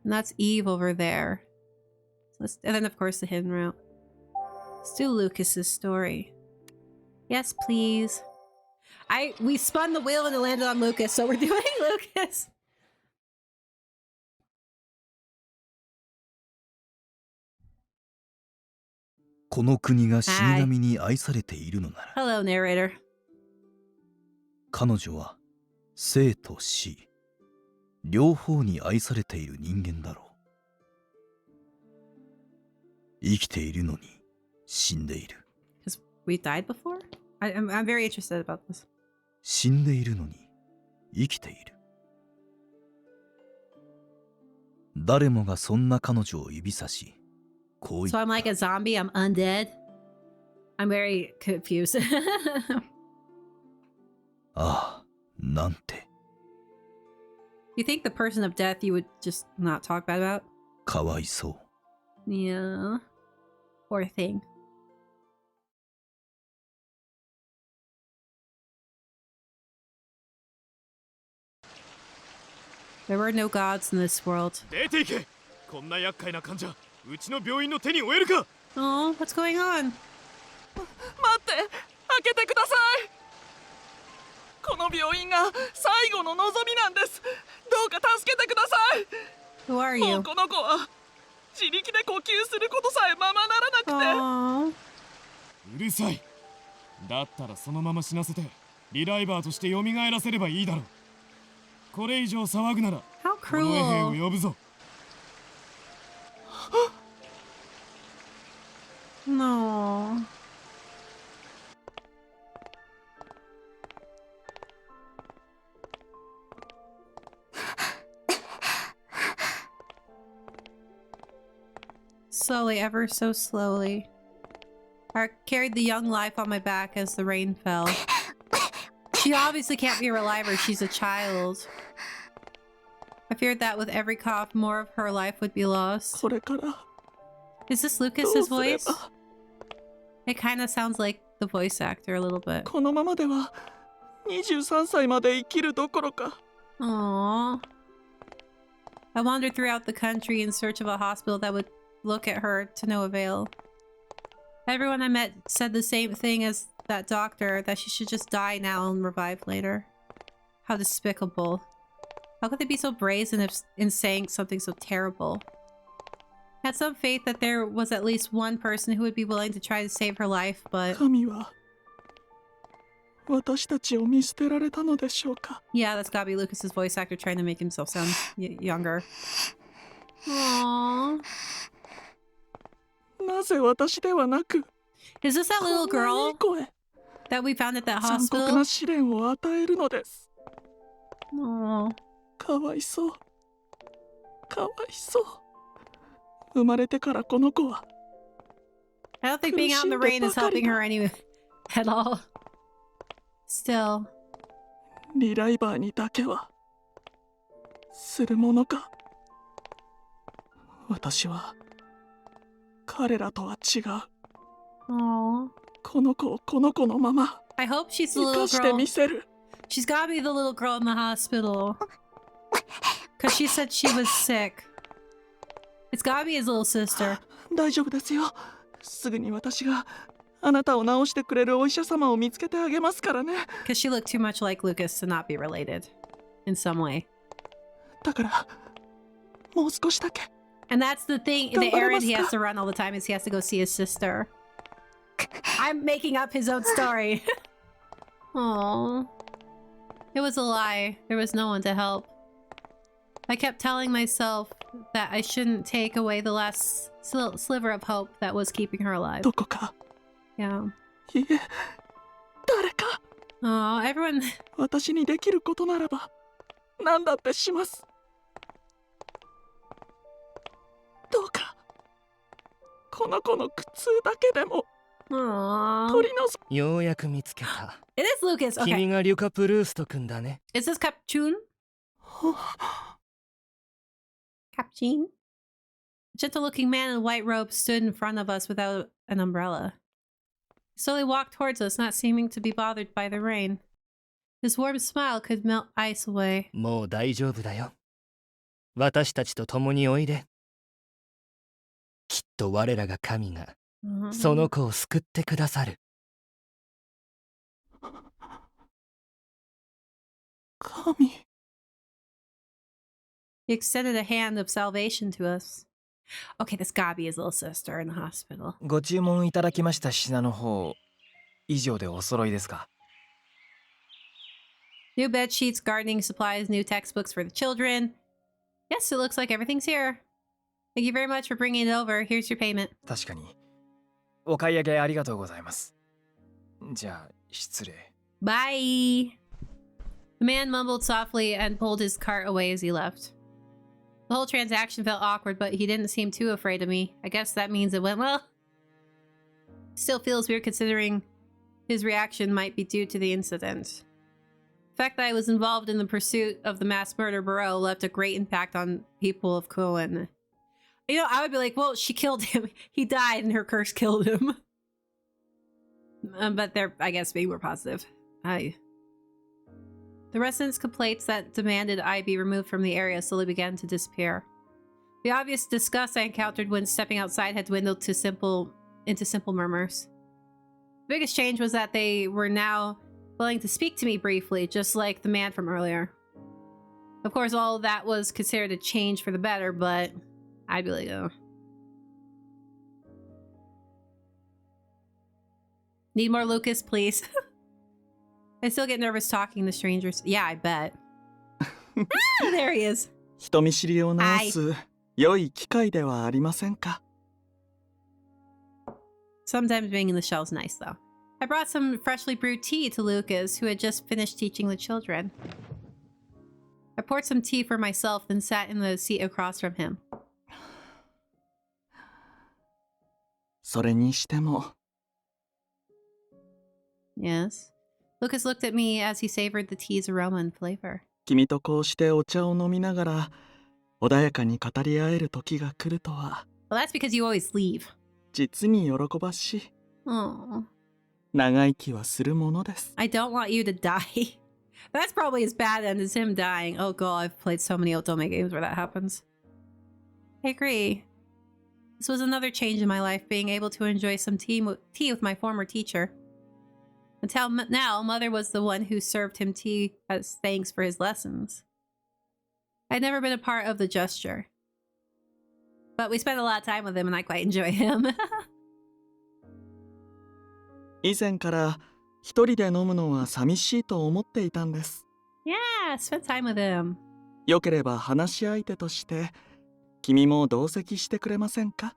Speaker 1: And that's Eve over there. So and then, of course, the hidden route. Let's do Lucas's story. Yes, please. We spun the wheel and it landed on Lucas, so we're doing Lucas.
Speaker 6: この国が死神に愛されているのなら、
Speaker 1: Hello, narrator.
Speaker 6: 彼女は生と死両方に愛されている人間だろう。生きているのに死んでいる。
Speaker 1: Because we died before? I'm very interested about this.
Speaker 6: 死んでいるのに生きている。誰もがそんな彼女を指さし、こう言った。
Speaker 1: So I'm like a zombie? I'm undead? I'm very confused.
Speaker 6: ああ、なんて。
Speaker 1: You think the person of death you would just not talk bad about?
Speaker 6: かわいそう。
Speaker 1: Yeah. Poor thing. There were no gods in this world.
Speaker 14: 出て行け。こんな厄介な患者、うちの病院の手に負えるか。
Speaker 1: Oh, what's going on?
Speaker 16: 待って、開けてください。この病院が最後の望みなんです。どうか助けてください。
Speaker 1: Who are you?
Speaker 16: もうこの子は自力で呼吸することさえままならなくて。
Speaker 14: うるさい。だったらそのまま死なせてリライバーとして蘇らせればいいだろう。これ以上騒ぐならこの衛兵を呼ぶぞ。
Speaker 1: No. Slowly, ever so slowly. I carried the young life on my back as the rain fell. She obviously can't be a reliver, she's a child. I feared that with every cough, more of her life would be lost. Is this Lucas's voice? It kind of sounds like the voice actor a little bit.
Speaker 16: このままでは23歳まで生きるどころか。
Speaker 1: Aww. I wandered throughout the country in search of a hospital that would look at her to no avail. Everyone I met said the same thing as that doctor, that she should just die now and revive later. How despicable. How could they be so brazen in saying something so terrible? I had some faith that there was at least one person who would be willing to try to save her life, but...
Speaker 16: 神は私たちを見捨てられたのでしょうか。
Speaker 1: Yeah, that's gotta be Lucas's voice actor trying to make himself sound younger. Aww.
Speaker 16: なぜ私ではなく。
Speaker 1: Is this that little girl that we found at that
Speaker 16: 残酷
Speaker 1: hospital?
Speaker 16: な試練を与えるのです。
Speaker 1: Aww.
Speaker 16: かわいそう。かわいそう。生まれてからこの子は。
Speaker 1: I don't think being out in the rain is helping her anyway at all. Still.
Speaker 16: リライバーにだけはするものか。私は彼らとは違う。
Speaker 1: Aww.
Speaker 16: この子をこの子のまま
Speaker 1: I hope she's the
Speaker 16: 生
Speaker 1: little
Speaker 16: かして
Speaker 1: girl.
Speaker 16: みせる。
Speaker 1: She's gotta be the little girl in the hospital. Because she said she was sick. It's gotta be his little sister.
Speaker 16: 大丈夫ですよ。すぐに私があなたを治してくれるお医者様を見つけてあげますからね。
Speaker 1: Because she looked too much like Lucas to not be related. In some way.
Speaker 16: だからもう少しだけ。
Speaker 1: And that's the thing, the errand he has to run all the time is he has to go see his sister. I'm making up his own story. Aww. It was a lie. There was no one to help. I kept telling myself that I shouldn't take away the last sliver of hope that was keeping her alive.
Speaker 16: どこか。
Speaker 1: Yeah.
Speaker 16: いえ、誰か。
Speaker 1: Oh, everyone.
Speaker 16: 私にできることならば何だってします。どうかこの子の苦痛だけでも
Speaker 1: Aww.
Speaker 16: 取り除く。
Speaker 2: ようやく見つけた。
Speaker 1: It is Lucas. Okay.
Speaker 2: 君がリュカ・プルースト君だね。
Speaker 1: Is this Capchun? Capchin? Gentle-looking man in a white robe stood in front of us without an umbrella. He slowly walked towards us, not seeming to be bothered by the rain. His warm smile could melt ice away.
Speaker 8: もう大丈夫だよ。私たちと共においで。きっと我らが神がその子を救ってくださる。
Speaker 16: 神。
Speaker 1: He extended a hand of salvation to us. Okay, this gotta be his little sister in the hospital.
Speaker 15: ご注文いただきました品の方、以上でお揃いですか？
Speaker 1: New bed sheets, gardening supplies, new textbooks for the children. Yes, it looks like everything's here. Thank you very much for bringing it over. Here's your payment.
Speaker 15: 確かに。お買い上げありがとうございます。じゃあ、失礼。
Speaker 1: Bye! The man mumbled softly and pulled his cart away as he left. The whole transaction felt awkward, but he didn't seem too afraid of me. I guess that means it went well. Still feels weird considering his reaction might be due to the incident. The fact that I was involved in the pursuit of the mass murder bureau left a great impact on people of Cohen. You know, I would be like, well, she killed him. He died and her curse killed him. But they're, I guess, being more positive. The residents' complaints that demanded I be removed from the area slowly began to disappear. The obvious disgust I encountered when stepping outside had dwindled to into simple murmurs. The biggest change was that they were now willing to speak to me briefly, just like the man from earlier. Of course, all of that was considered a change for the better, but I'd be like, oh. Need more Lucas, please. I still get nervous talking to strangers. Yeah, I bet. Ah, there he is.
Speaker 11: 人見知りを直す良い機会ではありませんか?
Speaker 1: Sometimes being in the shell's nice, though. I brought some freshly brewed tea to Lucas, who had just finished teaching the children. I poured some tea for myself, then sat in the seat across from him.
Speaker 11: それにしても
Speaker 1: Yes. Lucas looked at me as he savored the tea's aroma and flavor.
Speaker 11: 君とこうしてお茶を飲みながら穏やかに語り合える時が来るとは
Speaker 1: Well, that's because you always leave.
Speaker 11: 実に喜ばしい。
Speaker 1: Oh.
Speaker 11: 長生きはするものです。
Speaker 1: I don't want you to die. That's probably as bad as him dying. Oh god, I've played so many Otome games where that happens. I agree. This was another change in my life, being able to enjoy some tea with my former teacher. Until now, Mother was the one who served him tea as thanks for his lessons. I'd never been a part of the gesture. But we spent a lot of time with him and I quite enjoy him.
Speaker 11: 以前から一人で飲むのは寂しいと思っていたんです。
Speaker 1: Yeah, spend time with him.
Speaker 11: よければ話し相手として君も同席してくれませんか?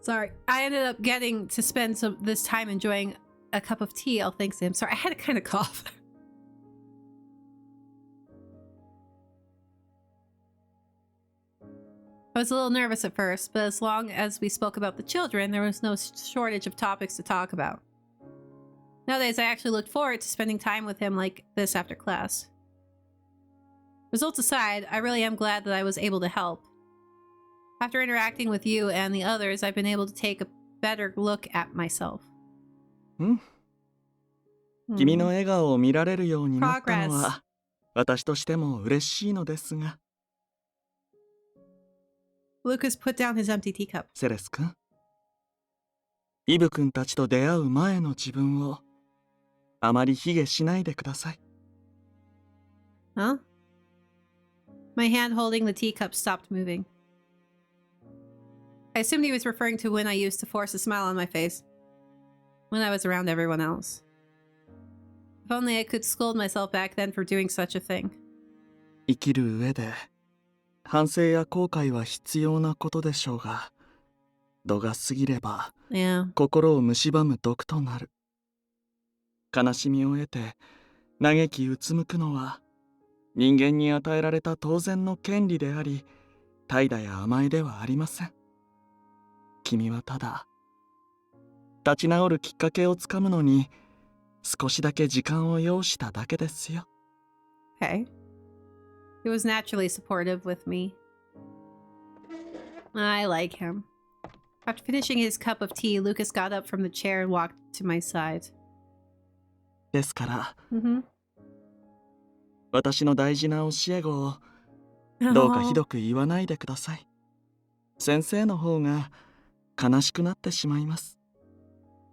Speaker 1: Sorry, I ended up getting to spend this time enjoying a cup of tea, all thanks to him. Sorry, I had to kind of cough. I was a little nervous at first, but as long as we spoke about the children, there was no shortage of topics to talk about. Nowadays, I actually looked forward to spending time with him like this after class. Results aside, I really am glad that I was able to help. After interacting with you and the others, I've been able to take a better look at myself.
Speaker 11: 君の笑顔を見られるようになったのは私としても嬉しいのですが。
Speaker 1: Lucas put down his empty teacup.
Speaker 11: セレス君、イブ君たちと出会う前の自分をあまり卑下しないでください。
Speaker 1: Huh? My hand holding the teacup stopped moving. I assumed he was referring to when I used to force a smile on my face. When I was around everyone else. If only I could scold myself back then for doing such a thing.
Speaker 11: 生きる上で反省や後悔は必要なことでしょうが、度が過ぎれば、心を蝕む毒となる。悲しみを得て嘆きうつむくのは人間に与えられた当然の権利であり、怠惰や甘えではありません。君はただ立ち直るきっかけをつかむのに少しだけ時間を要しただけですよ。
Speaker 1: Okay. He was naturally supportive with me. I like him. After finishing his cup of tea, Lucas got up from the chair and walked to my side.
Speaker 11: ですから、
Speaker 1: Mm-hmm.
Speaker 11: 私の大事な教え子をどうかひどく言わないでください。先生の方が悲しくなってしまいます。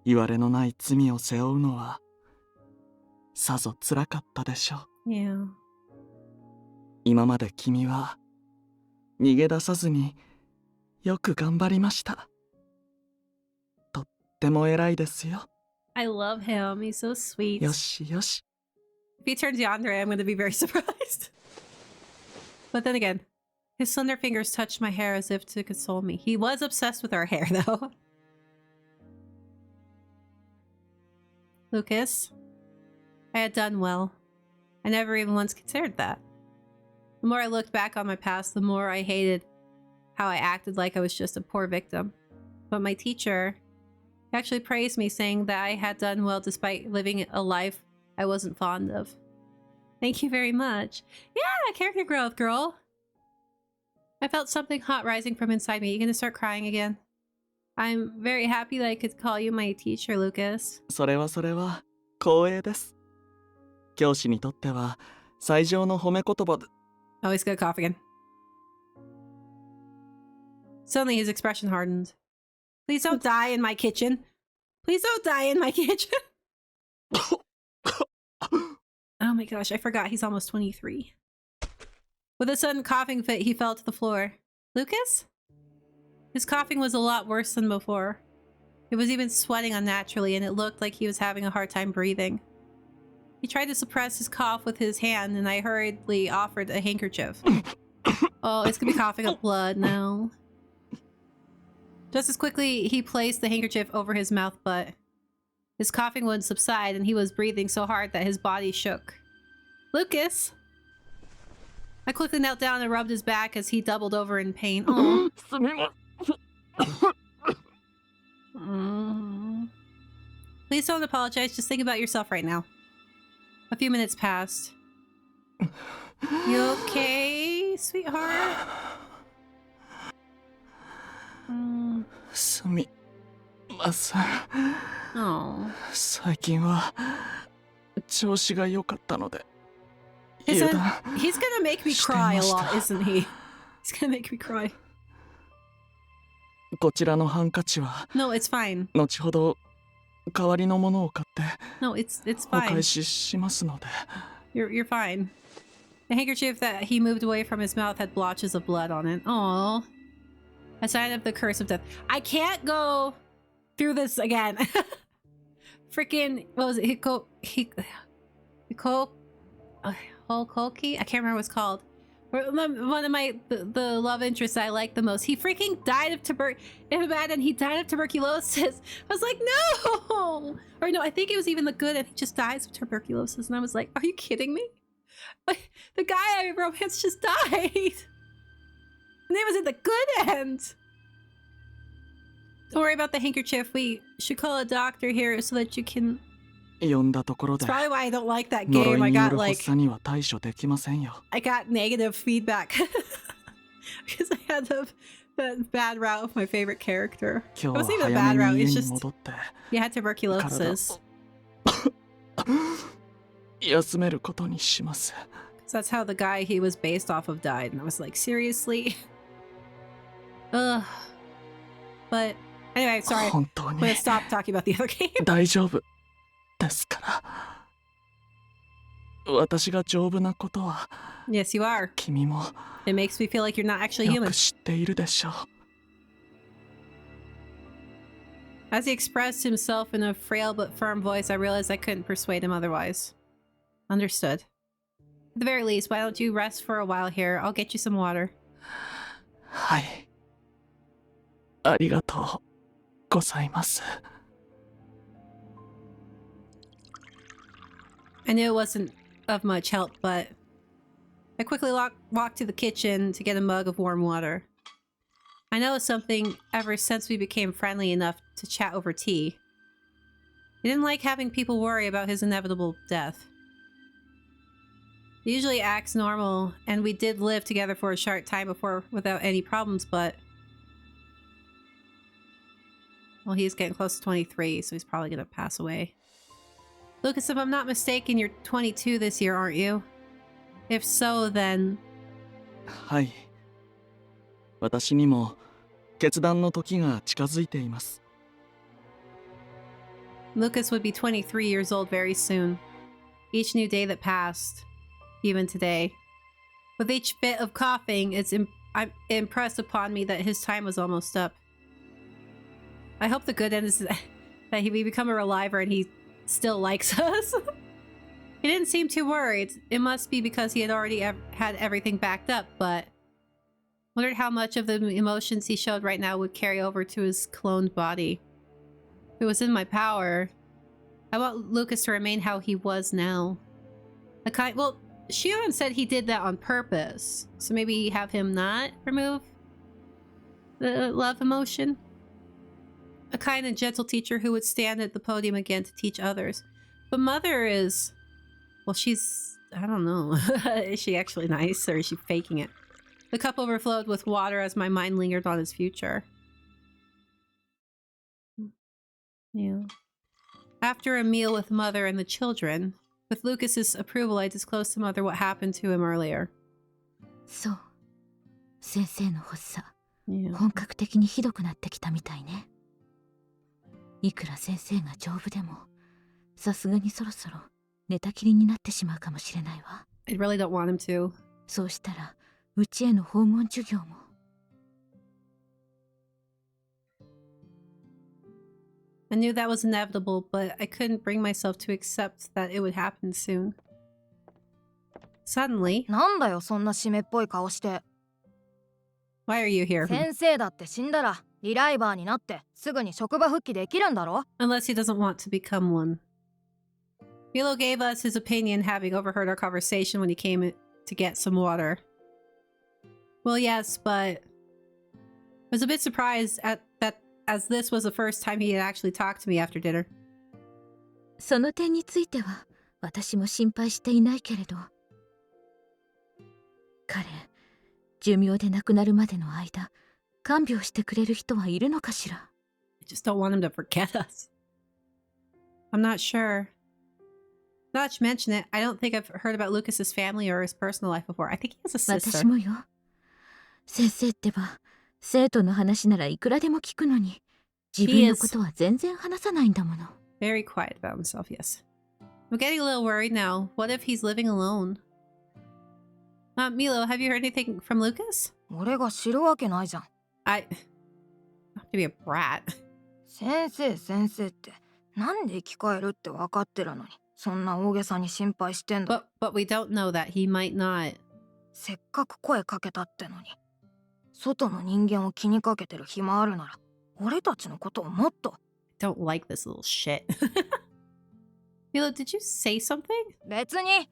Speaker 11: 言われのない罪を背負うのはさぞ辛かったでしょう。
Speaker 1: Yeah.
Speaker 11: 今まで君は逃げ出さずによく頑張りました。とっても偉いですよ。
Speaker 1: I love him. He's so sweet.
Speaker 11: よしよし。
Speaker 1: If he turns yandere, I'm going to be very surprised. But then again, his slender fingers touched my hair as if to console me. He was obsessed with our hair, though. Lucas, I had done well. I never even once considered that. The more I looked back on my past, the more I hated how I acted like I was just a poor victim. But my teacher actually praised me, saying that I had done well despite living a life I wasn't fond of. Thank you very much. Yeah, character growth, girl. I felt something hot rising from inside me. You gonna start crying again? I'm very happy that I could call you my teacher, Lucas.
Speaker 11: それは光栄です。教師にとっては最上の褒め言葉で。
Speaker 1: Oh, he's gonna cough again. Suddenly his expression hardened. Please don't die in my kitchen. Please don't die in my kitchen. Oh my gosh, I forgot he's almost 23. With a sudden coughing fit, he fell to the floor. Lucas? His coughing was a lot worse than before. He was even sweating unnaturally, and it looked like he was having a hard time breathing. He tried to suppress his cough with his hand, and I hurriedly offered a handkerchief. Oh, it's gonna be coughing up blood now. Just as quickly, he placed the handkerchief over his mouth, but his coughing would subside, and he was breathing so hard that his body shook. Lucas! I quickly knelt down and rubbed his back as he doubled over in pain. Oh. Please don't apologize. Just think about yourself right now. A few minutes passed. You okay, sweetheart?
Speaker 11: すみません。
Speaker 1: Oh.
Speaker 11: 最近は調子が良かったので。
Speaker 1: He's gonna make me cry a lot, isn't he? He's gonna make me cry.
Speaker 11: こちらのハンカチは
Speaker 1: No, it's fine.
Speaker 11: 後ほど代わりのものを買って
Speaker 1: No, it's
Speaker 11: お
Speaker 1: fine.
Speaker 11: 返ししますので。
Speaker 1: You're fine. The handkerchief that he moved away from his mouth had blotches of blood on it. Aww. A sign of the curse of death. I can't go through this again. Freaking, what was it? Hokoki? I can't remember what it's called. One of the love interests I like the most. He freaking died of tuberculosis. I was like, no! Or no, I think it was even the good and he just dies of tuberculosis. And I was like, are you kidding me? The guy I romanced just died. And it was at the good end. Don't worry about the handkerchief. We should call a doctor here so that you can...
Speaker 11: 呼んだところで
Speaker 1: That's probably why I don't like that
Speaker 11: 呪
Speaker 1: game.
Speaker 11: い
Speaker 1: I
Speaker 11: によ
Speaker 1: got
Speaker 11: る発
Speaker 1: like...
Speaker 11: 作には対処できませんよ。
Speaker 1: I got negative feedback. Because I had the bad route with my favorite character. It
Speaker 11: 今日は
Speaker 1: wasn't even a
Speaker 11: 早
Speaker 1: bad
Speaker 11: め
Speaker 1: route.
Speaker 11: に
Speaker 1: It's
Speaker 11: 家に
Speaker 1: just...
Speaker 11: 戻って
Speaker 1: You had tuberculosis.
Speaker 11: 休めることにします。
Speaker 1: So that's how the guy he was based off of died. And I was like, seriously? Ugh. But anyway, sorry.
Speaker 11: 本当
Speaker 1: I'm
Speaker 11: に
Speaker 1: gonna stop talking about the other game.
Speaker 11: 大丈夫ですから。私が丈夫なことは
Speaker 1: Yes, you are.
Speaker 11: 君も
Speaker 1: It makes me feel like you're not actually
Speaker 11: よ
Speaker 1: human.
Speaker 11: く知っているでしょう。
Speaker 1: As he expressed himself in a frail but firm voice, I realized I couldn't persuade him otherwise. Understood. At the very least, why don't you rest for a while here? I'll get you some water.
Speaker 11: はい。ありがとうございます。
Speaker 1: I knew it wasn't of much help, but I quickly walked to the kitchen to get a mug of warm water. I noticed something ever since we became friendly enough to chat over tea. He didn't like having people worry about his inevitable death. He usually acts normal, and we did live together for a short time before without any problems, but Well, he's getting close to 23, so he's probably gonna pass away. Lucas, if I'm not mistaken, you're 22 this year, aren't you? If so, then...
Speaker 11: はい。私にも決断の時が近づいています。
Speaker 1: Lucas would be 23 years old very soon. Each new day that passed, even today. With each fit of coughing, it's impressed upon me that his time was almost up. I hope the good end is that we become a reliver and he still likes us. He didn't seem too worried. It must be because he had already had everything backed up, but... wondered how much of the emotions he showed right now would carry over to his cloned body. If it was in my power, I want Lucas to remain how he was now. Well, Shion said he did that on purpose, so maybe have him not remove the love emotion. A kind and gentle teacher who would stand at the podium again to teach others. But Mother is... well, she's... I don't know. Is she actually nice, or is she faking it? The cup overflowed with water as my mind lingered on his future. Yeah. After a meal with Mother and the children, with Lucas's approval, I disclosed to Mother what happened to him earlier.
Speaker 10: そう。先生の発作、本格的にひどくなってきたみたいね。いくら先生が丈夫でも、さすがにそろそろ寝たきりになってしまうかもしれないわ。
Speaker 1: I really don't want him to.
Speaker 10: そうしたら、うちへの訪問授業も。
Speaker 1: I knew that was inevitable, but I couldn't bring myself to accept that it would happen soon. Suddenly...
Speaker 12: なんだよ、そんな湿っぽい顔して。
Speaker 1: Why are you here?
Speaker 12: 先生だって死んだら、リライバーになってすぐに職場復帰できるんだろ?
Speaker 1: Unless he doesn't want to become one. Milo gave us his opinion, having overheard our conversation when he came to get some water. Well, yes, but... I was a bit surprised at that, as this was the first time he had actually talked to me after dinner.
Speaker 10: その点については、私も心配していないけれど。彼、寿命で亡くなるまでの間、看病してくれる人はいるのかしら?
Speaker 1: I just don't want him to forget us. I'm not sure. Now that you mention it, I don't think I've heard about Lucas's family or his personal life before. I think he has a sister.
Speaker 10: 私もよ。先生ってば、生徒の話ならいくらでも聞くのに、自分のことは全然話さないんだもの。
Speaker 1: Very quiet about himself, yes. I'm getting a little worried now. What if he's living alone? Milo, have you heard anything from Lucas?
Speaker 12: 俺が知るわけないじゃん。
Speaker 1: I have to be a brat.
Speaker 12: 先生ってなんで生き返るって分かってるのに、そんな大げさに心配してんだ。
Speaker 1: But we don't know that he might not.
Speaker 12: せっかく声かけたってのに、外の人間を気にかけてる暇あるなら、俺たちのことをもっと。
Speaker 1: Don't like this little shit. Milo, did you say something?
Speaker 12: 別に。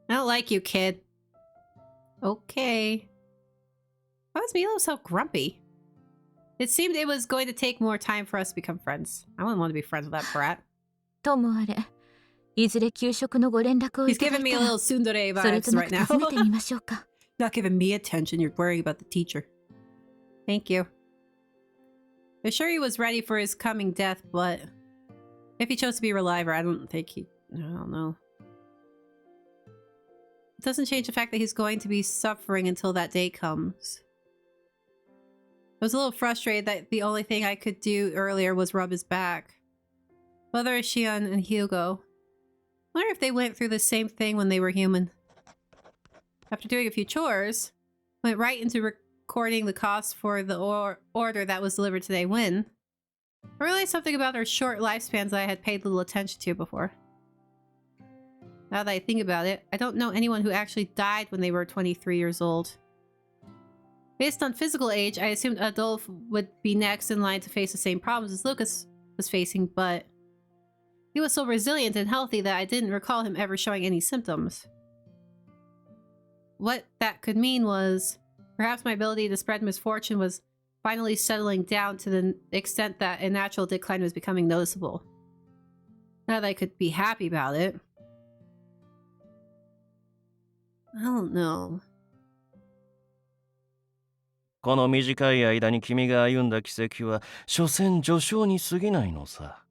Speaker 1: I don't like you, kid. Okay. Why was Milo so grumpy? It seemed it was going to take more time for us to become friends. I wouldn't want to be friends with that brat.
Speaker 10: ともあれ、いずれ給食のご連絡をいただいたら、
Speaker 1: He's giving me a little tsundere vibes right now.
Speaker 10: 訪ねてみましょうか。
Speaker 1: Not giving me attention, you're worrying about the teacher. Thank you. I'm sure he was ready for his coming death, but if he chose to be a reliver, I don't know. It doesn't change the fact that he's going to be suffering until that day comes. I was a little frustrated that the only thing I could do earlier was rub his back. Mother, Shion, and Hugo. I wonder if they went through the same thing when they were human. After doing a few chores, went right into recording the cost for the order that was delivered today when I realized something about our short lifespans that I had paid little attention to before. Now that I think about it, I don't know anyone who actually died when they were 23 years old. Based on physical age, I assumed Adolf would be next in line to face the same problems as Lucas was facing, but he was so resilient and healthy that I didn't recall him ever showing any symptoms. What that could mean was, perhaps my ability to spread misfortune was finally settling down to the extent that a natural decline was becoming noticeable. Not that I could be happy about it. I don't know.
Speaker 5: この短い間に君が歩んだ軌跡は所詮序章に過ぎないのさ。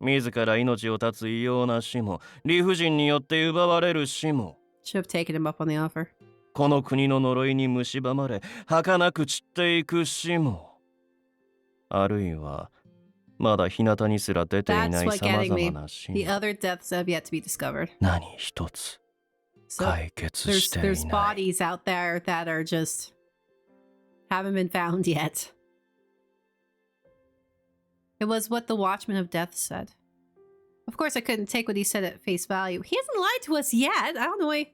Speaker 5: 自ら命を絶つ異様な死も、理不尽によって奪われる死も、
Speaker 1: Should have taken him up on the offer.
Speaker 5: この国の呪いに蝕まれ儚く散っていく死も、あるいはまだ日向にすら出ていない
Speaker 1: That's
Speaker 5: さ
Speaker 1: what
Speaker 5: ま
Speaker 1: getting
Speaker 5: ざま
Speaker 1: me.
Speaker 5: な死
Speaker 1: The
Speaker 5: も
Speaker 1: other deaths have yet to be discovered.
Speaker 5: 何一つ
Speaker 1: So
Speaker 5: 解決していない。
Speaker 1: there's bodies out there that are just haven't been found yet. It was what the Watchman of Death said. Of course, I couldn't take what he said at face value. He hasn't lied to us yet. I don't know why.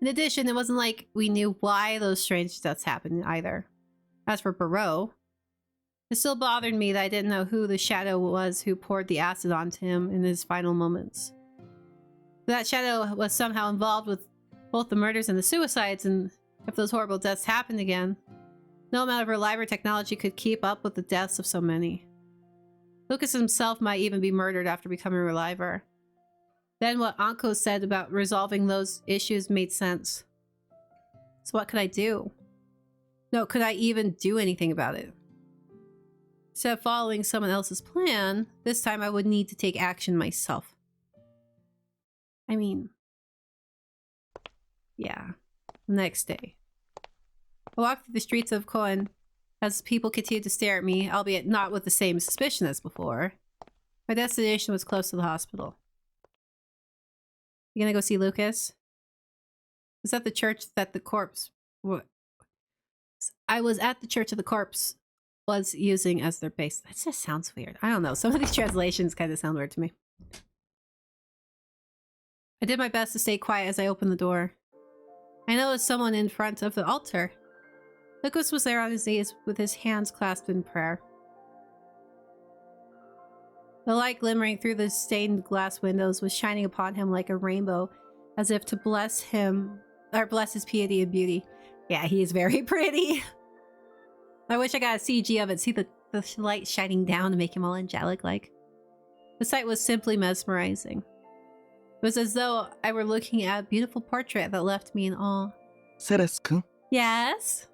Speaker 1: In addition, it wasn't like we knew why those strange deaths happened either. As for Barreau, it still bothered me that I didn't know who the shadow was who poured the acid onto him in his final moments. That shadow was somehow involved with both the murders and the suicides, and if those horrible deaths happened again, no amount of reliable technology could keep up with the deaths of so many. Lucas himself might even be murdered after becoming a reliver. Then what Anko said about resolving those issues made sense. So what could I do? No, could I even do anything about it? Instead of following someone else's plan, this time I would need to take action myself. I mean... yeah. Next day. I walked through the streets of Koen as people continued to stare at me, albeit not with the same suspicion as before. My destination was close to the hospital. You gonna go see Lucas? Was that the church that the corpse... what? I was at the church of the corpse was using as their base. That just sounds weird. I don't know. Some of these translations kind of sound weird to me. I did my best to stay quiet as I opened the door. I noticed someone in front of the altar. Lucas was there on his knees with his hands clasped in prayer. The light glimmering through the stained glass windows was shining upon him like a rainbow, as if to bless him, or bless his piety and beauty. Yeah, he is very pretty. I wish I got a CG of it. See the light shining down to make him all angelic-like. The sight was simply mesmerizing. It was as though I were looking at a beautiful portrait that left me in awe.
Speaker 11: Ceres-kun?
Speaker 1: Yes?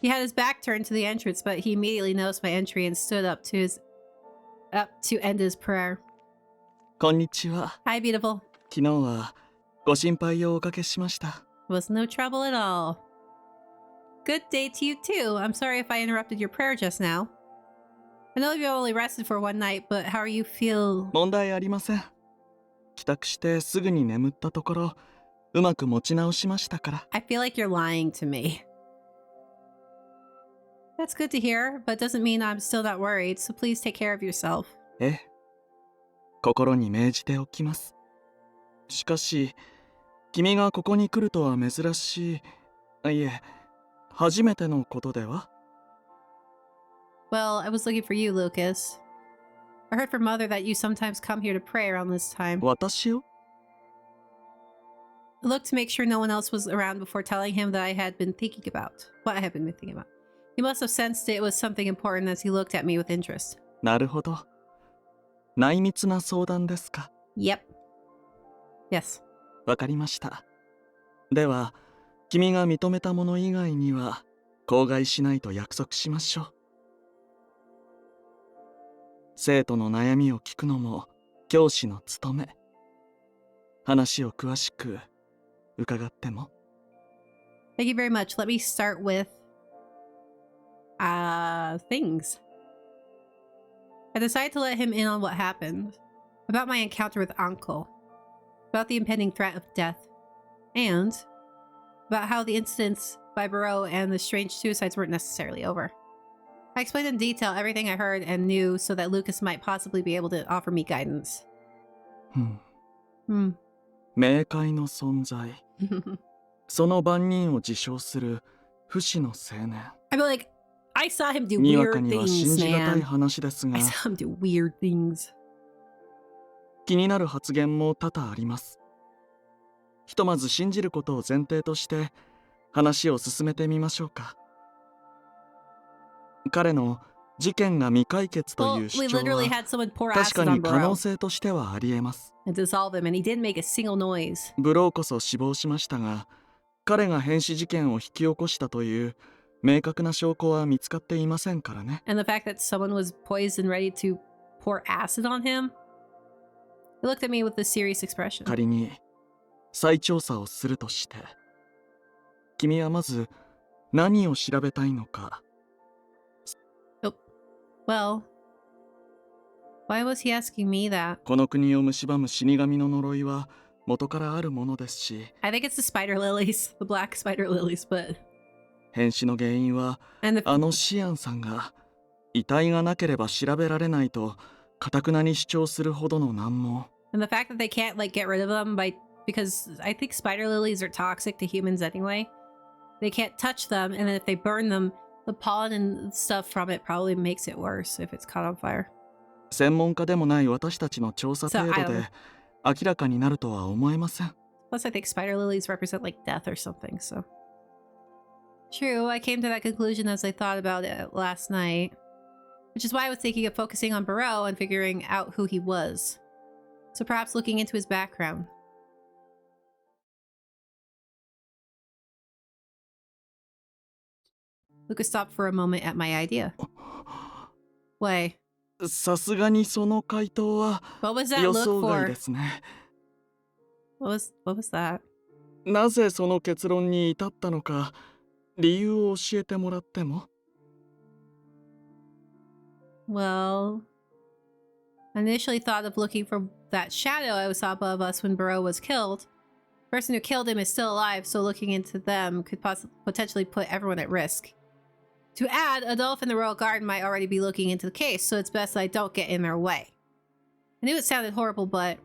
Speaker 1: He had his back turned to the entrance, but he immediately noticed my entry and stood up to end his prayer.
Speaker 11: こんにちは。
Speaker 1: Hi, beautiful.
Speaker 11: 昨日はご心配をおかけしました。
Speaker 1: It was no trouble at all. Good day to you too. I'm sorry if I interrupted your prayer just now. I know you only rested for one night, but how are you feel?
Speaker 11: 問題ありません。帰宅してすぐに眠ったところ、うまく持ち直しましたから。
Speaker 1: I feel like you're lying to me. That's good to hear, but doesn't mean I'm still not worried, so please take care of yourself.
Speaker 11: ええ。心に銘じておきます。しかし、君がここに来るとは珍しい。いえ、初めてのことでは？
Speaker 1: Well, I was looking for you, Lucas. I heard from Mother that you sometimes come here to pray around this time.
Speaker 11: 私を？
Speaker 1: I looked to make sure no one else was around before telling him that I had been thinking about. What I had been thinking about. He must have sensed it was something important as he looked at me with interest.
Speaker 11: なるほど。内密な相談ですか？
Speaker 1: Yep. Yes.
Speaker 11: わかりました。では、君が認めたもの以外には口外しないと約束しましょう。生徒の悩みを聞くのも教師の務め。話を詳しく伺っても。
Speaker 1: Thank you very much. Let me start with things. I decided to let him in on what happened. About my encounter with Uncle. About the impending threat of death. And about how the incidents by Barreau and the strange suicides weren't necessarily over. I explained in detail everything I heard and knew so that Lucas might possibly be able to offer me guidance.
Speaker 11: 冥界の存在。その番人を自称する不死の青年。
Speaker 1: I feel like I saw him do
Speaker 11: にわ
Speaker 1: weird
Speaker 11: かには信
Speaker 1: things,
Speaker 11: じがたい
Speaker 1: man.
Speaker 11: 話ですが、
Speaker 1: I saw him do weird things.
Speaker 11: 気になる発言も多々あります。ひとまず信じることを前提として話を進めてみましょうか。彼の事件が未解決という主
Speaker 1: We
Speaker 11: 張
Speaker 1: literally
Speaker 11: は
Speaker 1: had someone pour
Speaker 11: 確
Speaker 1: acid
Speaker 11: か
Speaker 1: on
Speaker 11: に可能
Speaker 1: Barreau
Speaker 11: 性としてはありえます。
Speaker 1: and dissolve him, and he didn't make a single noise.
Speaker 11: ブローこそ死亡しましたが、彼が変死事件を引き起こしたという明確な証拠は見つかっていませんからね。
Speaker 1: And the fact that someone was poised and ready to pour acid on him? He looked at me with a serious expression.
Speaker 11: 仮に再調査をするとして、君はまず何を調べたいのか。
Speaker 1: Well, why was he asking me that?
Speaker 11: この国を蝕む死神の呪いは元からあるものですし、
Speaker 1: I think it's the spider lilies, the black spider lilies, but...
Speaker 11: 変死の原因はあのシアンさんが遺体がなければ調べられないと頑なに主張するほどの難問。
Speaker 1: And the fact that they can't like get rid of them because I think spider lilies are toxic to humans anyway. They can't touch them, and then if they burn them, the pollen and stuff from it probably makes it worse if it's caught on fire.
Speaker 11: 専門家でもない私たちの調査程度で明らかになるとは思えません。
Speaker 1: Plus, I think spider lilies represent like death or something, so. True, I came to that conclusion as I thought about it last night. Which is why I was thinking of focusing on Barreau and figuring out who he was. So perhaps looking into his background. Lucas stopped for a moment at my idea. Why?
Speaker 11: さすがにその回答は
Speaker 1: What was that
Speaker 11: 予
Speaker 1: look
Speaker 11: 想外
Speaker 1: for?
Speaker 11: ですね。
Speaker 1: What was that?
Speaker 11: なぜその結論に至ったのか理由を教えてもらっても。
Speaker 1: Well, I initially thought of looking for that shadow I saw above us when Barreau was killed. The person who killed him is still alive, so looking into them could potentially put everyone at risk. To add, Adolphe and the Royal Guard might already be looking into the case, so it's best I don't get in their way. I knew it sounded horrible, but...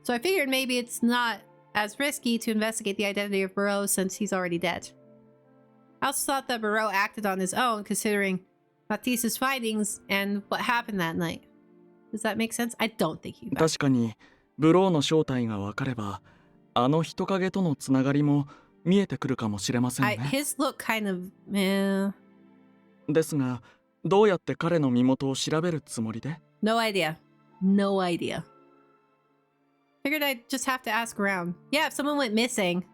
Speaker 1: So I figured maybe it's not as risky to investigate the identity of Barreau since he's already dead. I also thought that Barreau acted on his own, considering Matisse's findings and what happened that night. Does that make sense? I don't think he does.
Speaker 11: 確かにブローの正体が分かればあの人影とのつながりも見えてくるかもしれませんね。
Speaker 1: His look kind of... meh.
Speaker 11: ですがどうやって彼の身元を調べるつもりで？
Speaker 1: No idea. No idea. Figured I'd just have to ask around. Yeah, if someone went missing.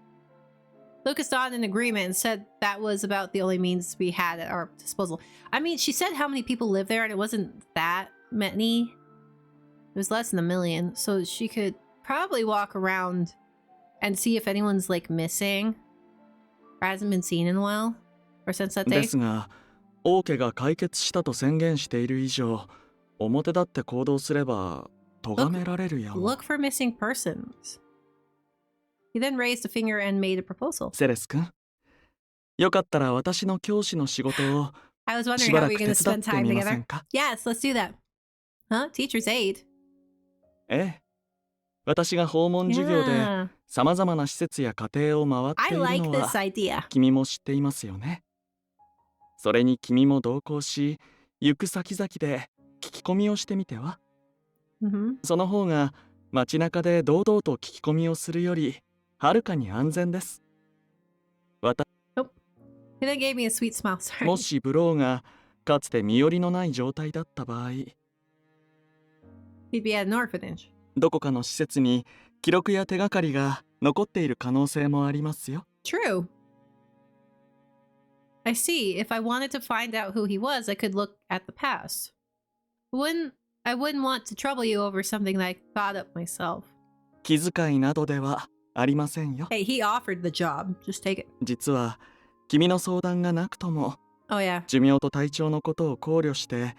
Speaker 1: Lucas nodded in agreement and said that was about the only means we had at our disposal. I mean, she said how many people live there and it wasn't that many. It was less than 1 million. So she could probably walk around and see if anyone's like missing or hasn't been seen in a while or since that day.
Speaker 11: ですが王家が解決したと宣言している以上表立って行動すれば咎められるやも。
Speaker 1: Look for missing persons. He then raised a finger and made a proposal.
Speaker 11: セレス君よかったら私の教師の仕事を
Speaker 1: I was wondering
Speaker 11: しば
Speaker 1: how
Speaker 11: ら
Speaker 1: we
Speaker 11: く
Speaker 1: were
Speaker 11: 手
Speaker 1: going to
Speaker 11: 伝っ
Speaker 1: spend
Speaker 11: て
Speaker 1: time
Speaker 11: みません
Speaker 1: together.
Speaker 11: か？
Speaker 1: Yes, let's do that. Huh? Teacher's aid?
Speaker 11: ええ私が訪問授業で
Speaker 1: Yeah.
Speaker 11: さまざまな施設や家庭を回ってい
Speaker 1: I
Speaker 11: る
Speaker 1: like
Speaker 11: の
Speaker 1: this
Speaker 11: は
Speaker 1: idea.
Speaker 11: 君も知っていますよね。それに君も同行し行く先々で聞き込みをしてみては？
Speaker 1: Mm-hmm.
Speaker 11: その方が街中で堂々と聞き込みをするよりはるかに安全です。
Speaker 1: He then gave me a sweet smile. Sorry.
Speaker 11: もしブローがかつて身寄りのない状態だった場合、
Speaker 1: He'd be at an orphanage.
Speaker 11: どこかの施設に記録や手がかりが残っている可能性もありますよ。
Speaker 1: True. I see. If I wanted to find out who he was, I could look at the past. I wouldn't want to trouble you over something that I thought up myself.
Speaker 11: 気遣いなどではありませんよ。
Speaker 1: Hey, he offered the job. Just take it.
Speaker 11: 実は君の相談がなくとも
Speaker 1: Oh, yeah.
Speaker 11: 寿命と体調のことを考慮して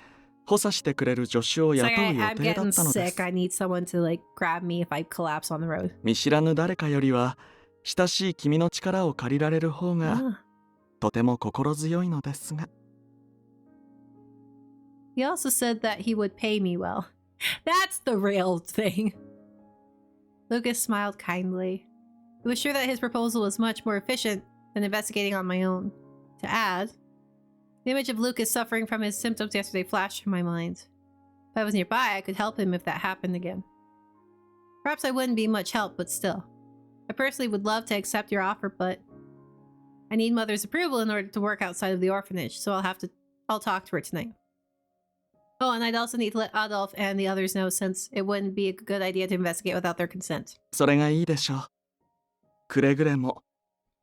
Speaker 11: 補佐してくれる助手を
Speaker 1: It's
Speaker 11: 雇
Speaker 1: like
Speaker 11: う予
Speaker 1: I'm
Speaker 11: 定だ
Speaker 1: getting
Speaker 11: ったので
Speaker 1: sick.
Speaker 11: す。
Speaker 1: I need someone to like grab me if I collapse on the road.
Speaker 11: 見知らぬ誰かよりは親しい君の力を借りられる方が
Speaker 1: Ah.
Speaker 11: とても心強いのですが。
Speaker 1: He also said that he would pay me well. That's the real thing. Lucas smiled kindly. He was sure that his proposal was much more efficient than investigating on my own. To add, the image of Lucas suffering from his symptoms yesterday flashed through my mind. If I was nearby, I could help him if that happened again. Perhaps I wouldn't be much help, but still. I personally would love to accept your offer, but I need Mother's approval in order to work outside of the orphanage, so I'll talk to her tonight. Oh, and I'd also need to let Adolphe and the others know since it wouldn't be a good idea to investigate without their consent.
Speaker 11: それがいいでしょう。くれぐれも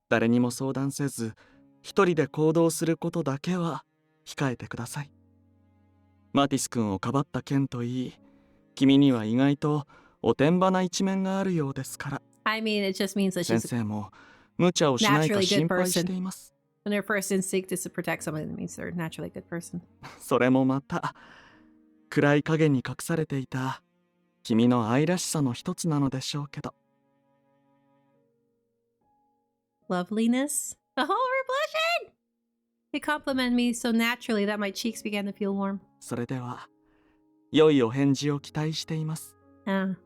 Speaker 11: 誰にも相談せず一人で行動することだけは控えてください。マティス君をかばった件といい、君には意外とおてんばな一面があるようですから。
Speaker 1: I mean, it just means that she's
Speaker 11: 先生も無茶をしないか心配しています。
Speaker 1: And their first instinct is to protect somebody that means they're naturally a good person.
Speaker 11: それもまた暗い影に隠されていた君の愛らしさの一つなのでしょうけど。
Speaker 1: Loveliness? Oh, we're blushing! They compliment me so naturally that my cheeks began to feel warm.
Speaker 11: それでは良いお返事を期待しています。
Speaker 1: Huh?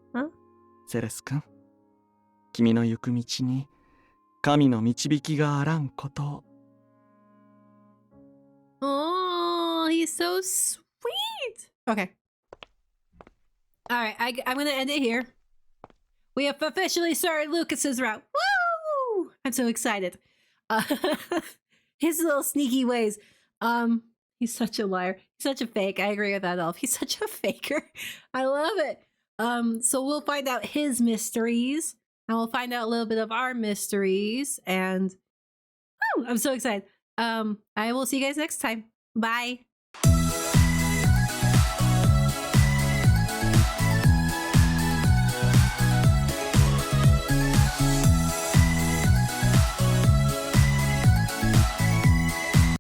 Speaker 11: セレス君、君の行く道に神の導きがあらんことを。
Speaker 1: Oh, he's so sweet. Okay. All right, I'm going to end it here. We have officially started Lucas's route. Woo! I'm so excited. His little sneaky ways. He's such a liar. He's such a fake. I agree with that, Elf. He's such a faker. I love it. So we'll find out his mysteries, and we'll find out a little bit of our mysteries, and I'm so excited. I will see you guys next time. Bye.